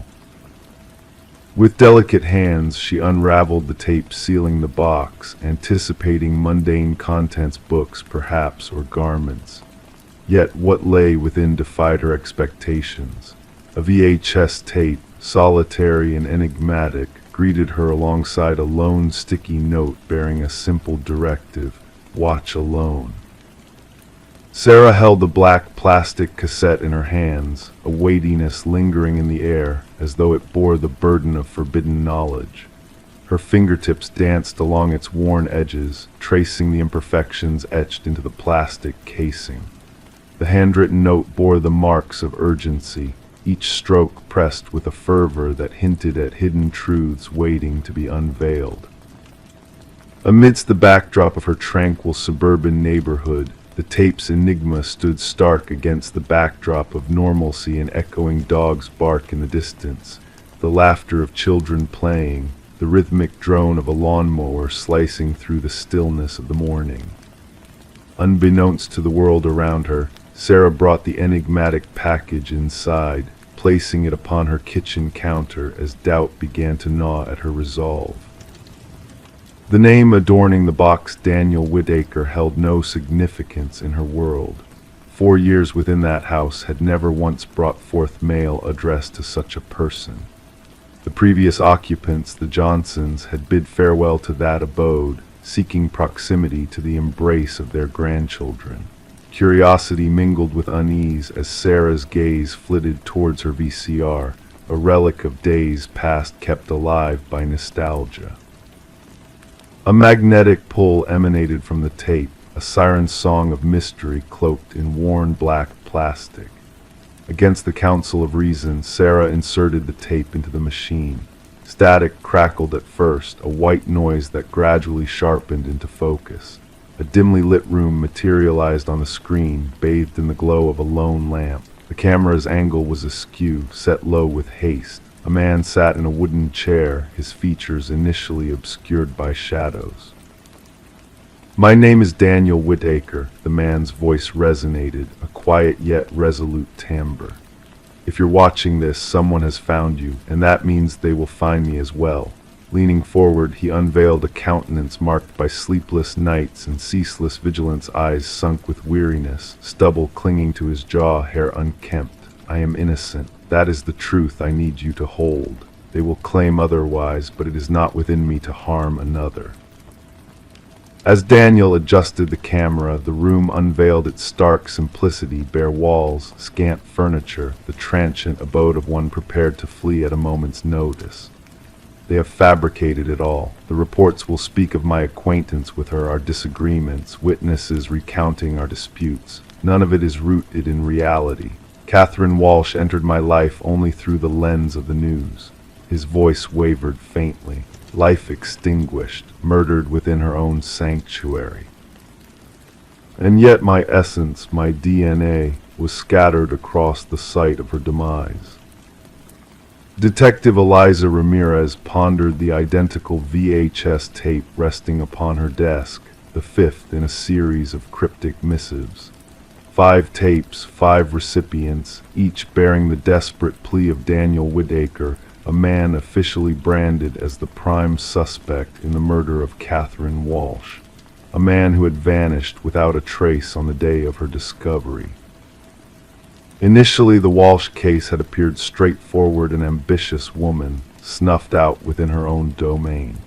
With delicate hands, she unraveled the tape sealing the box, anticipating mundane contents, books perhaps, or garments. Yet what lay within defied her expectations. A VHS tape, solitary and enigmatic, greeted her alongside a lone sticky note bearing a simple directive: watch alone. Sarah held the black plastic cassette in her hands, a weightiness lingering in the air, as though it bore the burden of forbidden knowledge. Her fingertips danced along its worn edges, tracing the imperfections etched into the plastic casing. The handwritten note bore the marks of urgency, each stroke pressed with a fervor that hinted at hidden truths waiting to be unveiled. Amidst the backdrop of her tranquil suburban neighborhood, the tape's enigma stood stark against the backdrop of normalcy and echoing dogs' bark in the distance, the laughter of children playing, the rhythmic drone of a lawnmower slicing through the stillness of the morning. Unbeknownst to the world around her, Sarah brought the enigmatic package inside, placing it upon her kitchen counter as doubt began to gnaw at her resolve. The name adorning the box, Daniel Whitaker, held no significance in her world. 4 years within that house had never once brought forth mail addressed to such a person. The previous occupants, the Johnsons, had bid farewell to that abode, seeking proximity to the embrace of their grandchildren. Curiosity mingled with unease as Sarah's gaze flitted towards her VCR, a relic of days past kept alive by nostalgia. A magnetic pull emanated from the tape, a siren song of mystery cloaked in worn black plastic. Against the counsel of reason, Sarah inserted the tape into the machine. Static crackled at first, a white noise that gradually sharpened into focus. A dimly lit room materialized on the screen, bathed in the glow of a lone lamp. The camera's angle was askew, set low with haste. A man sat in a wooden chair, his features initially obscured by shadows. "My name is Daniel Whitaker," the man's voice resonated, a quiet yet resolute timbre. "If you're watching this, someone has found you, and that means they will find me as well." Leaning forward, he unveiled a countenance marked by sleepless nights and ceaseless vigilance, eyes sunk with weariness, stubble clinging to his jaw, hair unkempt. "I am innocent. That is the truth I need you to hold. They will claim otherwise, but it is not within me to harm another." As Daniel adjusted the camera, the room unveiled its stark simplicity: bare walls, scant furniture, the transient abode of one prepared to flee at a moment's notice. "They have fabricated it all. The reports will speak of my acquaintance with her, our disagreements, witnesses recounting our disputes. None of it is rooted in reality. Catherine Walsh entered my life only through the lens of the news." His voice wavered faintly. "Life extinguished, murdered within her own sanctuary. And yet my essence, my DNA, was scattered across the site of her demise." Detective Eliza Ramirez pondered the identical VHS tape resting upon her desk, the fifth in a series of cryptic missives. 5 tapes, 5 recipients, each bearing the desperate plea of Daniel Whitaker, a man officially branded as the prime suspect in the murder of Catherine Walsh, a man who had vanished without a trace on the day of her discovery. Initially, the Walsh case had appeared straightforward an ambitious woman, snuffed out within her own domain.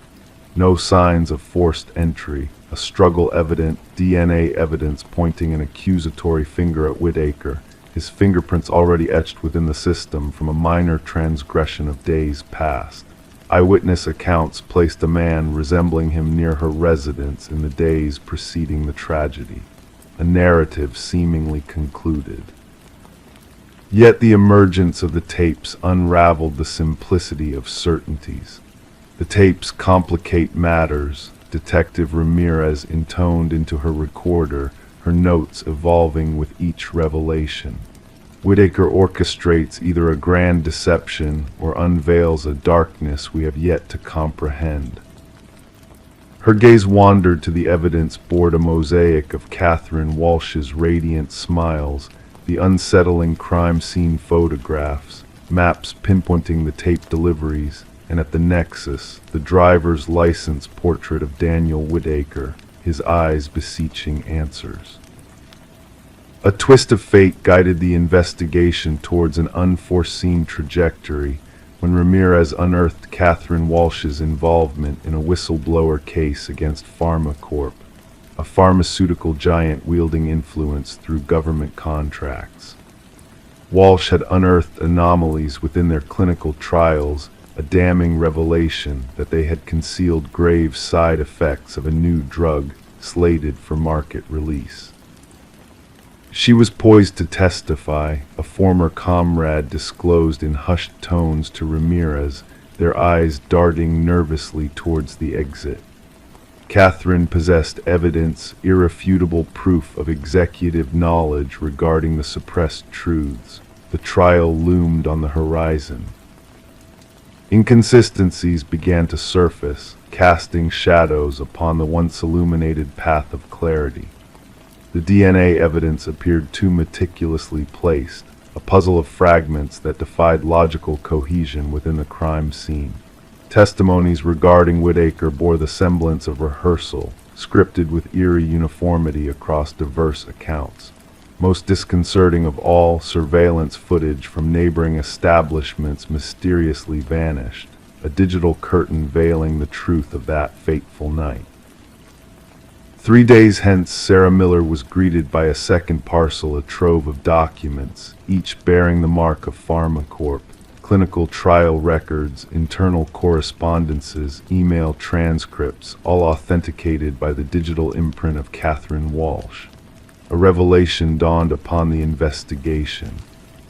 No signs of forced entry, a struggle evident, DNA evidence pointing an accusatory finger at Whitaker, his fingerprints already etched within the system from a minor transgression of days past. Eyewitness accounts placed a man resembling him near her residence in the days preceding the tragedy. A narrative seemingly concluded. Yet the emergence of the tapes unraveled the simplicity of certainties. The tapes complicate matters, Detective Ramirez intoned into her recorder, her notes evolving with each revelation. Whitaker orchestrates either a grand deception or unveils a darkness we have yet to comprehend. Her gaze wandered to the evidence board, a mosaic of Catherine Walsh's radiant smiles, the unsettling crime scene photographs, maps pinpointing the tape deliveries, and at the nexus, the driver's license portrait of Daniel Whitaker, his eyes beseeching answers. A twist of fate guided the investigation towards an unforeseen trajectory when Ramirez unearthed Catherine Walsh's involvement in a whistleblower case against PharmaCorp, a pharmaceutical giant wielding influence through government contracts. Walsh had unearthed anomalies within their clinical trials, a damning revelation that they had concealed grave side effects of a new drug slated for market release. She was poised to testify, a former comrade disclosed in hushed tones to Ramirez, their eyes darting nervously towards the exit. Catherine possessed evidence, irrefutable proof of executive knowledge regarding the suppressed truths. The trial loomed on the horizon. Inconsistencies began to surface, casting shadows upon the once illuminated path of clarity. The DNA evidence appeared too meticulously placed, a puzzle of fragments that defied logical cohesion within the crime scene. Testimonies regarding Whitaker bore the semblance of rehearsal, scripted with eerie uniformity across diverse accounts. Most disconcerting of all, surveillance footage from neighboring establishments mysteriously vanished, a digital curtain veiling the truth of that fateful night. 3 days hence, Sarah Miller was greeted by a second parcel, a trove of documents, each bearing the mark of PharmaCorp, clinical trial records, internal correspondences, email transcripts, all authenticated by the digital imprint of Catherine Walsh. A revelation dawned upon the investigation.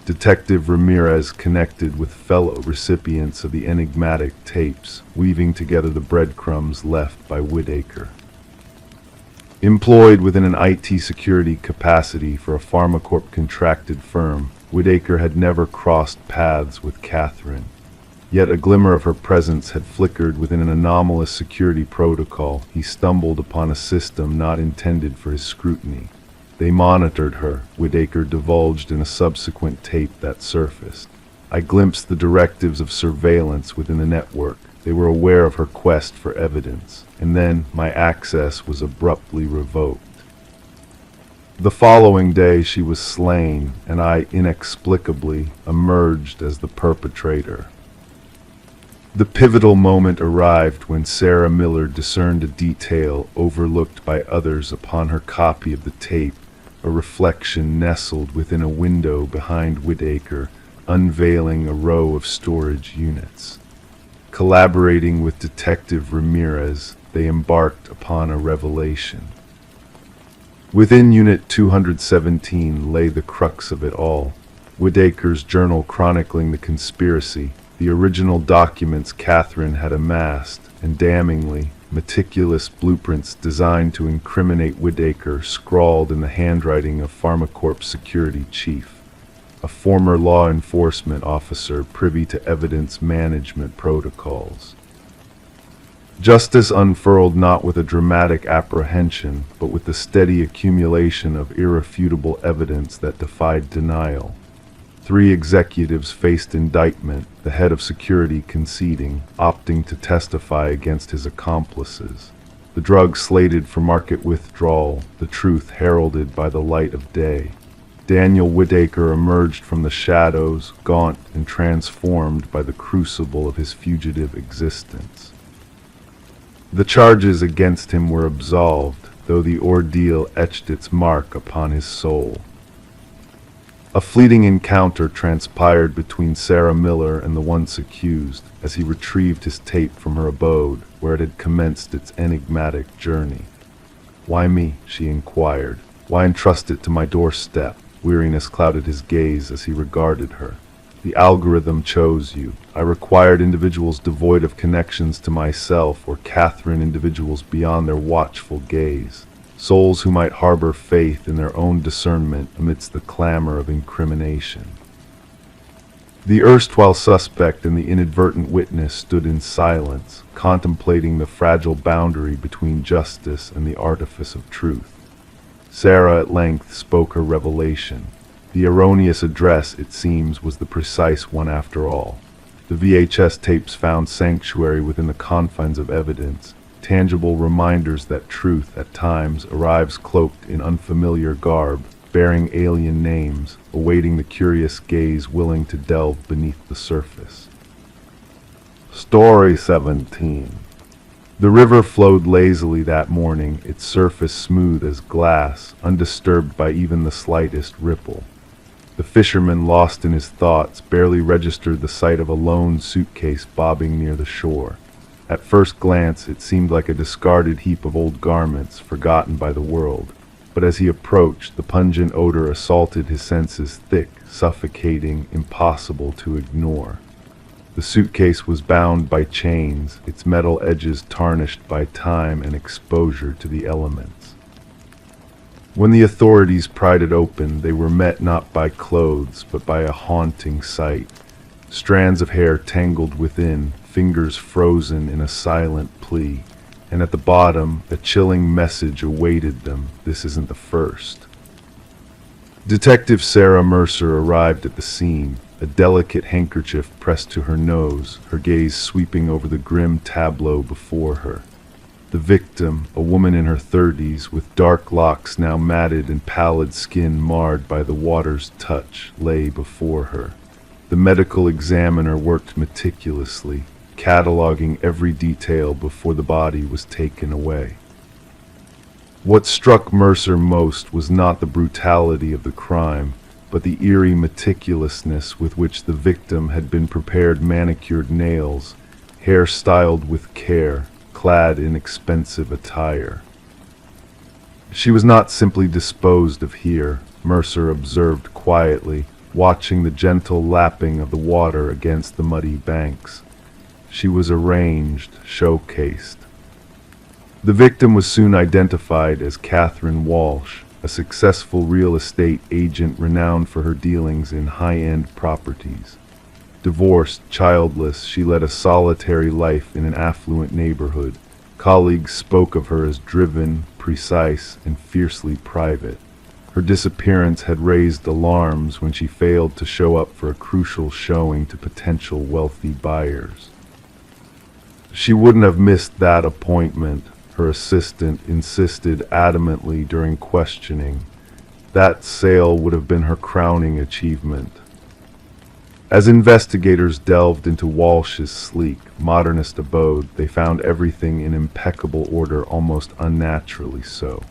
Detective Ramirez connected with fellow recipients of the enigmatic tapes, weaving together the breadcrumbs left by Whitaker. Employed within an IT security capacity for a PharmaCorp contracted firm, Whitaker had never crossed paths with Catherine. Yet a glimmer of her presence had flickered within an anomalous security protocol. He stumbled upon a system not intended for his scrutiny. They monitored her, Whitaker divulged in a subsequent tape that surfaced. I glimpsed the directives of surveillance within the network. They were aware of her quest for evidence, and then my access was abruptly revoked. The following day she was slain, and I inexplicably emerged as the perpetrator. The pivotal moment arrived when Sarah Miller discerned a detail overlooked by others upon her copy of the tape, a reflection nestled within a window behind Whitaker, unveiling a row of storage units. Collaborating with Detective Ramirez, they embarked upon a revelation. Within Unit 217 lay the crux of it all, Whitaker's journal chronicling the conspiracy, the original documents Catherine had amassed, and damningly, meticulous blueprints designed to incriminate Whitaker scrawled in the handwriting of PharmaCorp's security chief. a former law enforcement officer privy to evidence management protocols. Justice unfurled not with a dramatic apprehension, but with the steady accumulation of irrefutable evidence that defied denial. 3 executives faced indictment, the head of security conceding, opting to testify against his accomplices. The drug slated for market withdrawal, the truth heralded by the light of day. Daniel Whitaker emerged from the shadows, gaunt and transformed by the crucible of his fugitive existence. The charges against him were absolved, though the ordeal etched its mark upon his soul. A fleeting encounter transpired between Sarah Miller and the once accused as he retrieved his tape from her abode, where it had commenced its enigmatic journey. "Why me?" she inquired. "Why entrust it to my doorstep?" Weariness clouded his gaze as he regarded her. "The algorithm chose you. I required individuals devoid of connections to myself, or Catherine individuals beyond their watchful gaze. Souls who might harbor faith in their own discernment amidst the clamor of incrimination." The erstwhile suspect and the inadvertent witness stood in silence, contemplating the fragile boundary between justice and the artifice of truth. Sarah at length spoke her revelation. The erroneous address, it seems, was the precise one after all. The VHS tapes found sanctuary within the confines of evidence, tangible reminders that truth at times arrives cloaked in unfamiliar garb, bearing alien names, awaiting the curious gaze willing to delve beneath the surface. Story 17. The river flowed lazily that morning, its surface smooth as glass, undisturbed by even the slightest ripple. The fisherman, lost in his thoughts, barely registered the sight of a lone suitcase bobbing near the shore. At first glance, it seemed like a discarded heap of old garments, forgotten by the world. But as he approached, the pungent odor assaulted his senses, thick, suffocating, impossible to ignore. The suitcase was bound by chains, its metal edges tarnished by time and exposure to the elements. When the authorities pried it open, they were met not by clothes, but by a haunting sight. Strands of hair tangled within, fingers frozen in a silent plea, and at the bottom, a chilling message awaited them: "This isn't the first." Detective Sarah Mercer arrived at the scene, a delicate handkerchief pressed to her nose, her gaze sweeping over the grim tableau before her. The victim, a woman in her 30s, with dark locks now matted and pallid skin marred by the water's touch, lay before her. The medical examiner worked meticulously, cataloging every detail before the body was taken away. What struck Mercer most was not the brutality of the crime, but the eerie meticulousness with which the victim had been prepared: manicured nails, hair styled with care, clad in expensive attire. She was not simply disposed of here, Mercer observed quietly, watching the gentle lapping of the water against the muddy banks. She was arranged, showcased. The victim was soon identified as Catherine Walsh, a successful real estate agent renowned for her dealings in high-end properties. Divorced, childless, she led a solitary life in an affluent neighborhood. Colleagues spoke of her as driven, precise, and fiercely private. Her disappearance had raised alarms when she failed to show up for a crucial showing to potential wealthy buyers. She wouldn't have missed that appointment, her assistant insisted adamantly during questioning. That sale would have been her crowning achievement. As investigators delved into Walsh's sleek, modernist abode, they found everything in impeccable order, almost unnaturally so.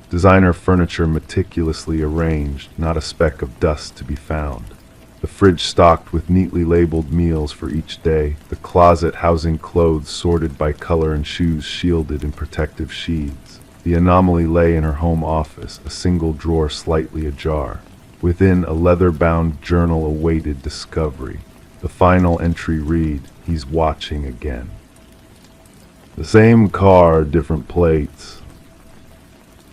Designer furniture meticulously arranged, not a speck of dust to be found. The fridge stocked with neatly labeled meals for each day, the closet housing clothes sorted by color and shoes shielded in protective sheaths. The anomaly lay in her home office, a single drawer slightly ajar. Within, a leather-bound journal awaited discovery. The final entry read, "He's watching again." The same car, different plates.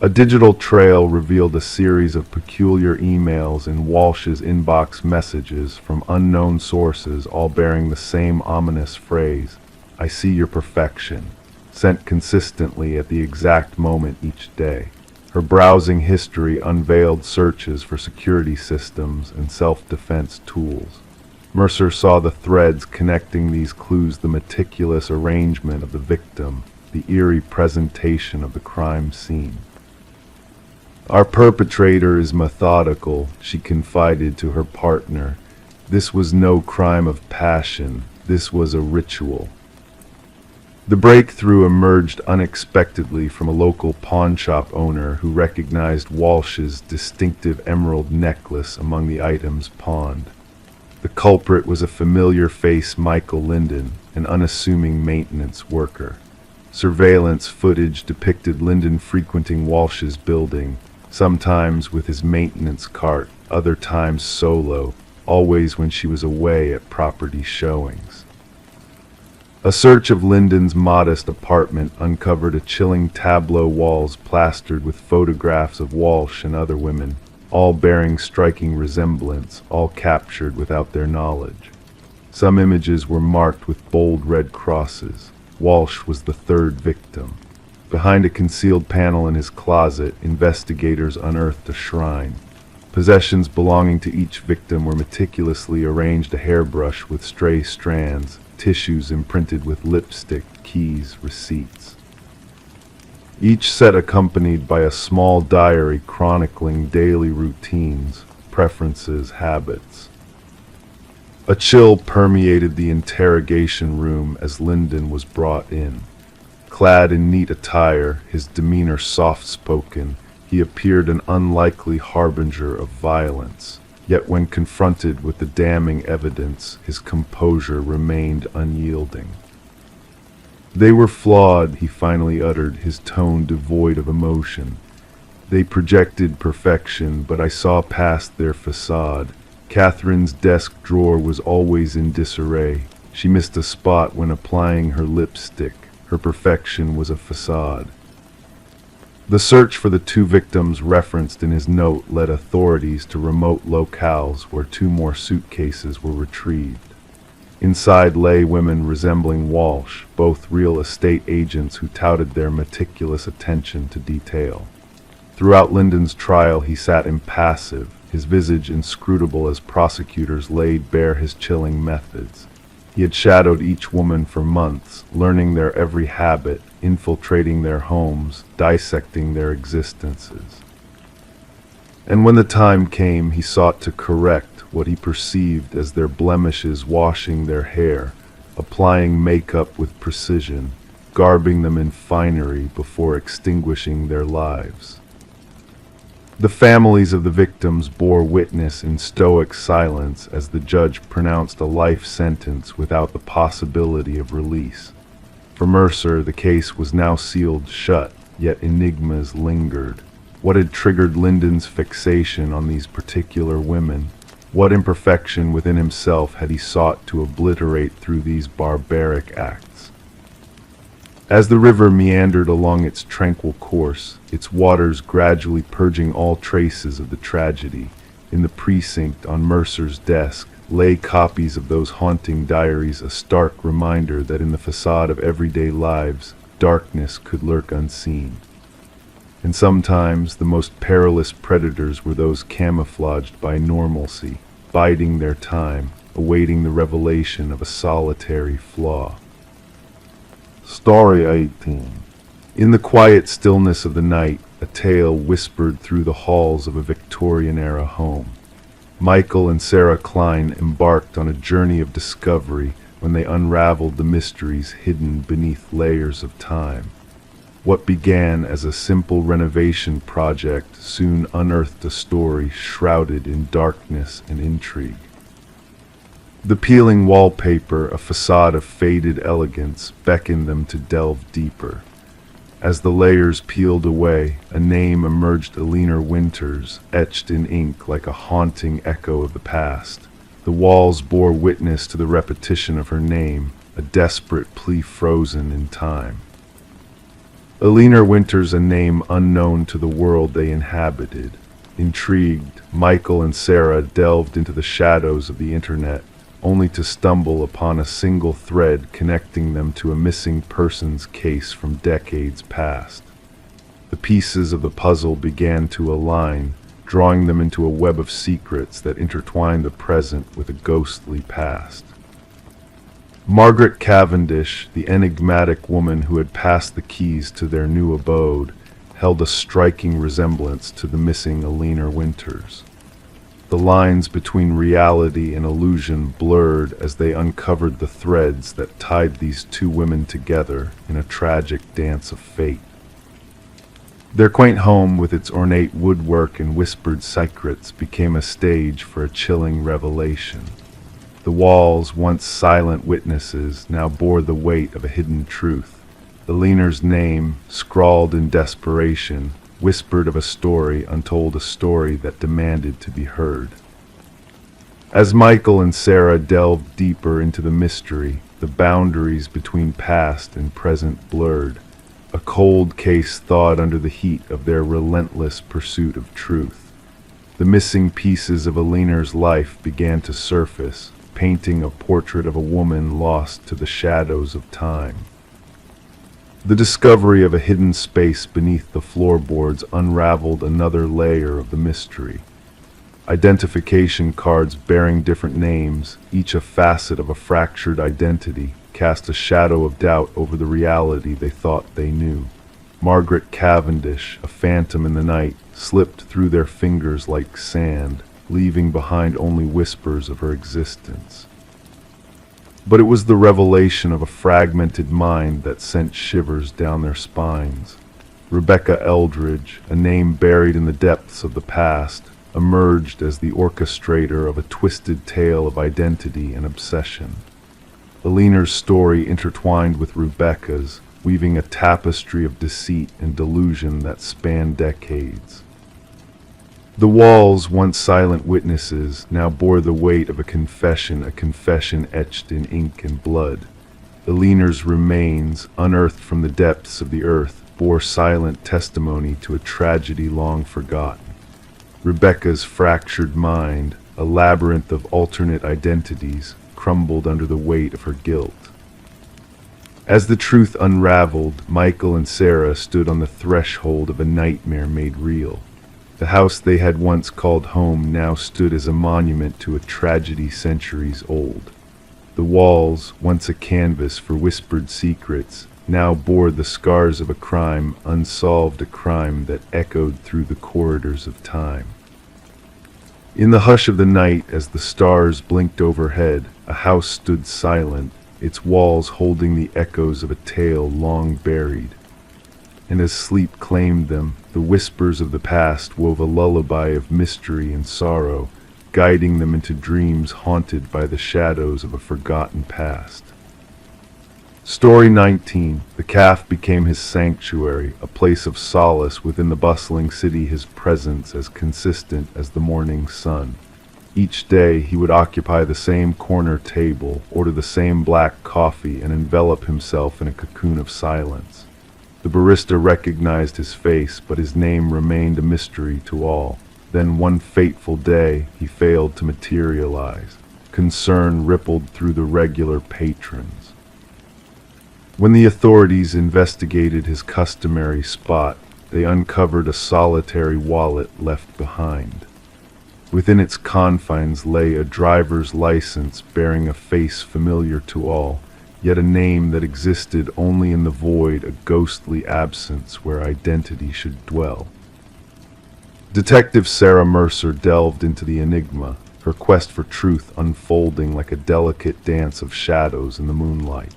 A digital trail revealed a series of peculiar emails in Walsh's inbox messages from unknown sources, all bearing the same ominous phrase, "I see your perfection," sent consistently at the exact moment each day. Her browsing history unveiled searches for security systems and self-defense tools. Mercer saw the threads connecting these clues, the meticulous arrangement of the victim, the eerie presentation of the crime scene. "Our perpetrator is methodical," she confided to her partner. "This was no crime of passion. This was a ritual." The breakthrough emerged unexpectedly from a local pawnshop owner who recognized Walsh's distinctive emerald necklace among the items pawned. The culprit was a familiar face, Michael Linden, an unassuming maintenance worker. Surveillance footage depicted Linden frequenting Walsh's building, sometimes with his maintenance cart, other times solo, always when she was away at property showings. A search of Linden's modest apartment uncovered a chilling tableau, walls plastered with photographs of Walsh and other women, all bearing striking resemblance, all captured without their knowledge. Some images were marked with bold red crosses. Walsh was the third victim. Behind a concealed panel in his closet, investigators unearthed a shrine. Possessions belonging to each victim were meticulously arranged: a hairbrush with stray strands, tissues imprinted with lipstick, keys, receipts. Each set accompanied by a small diary chronicling daily routines, preferences, habits. A chill permeated the interrogation room as Linden was brought in. Clad in neat attire, his demeanor soft-spoken, he appeared an unlikely harbinger of violence. Yet when confronted with the damning evidence, his composure remained unyielding. "They were flawed," he finally uttered, his tone devoid of emotion. "They projected perfection, but I saw past their facade. Catherine's desk drawer was always in disarray. She missed a spot when applying her lipstick. Her perfection was a facade." The search for the two victims referenced in his note led authorities to remote locales where two more suitcases were retrieved. Inside lay women resembling Walsh, both real estate agents who touted their meticulous attention to detail. Throughout Linden's trial, he sat impassive, his visage inscrutable as prosecutors laid bare his chilling methods. He had shadowed each woman for months, learning their every habit, infiltrating their homes, dissecting their existences. And when the time came, he sought to correct what he perceived as their blemishes, washing their hair, applying makeup with precision, garbing them in finery before extinguishing their lives. The families of the victims bore witness in stoic silence as the judge pronounced a life sentence without the possibility of release. For Mercer, the case was now sealed shut, yet enigmas lingered. What had triggered Linden's fixation on these particular women? What imperfection within himself had he sought to obliterate through these barbaric acts? As the river meandered along its tranquil course, its waters gradually purging all traces of the tragedy, in the precinct on Mercer's desk lay copies of those haunting diaries, a stark reminder that in the facade of everyday lives, darkness could lurk unseen. And sometimes the most perilous predators were those camouflaged by normalcy, biding their time, awaiting the revelation of a solitary flaw. Story 18. In the quiet stillness of the night, a tale whispered through the halls of a Victorian-era home. Michael and Sarah Klein embarked on a journey of discovery when they unraveled the mysteries hidden beneath layers of time. What began as a simple renovation project soon unearthed a story shrouded in darkness and intrigue. The peeling wallpaper, a facade of faded elegance, beckoned them to delve deeper. As the layers peeled away, a name emerged: Alina Winters, etched in ink like a haunting echo of the past. The walls bore witness to the repetition of her name, a desperate plea frozen in time. Alina Winters, a name unknown to the world they inhabited. Intrigued, Michael and Sarah delved into the shadows of the internet, only to stumble upon a single thread connecting them to a missing persons case from decades past. The pieces of the puzzle began to align, drawing them into a web of secrets that intertwined the present with a ghostly past. Margaret Cavendish, the enigmatic woman who had passed the keys to their new abode, held a striking resemblance to the missing Alina Winters. The lines between reality and illusion blurred as they uncovered the threads that tied these two women together in a tragic dance of fate. Their quaint home, with its ornate woodwork and whispered secrets, became a stage for a chilling revelation. The walls, once silent witnesses, now bore the weight of a hidden truth. Alina's name, scrawled in desperation, whispered of a story untold, a story that demanded to be heard. As Michael and Sarah delved deeper into the mystery, the boundaries between past and present blurred. A cold case thawed under the heat of their relentless pursuit of truth. The missing pieces of Alina's life began to surface, painting a portrait of a woman lost to the shadows of time. The discovery of a hidden space beneath the floorboards unraveled another layer of the mystery. Identification cards bearing different names, each a facet of a fractured identity, cast a shadow of doubt over the reality they thought they knew. Margaret Cavendish, a phantom in the night, slipped through their fingers like sand, leaving behind only whispers of her existence. But it was the revelation of a fragmented mind that sent shivers down their spines. Rebecca Eldridge, a name buried in the depths of the past, emerged as the orchestrator of a twisted tale of identity and obsession. Alina's story intertwined with Rebecca's, weaving a tapestry of deceit and delusion that spanned decades. The walls, once silent witnesses, now bore the weight of a confession etched in ink and blood. Alina's remains, unearthed from the depths of the earth, bore silent testimony to a tragedy long forgotten. Rebecca's fractured mind, a labyrinth of alternate identities, crumbled under the weight of her guilt. As the truth unraveled, Michael and Sarah stood on the threshold of a nightmare made real. The house they had once called home now stood as a monument to a tragedy centuries old. The walls, once a canvas for whispered secrets, now bore the scars of a crime unsolved, a crime that echoed through the corridors of time. In the hush of the night, as the stars blinked overhead, a house stood silent, its walls holding the echoes of a tale long buried. And as sleep claimed them, the whispers of the past wove a lullaby of mystery and sorrow, guiding them into dreams haunted by the shadows of a forgotten past. Story 19. The calf became his sanctuary, a place of solace within the bustling city, his presence as consistent as the morning sun. Each day he would occupy the same corner table, order the same black coffee, and envelop himself in a cocoon of silence. The barista recognized his face, but his name remained a mystery to all. Then one fateful day he failed to materialize. Concern rippled through the regular patrons. When the authorities investigated his customary spot, they uncovered a solitary wallet left behind. Within its confines lay a driver's license bearing a face familiar to all, yet a name that existed only in the void, a ghostly absence where identity should dwell. Detective Sarah Mercer delved into the enigma, her quest for truth unfolding like a delicate dance of shadows in the moonlight.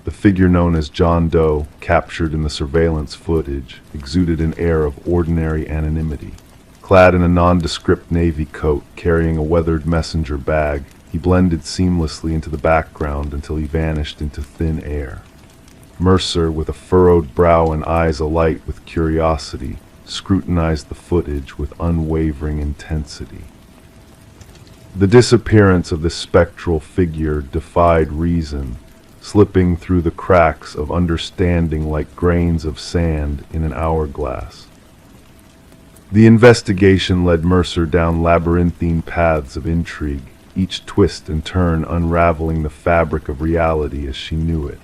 The figure known as John Doe, captured in the surveillance footage, exuded an air of ordinary anonymity. Clad in a nondescript navy coat, carrying a weathered messenger bag, he blended seamlessly into the background until he vanished into thin air. Mercer, with a furrowed brow and eyes alight with curiosity, scrutinized the footage with unwavering intensity. The disappearance of this spectral figure defied reason. slipping through the cracks of understanding like grains of sand in an hourglass. The investigation led Mercer down labyrinthine paths of intrigue, each twist and turn unraveling the fabric of reality as she knew it.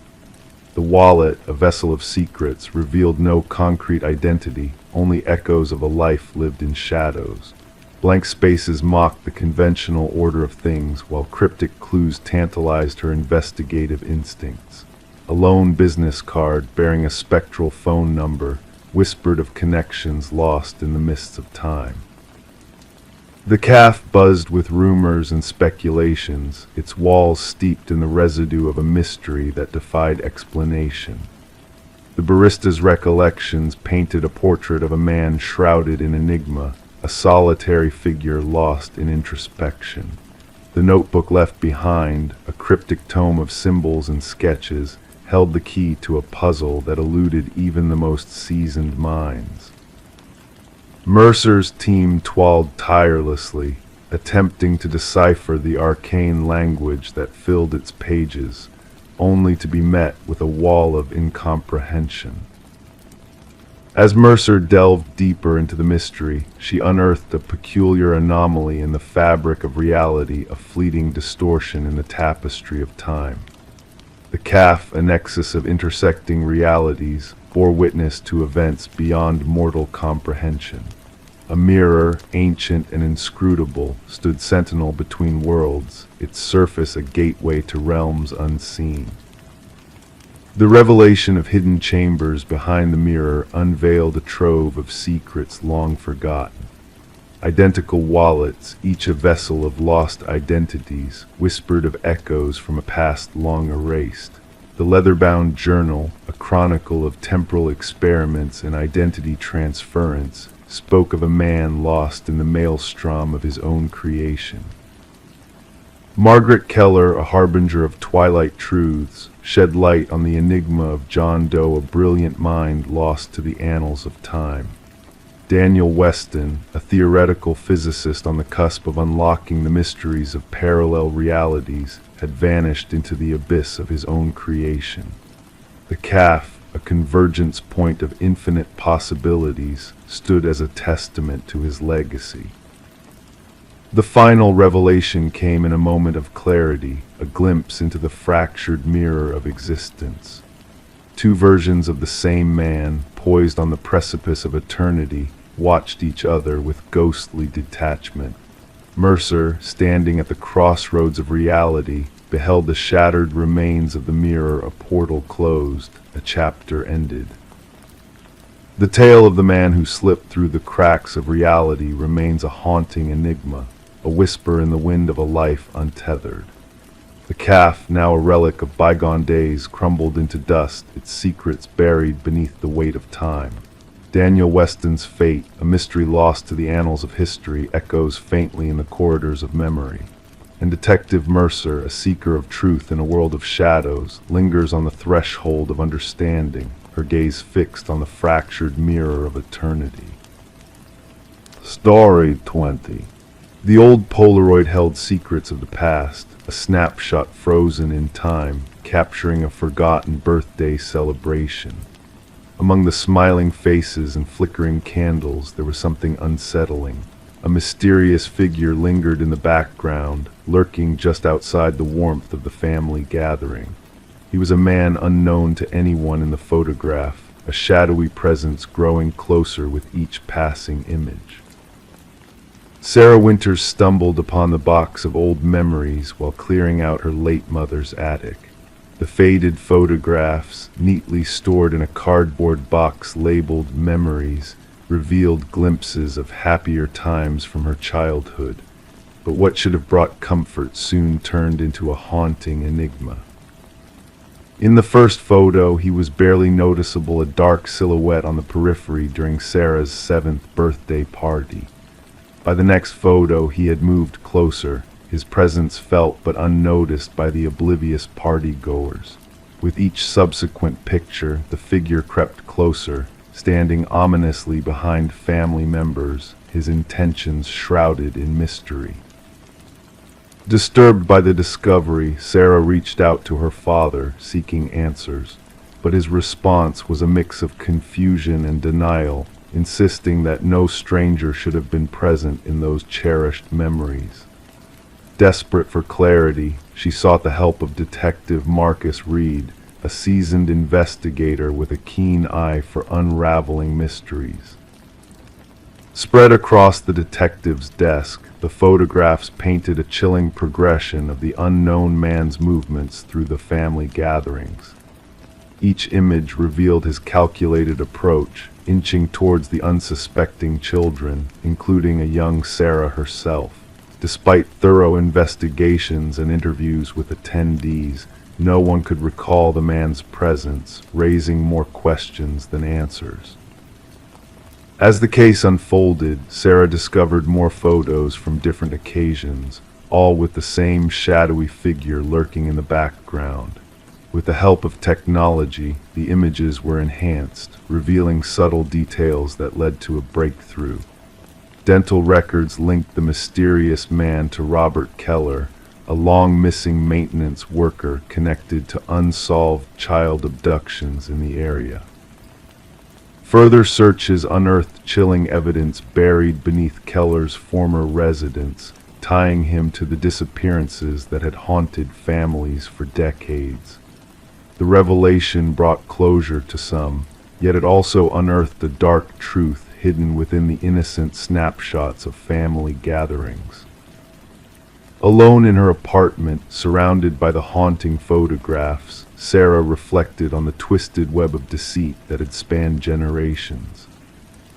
The wallet, a vessel of secrets, revealed no concrete identity, only echoes of a life lived in shadows. Blank spaces mocked the conventional order of things, while cryptic clues tantalized her investigative instincts. A lone business card bearing a spectral phone number whispered of connections lost in the mists of time. The cafe buzzed with rumors and speculations, its walls steeped in the residue of a mystery that defied explanation. The barista's recollections painted a portrait of a man shrouded in enigma, a solitary figure lost in introspection. The notebook left behind, a cryptic tome of symbols and sketches, held the key to a puzzle that eluded even the most seasoned minds. Mercer's team toiled tirelessly, attempting to decipher the arcane language that filled its pages, only to be met with a wall of incomprehension. As Mercer delved deeper into the mystery, she unearthed a peculiar anomaly in the fabric of reality, a fleeting distortion in the tapestry of time. The cafe, a nexus of intersecting realities, bore witness to events beyond mortal comprehension. A mirror, ancient and inscrutable, stood sentinel between worlds, its surface a gateway to realms unseen. The revelation of hidden chambers behind the mirror unveiled a trove of secrets long forgotten. Identical wallets, each a vessel of lost identities, whispered of echoes from a past long erased. The leather-bound journal, a chronicle of temporal experiments and identity transference, spoke of a man lost in the maelstrom of his own creation. Margaret Keller, a harbinger of twilight truths, shed light on the enigma of John Doe, a brilliant mind lost to the annals of time. Daniel Weston, a theoretical physicist on the cusp of unlocking the mysteries of parallel realities, had vanished into the abyss of his own creation. The cafe, a convergence point of infinite possibilities, stood as a testament to his legacy. The final revelation came in a moment of clarity, a glimpse into the fractured mirror of existence. Two versions of the same man, poised on the precipice of eternity, watched each other with ghostly detachment. Mercer, standing at the crossroads of reality, beheld the shattered remains of the mirror, a portal closed, a chapter ended. The tale of the man who slipped through the cracks of reality remains a haunting enigma, a whisper in the wind of a life untethered. The cafe, now a relic of bygone days, crumbled into dust, its secrets buried beneath the weight of time. Daniel Weston's fate, a mystery lost to the annals of history, echoes faintly in the corridors of memory. And Detective Mercer, a seeker of truth in a world of shadows, lingers on the threshold of understanding, her gaze fixed on the fractured mirror of eternity. Story 20. The old Polaroid held secrets of the past, a snapshot frozen in time, capturing a forgotten birthday celebration. Among the smiling faces and flickering candles, there was something unsettling. A mysterious figure lingered in the background, lurking just outside the warmth of the family gathering. He was a man unknown to anyone in the photograph, a shadowy presence growing closer with each passing image. Sarah Winters stumbled upon the box of old memories while clearing out her late mother's attic. The faded photographs, neatly stored in a cardboard box labeled Memories, revealed glimpses of happier times from her childhood. But what should have brought comfort soon turned into a haunting enigma. In the first photo, he was barely noticeable, a dark silhouette on the periphery during Sarah's 7th birthday party. By the next photo, he had moved closer, his presence felt but unnoticed by the oblivious party-goers. With each subsequent picture, the figure crept closer, standing ominously behind family members, his intentions shrouded in mystery. Disturbed by the discovery, Sarah reached out to her father, seeking answers, but his response was a mix of confusion and denial, insisting that no stranger should have been present in those cherished memories. Desperate for clarity, she sought the help of Detective Marcus Reed, a seasoned investigator with a keen eye for unraveling mysteries. Spread across the detective's desk, the photographs painted a chilling progression of the unknown man's movements through the family gatherings. Each image revealed his calculated approach, inching towards the unsuspecting children, including a young Sarah herself. Despite thorough investigations and interviews with attendees, no one could recall the man's presence, raising more questions than answers. As the case unfolded, Sarah discovered more photos from different occasions, all with the same shadowy figure lurking in the background. With the help of technology, the images were enhanced, revealing subtle details that led to a breakthrough. Dental records linked the mysterious man to Robert Keller, a long-missing maintenance worker connected to unsolved child abductions in the area. Further searches unearthed chilling evidence buried beneath Keller's former residence, tying him to the disappearances that had haunted families for decades. The revelation brought closure to some, yet it also unearthed a dark truth hidden within the innocent snapshots of family gatherings. Alone in her apartment, surrounded by the haunting photographs, Sarah reflected on the twisted web of deceit that had spanned generations.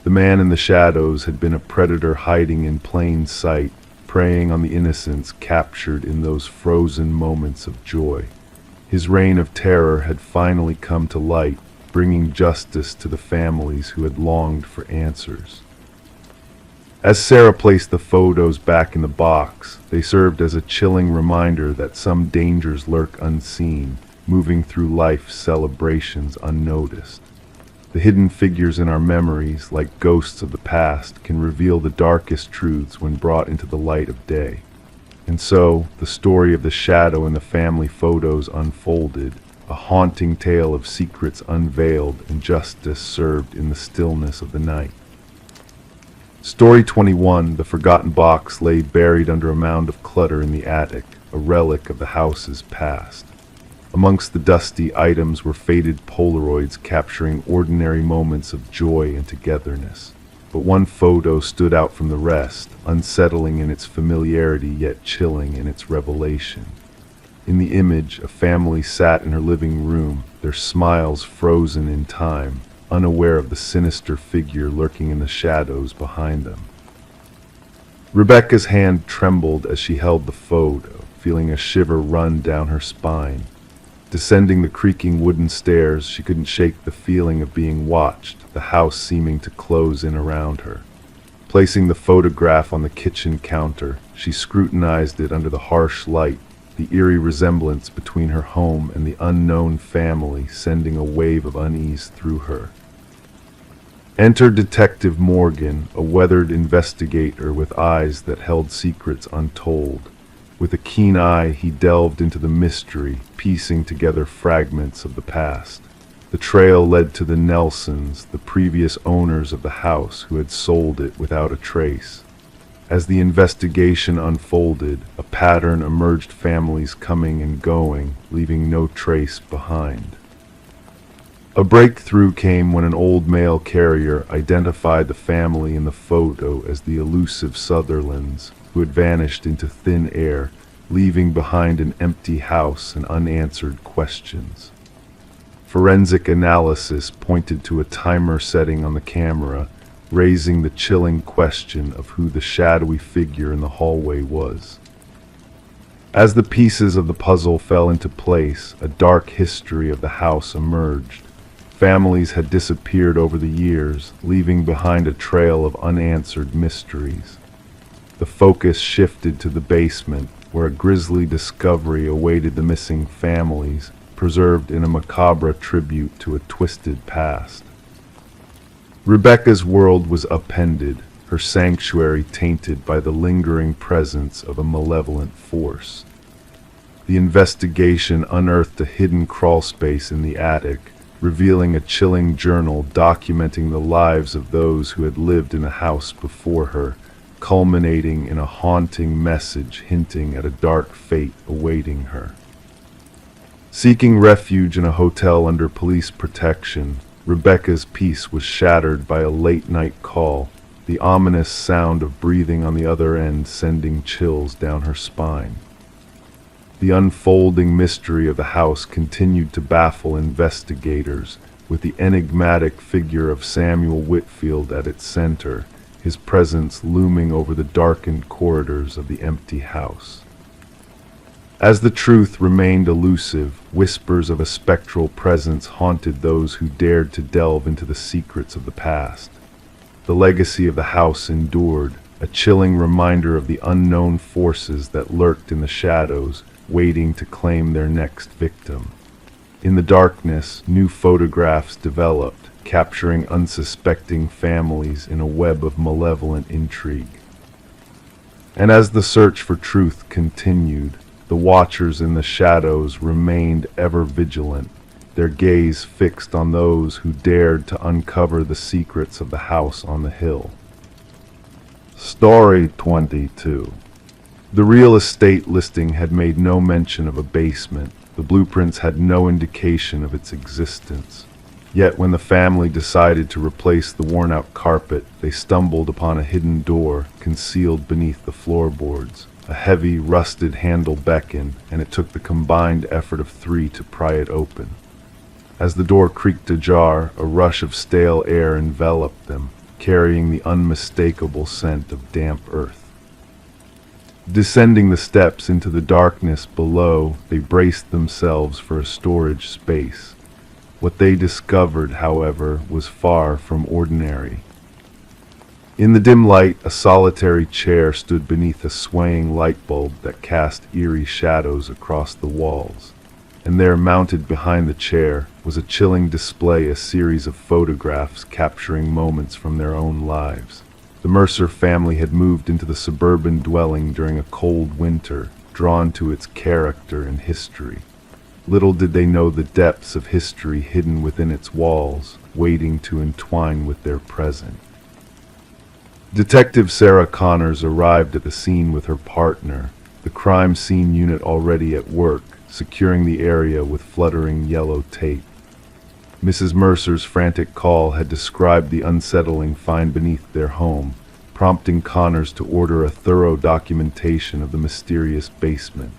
The man in the shadows had been a predator hiding in plain sight, preying on the innocents captured in those frozen moments of joy. His reign of terror had finally come to light, bringing justice to the families who had longed for answers. As Sarah placed the photos back in the box, they served as a chilling reminder that some dangers lurk unseen, moving through life's celebrations unnoticed. The hidden figures in our memories, like ghosts of the past, can reveal the darkest truths when brought into the light of day. And so, the story of the shadow in the family photos unfolded, a haunting tale of secrets unveiled and justice served in the stillness of the night. Story 21, The Forgotten Box, lay buried under a mound of clutter in the attic, a relic of the house's past. Amongst the dusty items were faded Polaroids capturing ordinary moments of joy and togetherness. But one photo stood out from the rest, unsettling in its familiarity yet chilling in its revelation. In the image, a family sat in her living room, their smiles frozen in time, unaware of the sinister figure lurking in the shadows behind them. Rebecca's hand trembled as she held the photo, feeling a shiver run down her spine. Descending the creaking wooden stairs, she couldn't shake the feeling of being watched, the house seeming to close in around her. Placing the photograph on the kitchen counter, she scrutinized it under the harsh light, the eerie resemblance between her home and the unknown family sending a wave of unease through her. Enter Detective Morgan, a weathered investigator with eyes that held secrets untold. With a keen eye, he delved into the mystery, piecing together fragments of the past. The trail led to the Nelsons, the previous owners of the house who had sold it without a trace. As the investigation unfolded, a pattern emerged, families coming and going, leaving no trace behind. A breakthrough came when an old mail carrier identified the family in the photo as the elusive Sutherlands, who had vanished into thin air, leaving behind an empty house and unanswered questions. Forensic analysis pointed to a timer setting on the camera, raising the chilling question of who the shadowy figure in the hallway was. As the pieces of the puzzle fell into place, a dark history of the house emerged. Families had disappeared over the years, leaving behind a trail of unanswered mysteries. The focus shifted to the basement, where a grisly discovery awaited the missing families, preserved in a macabre tribute to a twisted past. Rebecca's world was upended, her sanctuary tainted by the lingering presence of a malevolent force. The investigation unearthed a hidden crawlspace in the attic, revealing a chilling journal documenting the lives of those who had lived in the house before her, culminating in a haunting message hinting at a dark fate awaiting her. Seeking refuge in a hotel under police protection, Rebecca's peace was shattered by a late-night call, the ominous sound of breathing on the other end sending chills down her spine. The unfolding mystery of the house continued to baffle investigators, with the enigmatic figure of Samuel Whitfield at its center, his presence looming over the darkened corridors of the empty house. As the truth remained elusive, whispers of a spectral presence haunted those who dared to delve into the secrets of the past. The legacy of the house endured, a chilling reminder of the unknown forces that lurked in the shadows, waiting to claim their next victim. In the darkness, new photographs developed, capturing unsuspecting families in a web of malevolent intrigue. And as the search for truth continued, the watchers in the shadows remained ever vigilant, their gaze fixed on those who dared to uncover the secrets of the house on the hill. Story 22. The real estate listing had made no mention of a basement. The blueprints had no indication of its existence. Yet when the family decided to replace the worn-out carpet, they stumbled upon a hidden door concealed beneath the floorboards. A heavy, rusted handle beckoned, and it took the combined effort of 3 to pry it open. As the door creaked ajar, a rush of stale air enveloped them, carrying the unmistakable scent of damp earth. Descending the steps into the darkness below, they braced themselves for a storage space. What they discovered, however, was far from ordinary. In the dim light, a solitary chair stood beneath a swaying light bulb that cast eerie shadows across the walls. And there, mounted behind the chair, was a chilling display, a series of photographs capturing moments from their own lives. The Mercer family had moved into the suburban dwelling during a cold winter, drawn to its character and history. Little did they know the depths of history hidden within its walls, waiting to entwine with their present. Detective Sarah Connors arrived at the scene with her partner, the crime scene unit already at work, securing the area with fluttering yellow tape. Mrs. Mercer's frantic call had described the unsettling find beneath their home, prompting Connors to order a thorough documentation of the mysterious basement.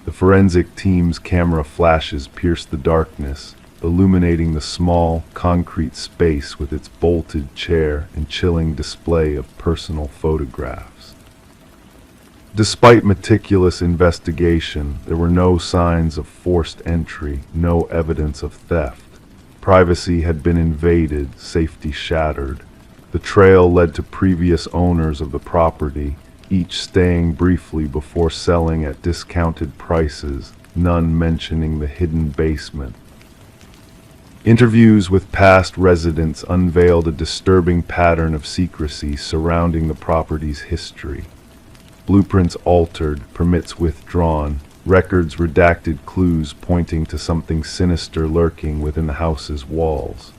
The forensic team's camera flashes pierced the darkness, illuminating the small, concrete space with its bolted chair and chilling display of personal photographs. Despite meticulous investigation, there were no signs of forced entry, no evidence of theft. Privacy had been invaded, safety shattered. The trail led to previous owners of the property, each staying briefly before selling at discounted prices, none mentioning the hidden basement. Interviews with past residents unveiled a disturbing pattern of secrecy surrounding the property's history. Blueprints altered, permits withdrawn, records redacted, clues pointing to something sinister lurking within the house's walls.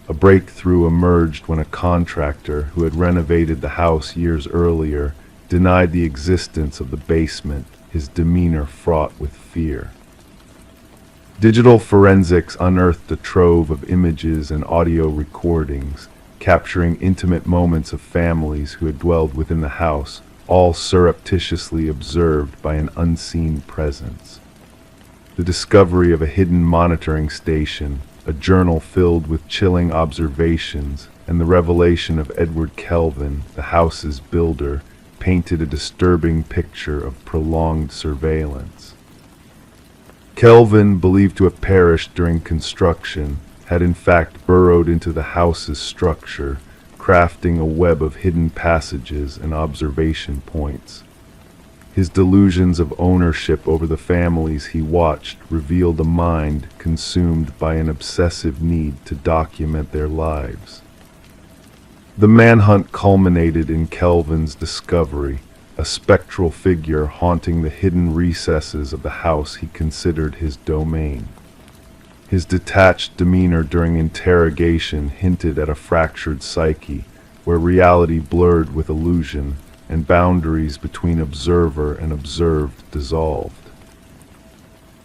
A breakthrough emerged when a contractor who had renovated the house years earlier denied the existence of the basement, his demeanor fraught with fear. Digital forensics unearthed a trove of images and audio recordings, capturing intimate moments of families who had dwelled within the house, all surreptitiously observed by an unseen presence. The discovery of a hidden monitoring station, a journal filled with chilling observations, and the revelation of Edward Kelvin, the house's builder, painted a disturbing picture of prolonged surveillance. Kelvin, believed to have perished during construction, had in fact burrowed into the house's structure, crafting a web of hidden passages and observation points. His delusions of ownership over the families he watched revealed a mind consumed by an obsessive need to document their lives. The manhunt culminated in Kelvin's discovery, a spectral figure haunting the hidden recesses of the house he considered his domain. His detached demeanor during interrogation hinted at a fractured psyche, where reality blurred with illusion and boundaries between observer and observed dissolved.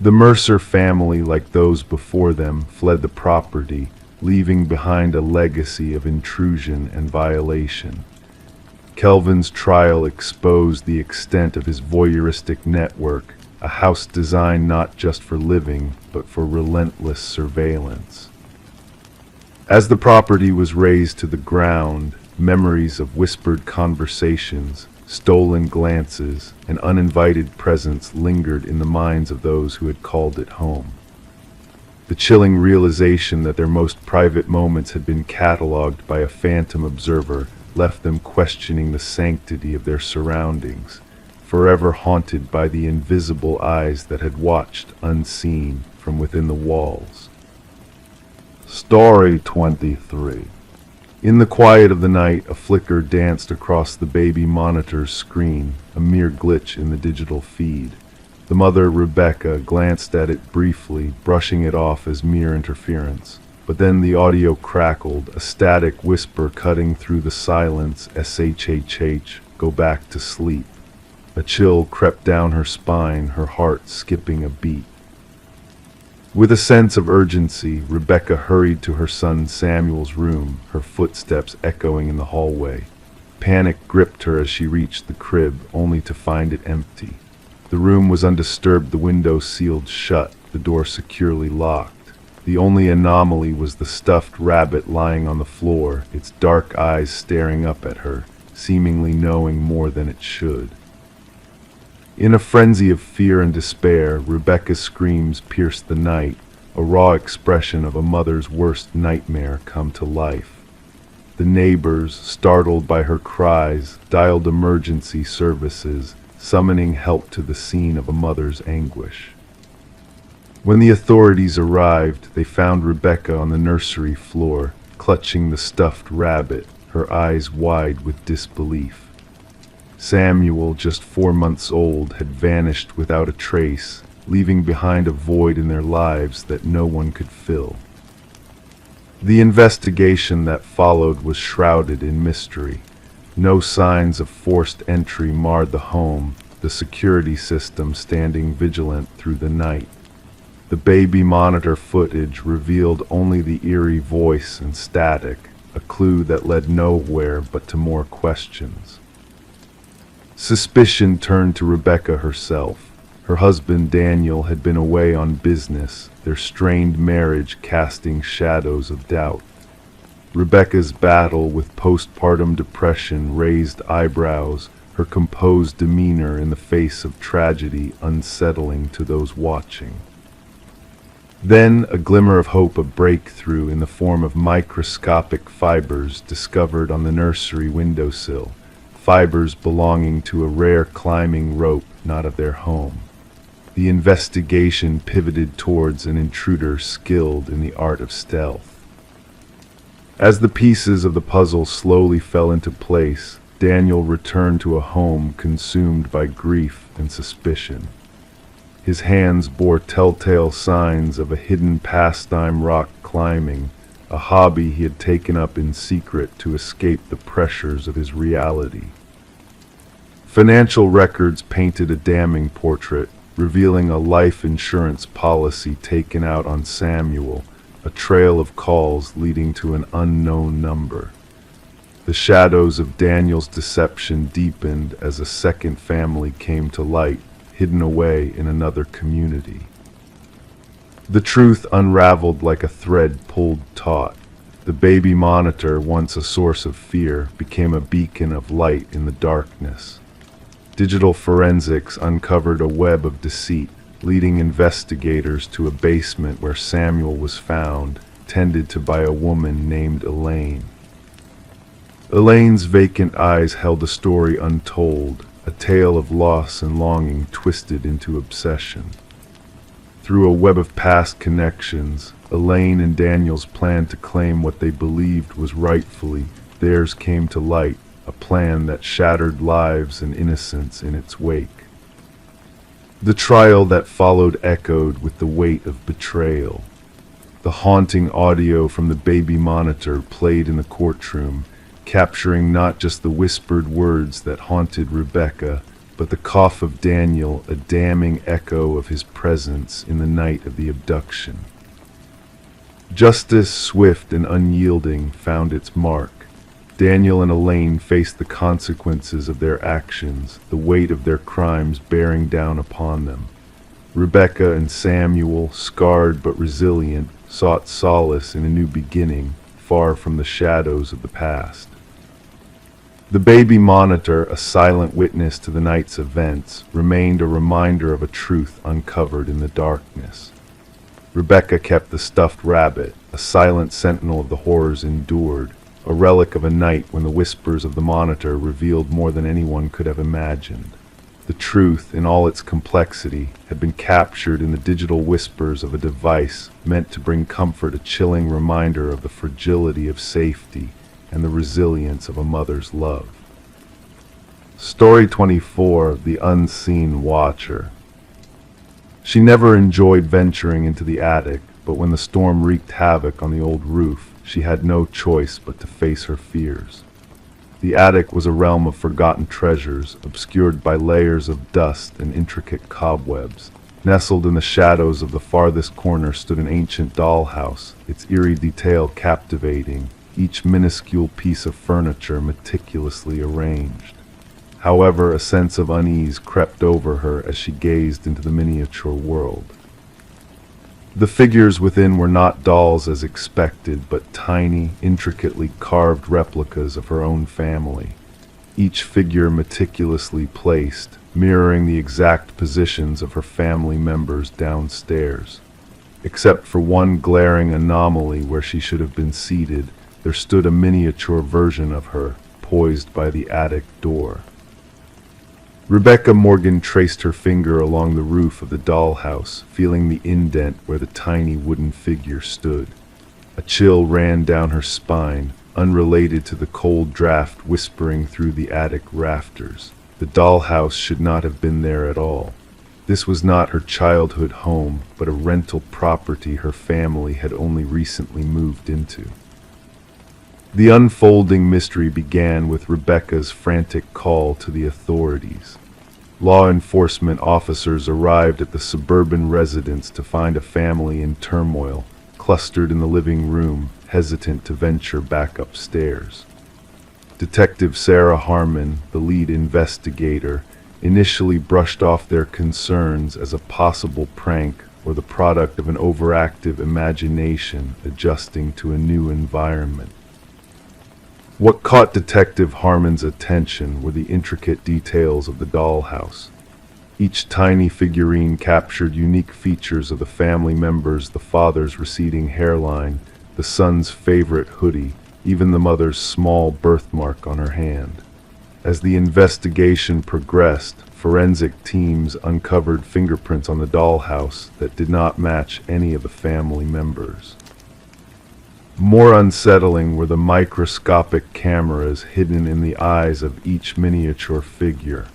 The Mercer family, like those before them, fled the property, leaving behind a legacy of intrusion and violation. Kelvin's trial exposed the extent of his voyeuristic network, a house designed not just for living, but for relentless surveillance. As the property was razed to the ground, memories of whispered conversations, stolen glances, and uninvited presence lingered in the minds of those who had called it home. The chilling realization that their most private moments had been catalogued by a phantom observer left them questioning the sanctity of their surroundings, forever haunted by the invisible eyes that had watched unseen from within the walls. Story 23. In the quiet of the night, a flicker danced across the baby monitor's screen, a mere glitch in the digital feed. The mother, Rebecca, glanced at it briefly, brushing it off as mere interference. But then the audio crackled, a static whisper cutting through the silence. SHHH, go back to sleep. A chill crept down her spine, her heart skipping a beat. With a sense of urgency, Rebecca hurried to her son Samuel's room, her footsteps echoing in the hallway. Panic gripped her as she reached the crib, only to find it empty. The room was undisturbed, the window sealed shut, the door securely locked. The only anomaly was the stuffed rabbit lying on the floor, its dark eyes staring up at her, seemingly knowing more than it should. In a frenzy of fear and despair, Rebecca's screams pierced the night, a raw expression of a mother's worst nightmare come to life. The neighbors, startled by her cries, dialed emergency services, summoning help to the scene of a mother's anguish. When the authorities arrived, they found Rebecca on the nursery floor, clutching the stuffed rabbit, her eyes wide with disbelief. Samuel, just 4 months old, had vanished without a trace, leaving behind a void in their lives that no one could fill. The investigation that followed was shrouded in mystery. No signs of forced entry marred the home, the security system standing vigilant through the night. The baby monitor footage revealed only the eerie voice and static, a clue that led nowhere but to more questions. Suspicion turned to Rebecca herself. Her husband Daniel had been away on business, their strained marriage casting shadows of doubt. Rebecca's battle with postpartum depression raised eyebrows, her composed demeanor in the face of tragedy unsettling to those watching. Then a glimmer of hope, a breakthrough in the form of microscopic fibers discovered on the nursery windowsill. Fibers belonging to a rare climbing rope not of their home. The investigation pivoted towards an intruder skilled in the art of stealth. As the pieces of the puzzle slowly fell into place, Daniel returned to a home consumed by grief and suspicion. His hands bore telltale signs of a hidden pastime, rock climbing, a hobby he had taken up in secret to escape the pressures of his reality. Financial records painted a damning portrait, revealing a life insurance policy taken out on Samuel, a trail of calls leading to an unknown number. The shadows of Daniel's deception deepened as a second family came to light, hidden away in another community. The truth unraveled like a thread pulled taut. The baby monitor, once a source of fear, became a beacon of light in the darkness. Digital forensics uncovered a web of deceit, leading investigators to a basement where Samuel was found, tended to by a woman named Elaine. Elaine's vacant eyes held a story untold, a tale of loss and longing twisted into obsession. Through a web of past connections, Elaine and Daniels planned to claim what they believed was rightfully theirs came to light, a plan that shattered lives and innocence in its wake. The trial that followed echoed with the weight of betrayal. The haunting audio from the baby monitor played in the courtroom, capturing not just the whispered words that haunted Rebecca, but the cough of Daniel, a damning echo of his presence in the night of the abduction. Justice, swift and unyielding, found its mark. Daniel and Elaine faced the consequences of their actions, the weight of their crimes bearing down upon them. Rebecca and Samuel, scarred but resilient, sought solace in a new beginning, far from the shadows of the past. The baby monitor, a silent witness to the night's events, remained a reminder of a truth uncovered in the darkness. Rebecca kept the stuffed rabbit, a silent sentinel of the horrors endured, a relic of a night when the whispers of the monitor revealed more than anyone could have imagined. The truth, in all its complexity, had been captured in the digital whispers of a device meant to bring comfort, a chilling reminder of the fragility of safety and the resilience of a mother's love. Story 24, The Unseen Watcher. She never enjoyed venturing into the attic, but when the storm wreaked havoc on the old roof, she had no choice but to face her fears. The attic was a realm of forgotten treasures, obscured by layers of dust and intricate cobwebs. Nestled in the shadows of the farthest corner stood an ancient dollhouse, its eerie detail captivating, each minuscule piece of furniture meticulously arranged. However, a sense of unease crept over her as she gazed into the miniature world. The figures within were not dolls as expected, but tiny, intricately carved replicas of her own family, each figure meticulously placed, mirroring the exact positions of her family members downstairs. Except for one glaring anomaly where she should have been seated, there stood a miniature version of her, poised by the attic door. Rebecca Morgan traced her finger along the roof of the dollhouse, feeling the indent where the tiny wooden figure stood. A chill ran down her spine, unrelated to the cold draft whispering through the attic rafters. The dollhouse should not have been there at all. This was not her childhood home, but a rental property her family had only recently moved into. The unfolding mystery began with Rebecca's frantic call to the authorities. Law enforcement officers arrived at the suburban residence to find a family in turmoil, clustered in the living room, hesitant to venture back upstairs. Detective Sarah Harmon, the lead investigator, initially brushed off their concerns as a possible prank or the product of an overactive imagination adjusting to a new environment. What caught Detective Harmon's attention were the intricate details of the dollhouse. Each tiny figurine captured unique features of the family members: the father's receding hairline, the son's favorite hoodie, even the mother's small birthmark on her hand. As the investigation progressed, forensic teams uncovered fingerprints on the dollhouse that did not match any of the family members. More unsettling were the microscopic cameras hidden in the eyes of each miniature figure,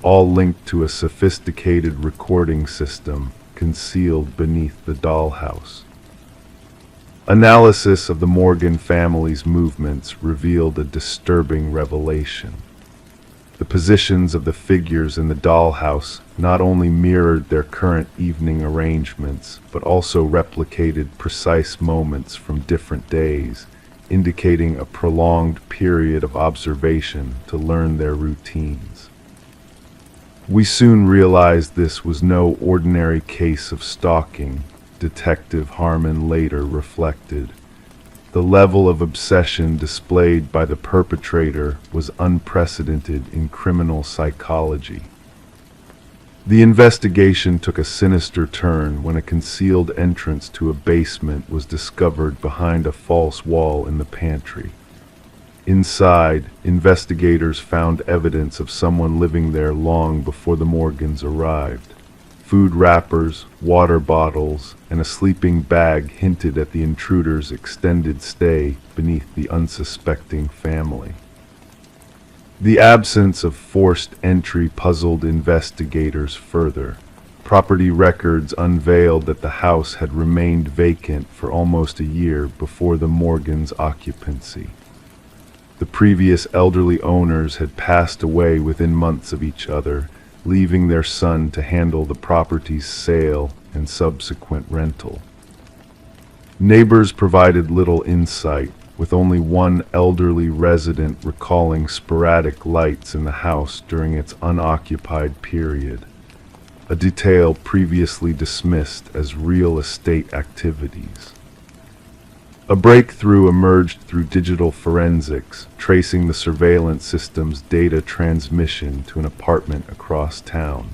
all linked to a sophisticated recording system concealed beneath the dollhouse. Analysis of the Morgan family's movements revealed a disturbing revelation. The positions of the figures in the dollhouse not only mirrored their current evening arrangements, but also replicated precise moments from different days, indicating a prolonged period of observation to learn their routines. We soon realized this was no ordinary case of stalking, Detective Harmon later reflected. The level of obsession displayed by the perpetrator was unprecedented in criminal psychology. The investigation took a sinister turn when a concealed entrance to a basement was discovered behind a false wall in the pantry. Inside, investigators found evidence of someone living there long before the Morgans arrived. Food wrappers, water bottles, and a sleeping bag hinted at the intruder's extended stay beneath the unsuspecting family. The absence of forced entry puzzled investigators further. Property records unveiled that the house had remained vacant for almost a year before the Morgans' occupancy. The previous elderly owners had passed away within months of each other, leaving their son to handle the property's sale and subsequent rental. Neighbors provided little insight, with only one elderly resident recalling sporadic lights in the house during its unoccupied period, a detail previously dismissed as real estate activities. A breakthrough emerged through digital forensics, tracing the surveillance system's data transmission to an apartment across town.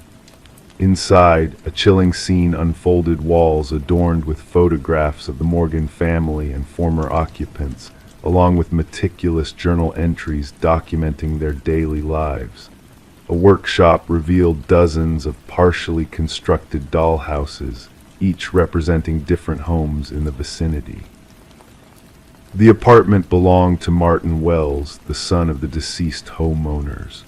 Inside, a chilling scene unfolded, walls adorned with photographs of the Morgan family and former occupants, along with meticulous journal entries documenting their daily lives. A workshop revealed dozens of partially constructed dollhouses, each representing different homes in the vicinity. The apartment belonged to Martin Wells, the son of the deceased homeowners.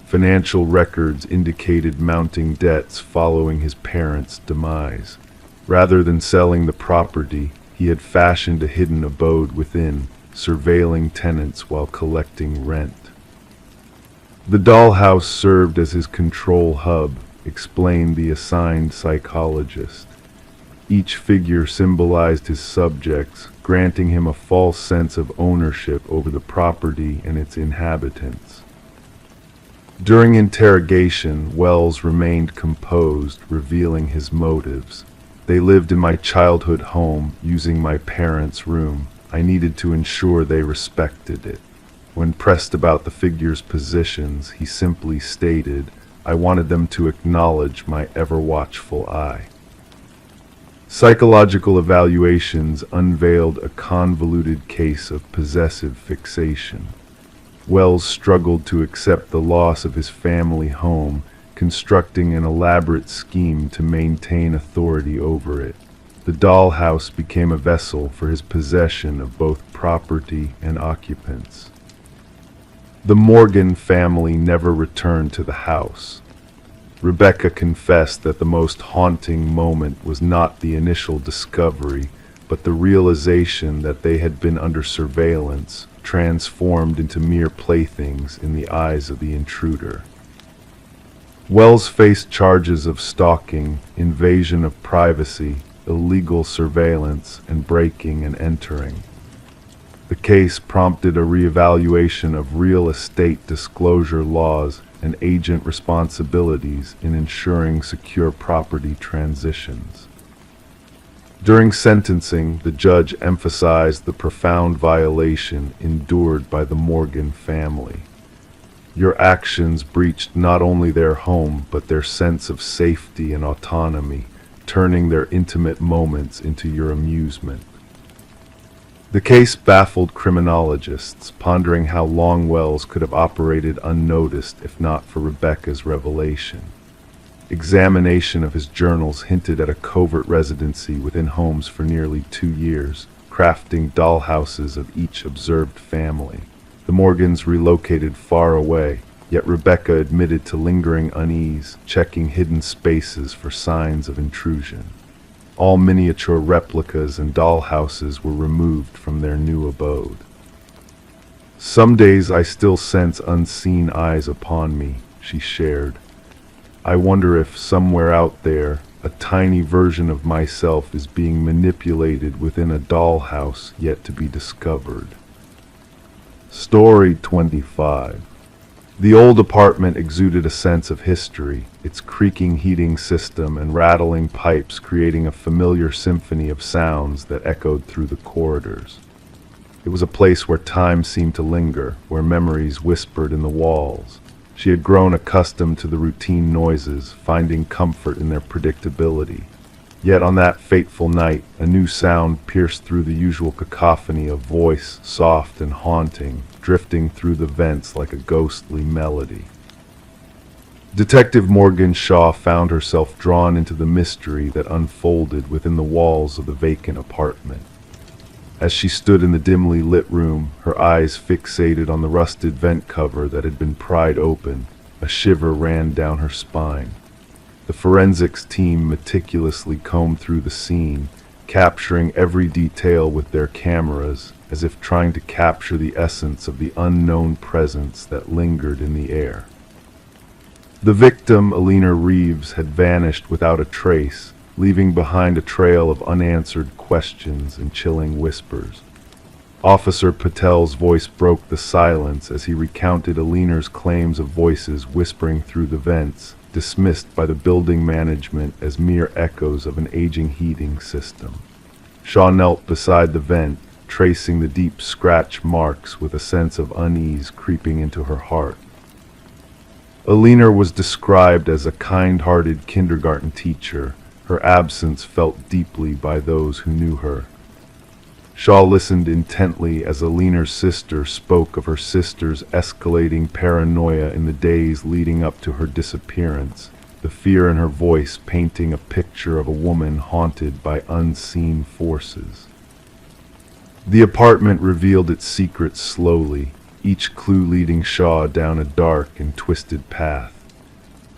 Financial records indicated mounting debts following his parents' demise. Rather than selling the property, he had fashioned a hidden abode within, surveilling tenants while collecting rent. The dollhouse served as his control hub, explained the assigned psychologist. Each figure symbolized his subjects, granting him a false sense of ownership over the property and its inhabitants. During interrogation, Wells remained composed, revealing his motives. "They lived in my childhood home, using my parents' room. I needed to ensure they respected it." When pressed about the figures' positions, he simply stated, "I wanted them to acknowledge my ever-watchful eye." Psychological evaluations unveiled a convoluted case of possessive fixation. Wells struggled to accept the loss of his family home, constructing an elaborate scheme to maintain authority over it. The dollhouse became a vessel for his possession of both property and occupants. The Morgan family never returned to the house. Rebecca confessed that the most haunting moment was not the initial discovery, but the realization that they had been under surveillance, transformed into mere playthings in the eyes of the intruder. Wells faced charges of stalking, invasion of privacy, illegal surveillance, and breaking and entering. The case prompted a reevaluation of real estate disclosure laws and agent responsibilities in ensuring secure property transitions. During sentencing, the judge emphasized the profound violation endured by the Morgan family. "Your actions breached not only their home, but their sense of safety and autonomy, turning their intimate moments into your amusement." The case baffled criminologists, pondering how long Wells could have operated unnoticed if not for Rebecca's revelation. Examination of his journals hinted at a covert residency within homes for nearly 2 years, crafting dollhouses of each observed family. The Morgans relocated far away, yet Rebecca admitted to lingering unease, checking hidden spaces for signs of intrusion. All miniature replicas and dollhouses were removed from their new abode. "Some days I still sense unseen eyes upon me," she shared. "I wonder if somewhere out there, a tiny version of myself is being manipulated within a dollhouse yet to be discovered." Story 25. The old apartment exuded a sense of history, its creaking heating system and rattling pipes creating a familiar symphony of sounds that echoed through the corridors. It was a place where time seemed to linger, where memories whispered in the walls. She had grown accustomed to the routine noises, finding comfort in their predictability. Yet on that fateful night, a new sound pierced through the usual cacophony of voice, soft and haunting, drifting through the vents like a ghostly melody. Detective Morgan Shaw found herself drawn into the mystery that unfolded within the walls of the vacant apartment. As she stood in the dimly lit room, her eyes fixated on the rusted vent cover that had been pried open, a shiver ran down her spine. The forensics team meticulously combed through the scene, capturing every detail with their cameras, as if trying to capture the essence of the unknown presence that lingered in the air. The victim, Alina Reeves, had vanished without a trace, leaving behind a trail of unanswered questions and chilling whispers. Officer Patel's voice broke the silence as he recounted Alina's claims of voices whispering through the vents, dismissed by the building management as mere echoes of an aging heating system. Shaw knelt beside the vent, tracing the deep scratch marks with a sense of unease creeping into her heart. Alina was described as a kind-hearted kindergarten teacher, her absence felt deeply by those who knew her. Shaw listened intently as Alina's sister spoke of her sister's escalating paranoia in the days leading up to her disappearance, the fear in her voice painting a picture of a woman haunted by unseen forces. The apartment revealed its secrets slowly, each clue leading Shaw down a dark and twisted path.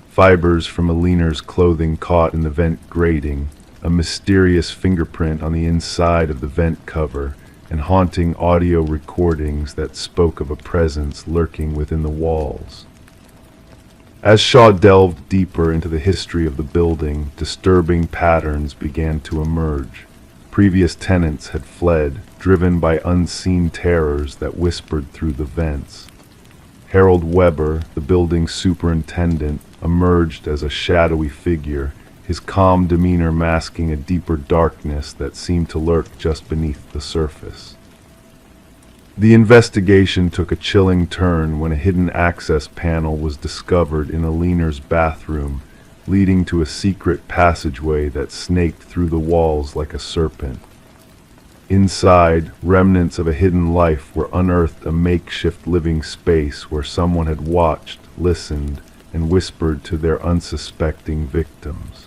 Fibers from Alina's clothing caught in the vent grating, a mysterious fingerprint on the inside of the vent cover, and haunting audio recordings that spoke of a presence lurking within the walls. As Shaw delved deeper into the history of the building, disturbing patterns began to emerge. Previous tenants had fled, driven by unseen terrors that whispered through the vents. Harold Weber, the building's superintendent, emerged as a shadowy figure, his calm demeanor masking a deeper darkness that seemed to lurk just beneath the surface. The investigation took a chilling turn when a hidden access panel was discovered in Alina's bathroom, leading to a secret passageway that snaked through the walls like a serpent. Inside, remnants of a hidden life were unearthed, a makeshift living space where someone had watched, listened, and whispered to their unsuspecting victims.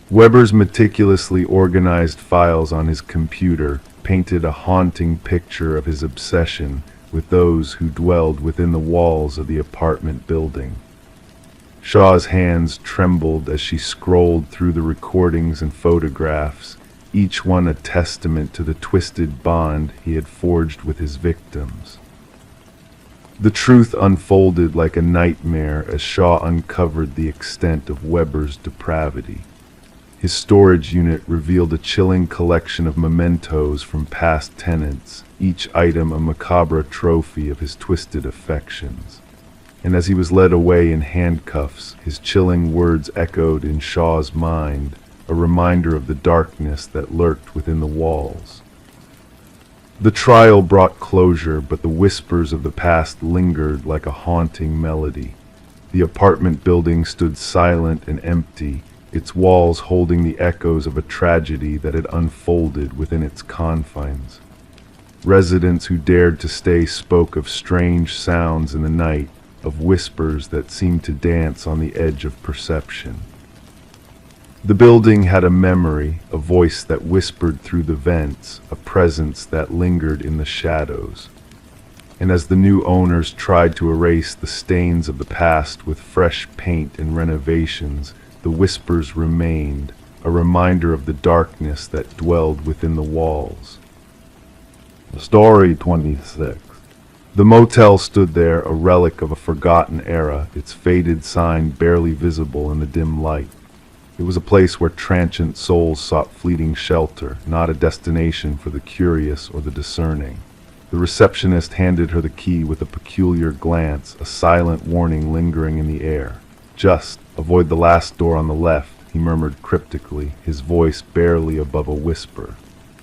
Weber's meticulously organized files on his computer painted a haunting picture of his obsession with those who dwelled within the walls of the apartment building. Shaw's hands trembled as she scrolled through the recordings and photographs, each one a testament to the twisted bond he had forged with his victims. The truth unfolded like a nightmare as Shaw uncovered the extent of Weber's depravity. His storage unit revealed a chilling collection of mementos from past tenants, each item a macabre trophy of his twisted affections. And as he was led away in handcuffs, his chilling words echoed in Shaw's mind, a reminder of the darkness that lurked within the walls. The trial brought closure, but the whispers of the past lingered like a haunting melody. The apartment building stood silent and empty, its walls holding the echoes of a tragedy that had unfolded within its confines. Residents who dared to stay spoke of strange sounds in the night, of whispers that seemed to dance on the edge of perception. The building had a memory, a voice that whispered through the vents, a presence that lingered in the shadows. And as the new owners tried to erase the stains of the past with fresh paint and renovations, the whispers remained, a reminder of the darkness that dwelled within the walls. Story 26. The motel stood there, a relic of a forgotten era, its faded sign barely visible in the dim light. It was a place where transient souls sought fleeting shelter, not a destination for the curious or the discerning. The receptionist handed her the key with a peculiar glance, a silent warning lingering in the air. "Just avoid the last door on the left," he murmured cryptically, his voice barely above a whisper.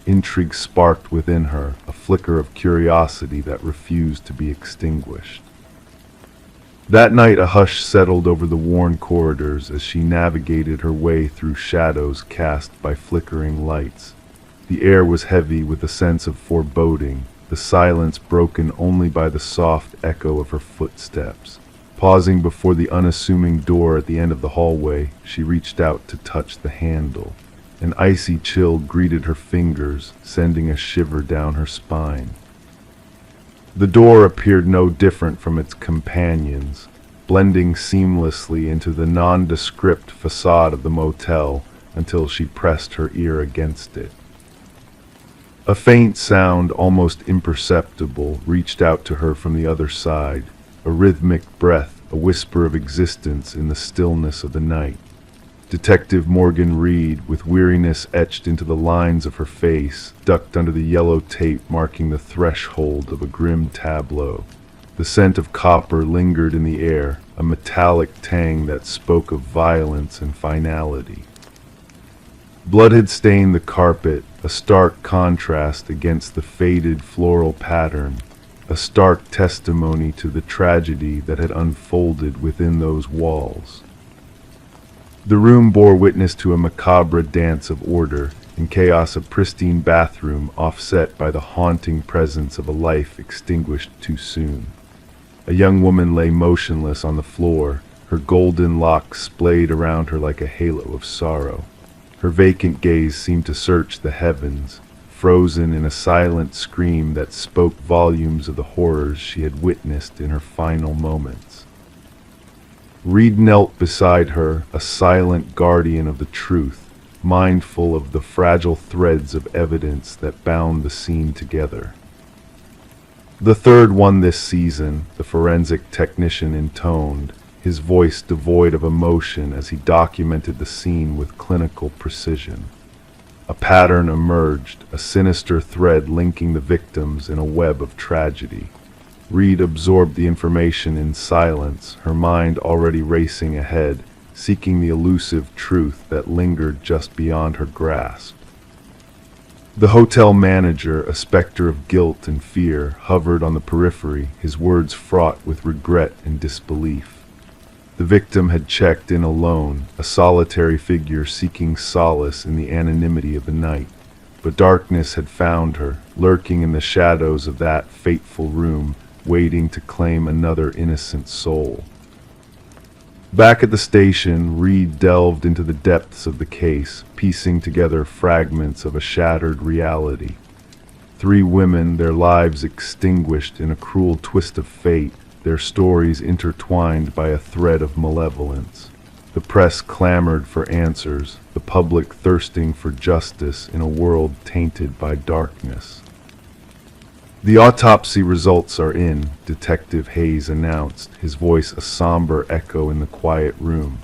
Intrigue sparked within her, a flicker of curiosity that refused to be extinguished. That night a hush settled over the worn corridors as she navigated her way through shadows cast by flickering lights. The air was heavy with a sense of foreboding, the silence broken only by the soft echo of her footsteps. Pausing before the unassuming door at the end of the hallway, she reached out to touch the handle. An icy chill greeted her fingers, sending a shiver down her spine. The door appeared no different from its companions, blending seamlessly into the nondescript facade of the motel until she pressed her ear against it. A faint sound, almost imperceptible, reached out to her from the other side, a rhythmic breath, a whisper of existence in the stillness of the night. Detective Morgan Reed, with weariness etched into the lines of her face, ducked under the yellow tape marking the threshold of a grim tableau. The scent of copper lingered in the air, a metallic tang that spoke of violence and finality. Blood had stained the carpet, a stark contrast against the faded floral pattern, a stark testimony to the tragedy that had unfolded within those walls. The room bore witness to a macabre dance of order, in chaos a pristine bathroom offset by the haunting presence of a life extinguished too soon. A young woman lay motionless on the floor, her golden locks splayed around her like a halo of sorrow. Her vacant gaze seemed to search the heavens, frozen in a silent scream that spoke volumes of the horrors she had witnessed in her final moments. Reed knelt beside her, a silent guardian of the truth, mindful of the fragile threads of evidence that bound the scene together. The third one this season, the forensic technician intoned, his voice devoid of emotion as he documented the scene with clinical precision. A pattern emerged, a sinister thread linking the victims in a web of tragedy. Reed absorbed the information in silence, her mind already racing ahead, seeking the elusive truth that lingered just beyond her grasp. The hotel manager, a specter of guilt and fear, hovered on the periphery, his words fraught with regret and disbelief. The victim had checked in alone, a solitary figure seeking solace in the anonymity of the night. But darkness had found her, lurking in the shadows of that fateful room, waiting to claim another innocent soul. Back at the station, Reed delved into the depths of the case, piecing together fragments of a shattered reality. 3 women, their lives extinguished in a cruel twist of fate, their stories intertwined by a thread of malevolence. The press clamored for answers, the public thirsting for justice in a world tainted by darkness. "The autopsy results are in," Detective Hayes announced, his voice a somber echo in the quiet room.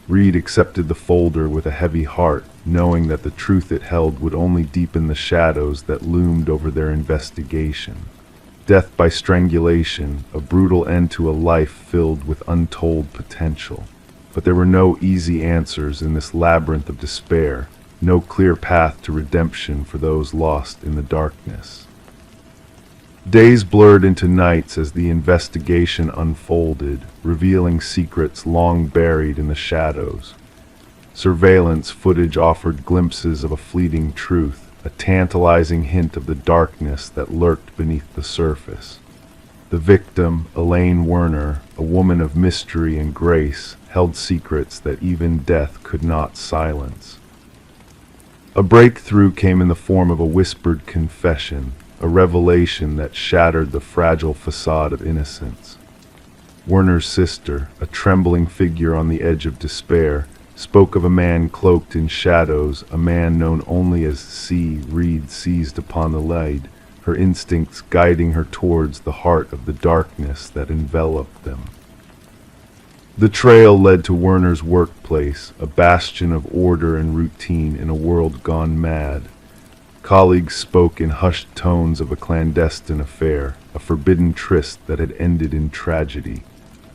Reed accepted the folder with a heavy heart, knowing that the truth it held would only deepen the shadows that loomed over their investigation. Death by strangulation, a brutal end to a life filled with untold potential. But there were no easy answers in this labyrinth of despair, no clear path to redemption for those lost in the darkness. Days blurred into nights as the investigation unfolded, revealing secrets long buried in the shadows. Surveillance footage offered glimpses of a fleeting truth, a tantalizing hint of the darkness that lurked beneath the surface. The victim, Elaine Werner, a woman of mystery and grace, held secrets that even death could not silence. A breakthrough came in the form of a whispered confession, a revelation that shattered the fragile facade of innocence. Werner's sister, a trembling figure on the edge of despair, spoke of a man cloaked in shadows, a man known only as C. Reed seized upon the lead, her instincts guiding her towards the heart of the darkness that enveloped them. The trail led to Werner's workplace, a bastion of order and routine in a world gone mad. Colleagues spoke in hushed tones of a clandestine affair, a forbidden tryst that had ended in tragedy.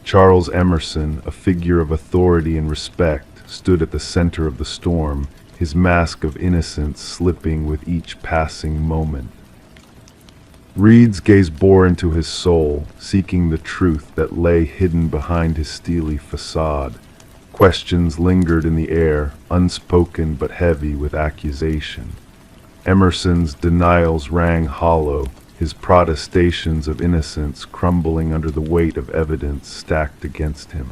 Charles Emerson, a figure of authority and respect, stood at the center of the storm, his mask of innocence slipping with each passing moment. Reed's gaze bore into his soul, seeking the truth that lay hidden behind his steely facade. Questions lingered in the air, unspoken but heavy with accusation. Emerson's denials rang hollow, his protestations of innocence crumbling under the weight of evidence stacked against him.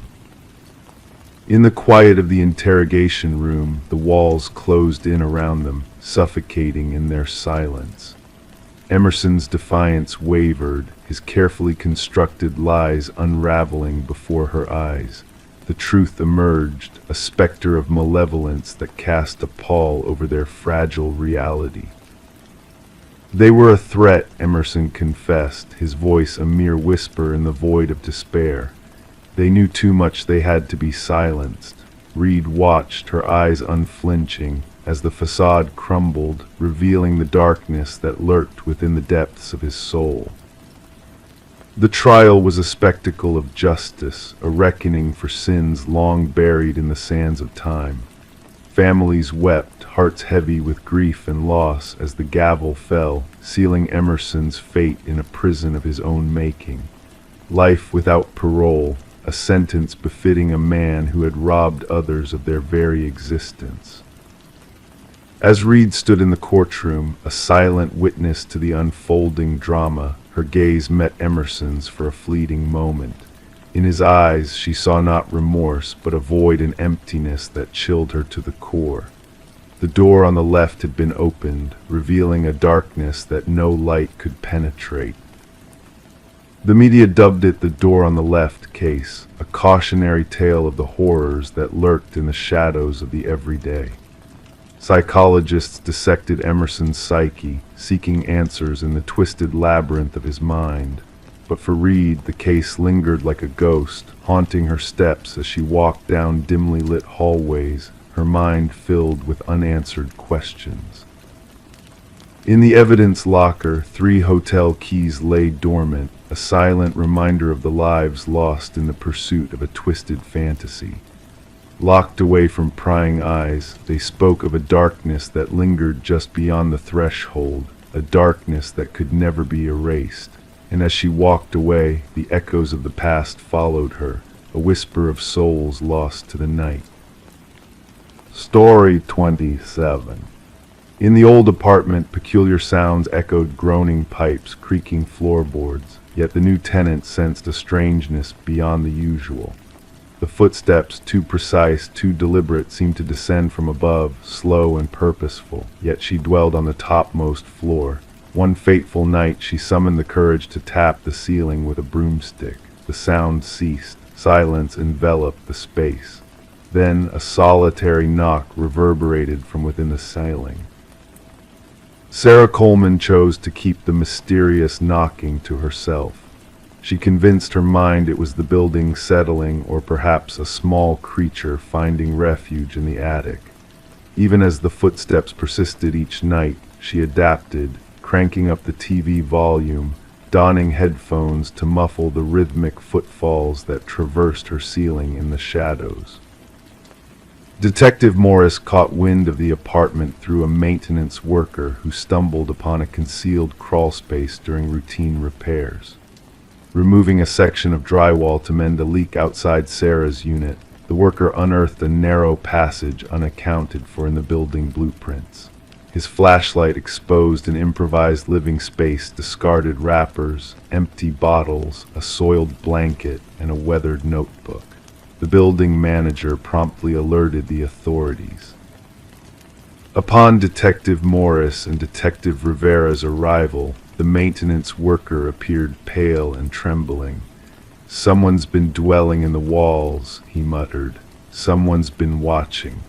In the quiet of the interrogation room, the walls closed in around them, suffocating in their silence. Emerson's defiance wavered, his carefully constructed lies unraveling before her eyes. The truth emerged, a specter of malevolence that cast a pall over their fragile reality. They were a threat, Emerson confessed, his voice a mere whisper in the void of despair. They knew too much, they had to be silenced. Reed watched, her eyes unflinching, as the facade crumbled, revealing the darkness that lurked within the depths of his soul. The trial was a spectacle of justice, a reckoning for sins long buried in the sands of time. Families wept, hearts heavy with grief and loss, as the gavel fell, sealing Emerson's fate in a prison of his own making. Life without parole, a sentence befitting a man who had robbed others of their very existence. As Reed stood in the courtroom, a silent witness to the unfolding drama, her gaze met Emerson's for a fleeting moment. In his eyes she saw not remorse, but a void and emptiness that chilled her to the core. The door on the left had been opened, revealing a darkness that no light could penetrate. The media dubbed it the door on the left case, a cautionary tale of the horrors that lurked in the shadows of the everyday. Psychologists dissected Emerson's psyche, seeking answers in the twisted labyrinth of his mind. But for Reed, the case lingered like a ghost, haunting her steps as she walked down dimly lit hallways, her mind filled with unanswered questions. In the evidence locker, 3 hotel keys lay dormant, a silent reminder of the lives lost in the pursuit of a twisted fantasy. Locked away from prying eyes, they spoke of a darkness that lingered just beyond the threshold, a darkness that could never be erased. And as she walked away, the echoes of the past followed her, a whisper of souls lost to the night. Story 27. In the old apartment, peculiar sounds echoed, groaning pipes, creaking floorboards, yet the new tenant sensed a strangeness beyond the usual. The footsteps, too precise, too deliberate, seemed to descend from above, slow and purposeful, yet she dwelled on the topmost floor. One fateful night she summoned the courage to tap the ceiling with a broomstick. The sound ceased. Silence enveloped the space. Then a solitary knock reverberated from within the ceiling. Sarah Coleman chose to keep the mysterious knocking to herself. She convinced her mind it was the building settling, or perhaps a small creature finding refuge in the attic. Even as the footsteps persisted each night, she adapted, cranking up the TV volume, donning headphones to muffle the rhythmic footfalls that traversed her ceiling in the shadows. Detective Morris caught wind of the apartment through a maintenance worker who stumbled upon a concealed crawlspace during routine repairs. Removing a section of drywall to mend a leak outside Sarah's unit, the worker unearthed a narrow passage unaccounted for in the building blueprints. His flashlight exposed an improvised living space, discarded wrappers, empty bottles, a soiled blanket, and a weathered notebook. The building manager promptly alerted the authorities. Upon Detective Morris and Detective Rivera's arrival, the maintenance worker appeared pale and trembling. "Someone's been dwelling in the walls," he muttered. "Someone's been watching."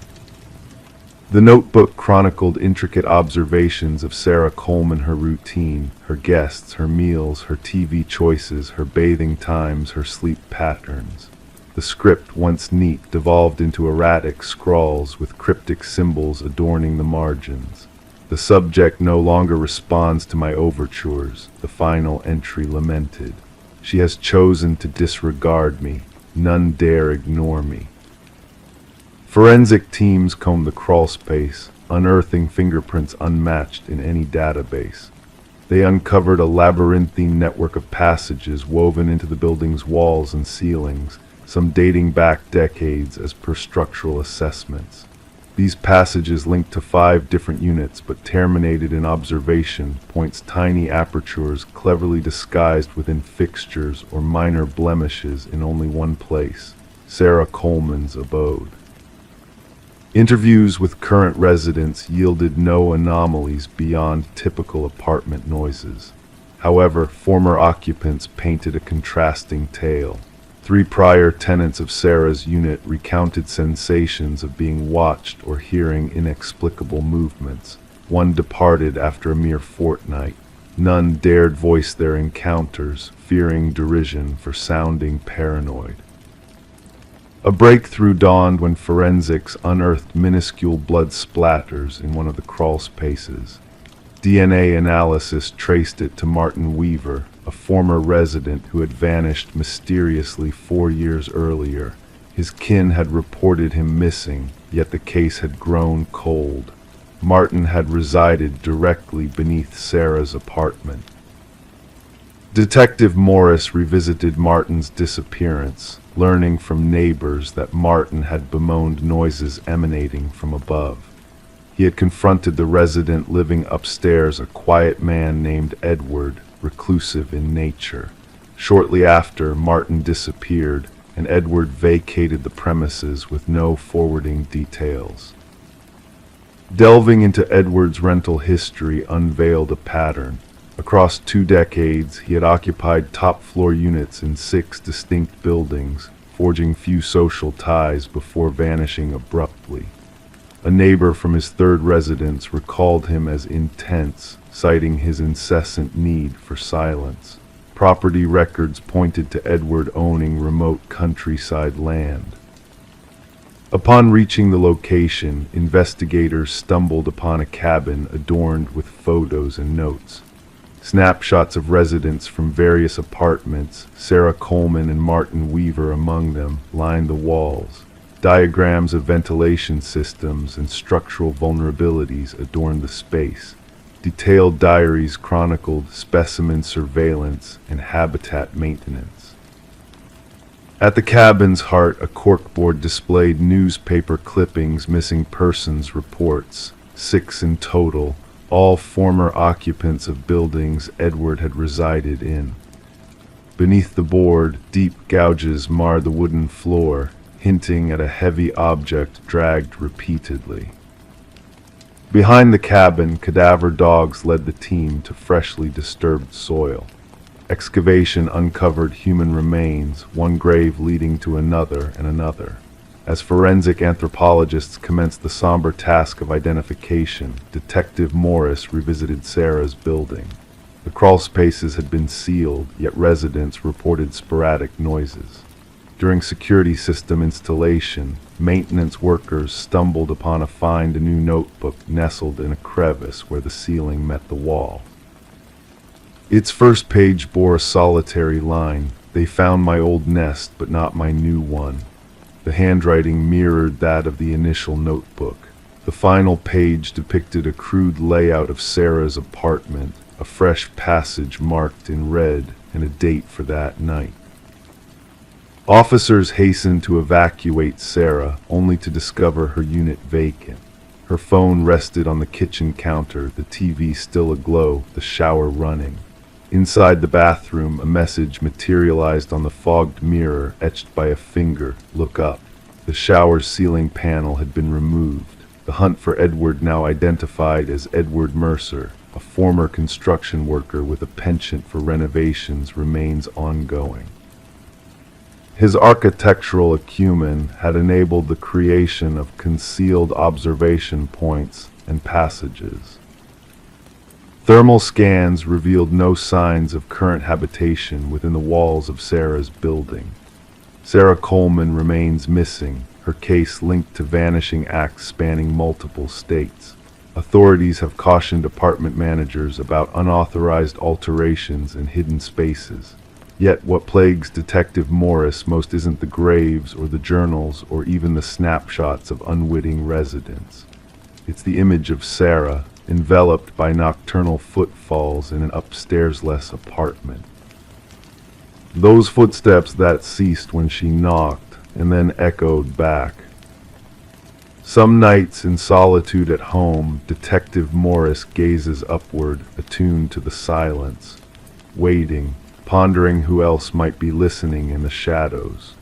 The notebook chronicled intricate observations of Sarah Coleman, her routine, her guests, her meals, her TV choices, her bathing times, her sleep patterns. The script, once neat, devolved into erratic scrawls with cryptic symbols adorning the margins. "The subject no longer responds to my overtures," the final entry lamented. "She has chosen to disregard me. None dare ignore me." Forensic teams combed the crawlspace, unearthing fingerprints unmatched in any database. They uncovered a labyrinthine network of passages woven into the building's walls and ceilings, some dating back decades as per structural assessments. These passages link to 5 different units but terminated in observation points, tiny apertures cleverly disguised within fixtures or minor blemishes in only one place, Sarah Coleman's abode. Interviews with current residents yielded no anomalies beyond typical apartment noises. However, former occupants painted a contrasting tale. 3 prior tenants of Sarah's unit recounted sensations of being watched or hearing inexplicable movements. 1 departed after a mere fortnight. None dared voice their encounters, fearing derision for sounding paranoid. A breakthrough dawned when forensics unearthed minuscule blood splatters in one of the crawl spaces. DNA analysis traced it to Martin Weaver, a former resident who had vanished mysteriously 4 years earlier. His kin had reported him missing, yet the case had grown cold. Martin had resided directly beneath Sarah's apartment. Detective Morris revisited Martin's disappearance, learning from neighbors that Martin had bemoaned noises emanating from above. He had confronted the resident living upstairs, a quiet man named Edward, reclusive in nature. Shortly after, Martin disappeared, and Edward vacated the premises with no forwarding details. Delving into Edward's rental history unveiled a pattern. Across 2 decades, he had occupied top-floor units in 6 distinct buildings, forging few social ties before vanishing abruptly. A neighbor from his 3rd residence recalled him as intense, citing his incessant need for silence. Property records pointed to Edward owning remote countryside land. Upon reaching the location, investigators stumbled upon a cabin adorned with photos and notes. Snapshots of residents from various apartments, Sarah Coleman and Martin Weaver among them, lined the walls. Diagrams of ventilation systems and structural vulnerabilities adorned the space. Detailed diaries chronicled specimen surveillance and habitat maintenance. At the cabin's heart, a corkboard displayed newspaper clippings, missing persons reports, 6 in total, all former occupants of buildings Edward had resided in. Beneath the board, deep gouges marred the wooden floor, hinting at a heavy object dragged repeatedly. Behind the cabin, cadaver dogs led the team to freshly disturbed soil. Excavation uncovered human remains, one grave leading to another and another. As forensic anthropologists commenced the somber task of identification, Detective Morris revisited Sarah's building. The crawl spaces had been sealed, yet residents reported sporadic noises. During security system installation, maintenance workers stumbled upon a find a new notebook nestled in a crevice where the ceiling met the wall. Its first page bore a solitary line, "They found my old nest, but not my new one." The handwriting mirrored that of the initial notebook. The final page depicted a crude layout of Sarah's apartment, a fresh passage marked in red, and a date for that night. Officers hastened to evacuate Sarah, only to discover her unit vacant. Her phone rested on the kitchen counter, the TV still aglow, the shower running. Inside the bathroom, a message materialized on the fogged mirror, etched by a finger, "Look up." The shower's ceiling panel had been removed. The hunt for Edward, now identified as Edward Mercer, a former construction worker with a penchant for renovations, remains ongoing. His architectural acumen had enabled the creation of concealed observation points and passages. Thermal scans revealed no signs of current habitation within the walls of Sarah's building. Sarah Coleman remains missing, her case linked to vanishing acts spanning multiple states. Authorities have cautioned apartment managers about unauthorized alterations in hidden spaces. Yet what plagues Detective Morris most isn't the graves or the journals or even the snapshots of unwitting residents. It's the image of Sarah, enveloped by nocturnal footfalls in an upstairs-less apartment. Those footsteps that ceased when she knocked and then echoed back. Some nights in solitude at home, Detective Morris gazes upward, attuned to the silence, waiting, pondering who else might be listening in the shadows.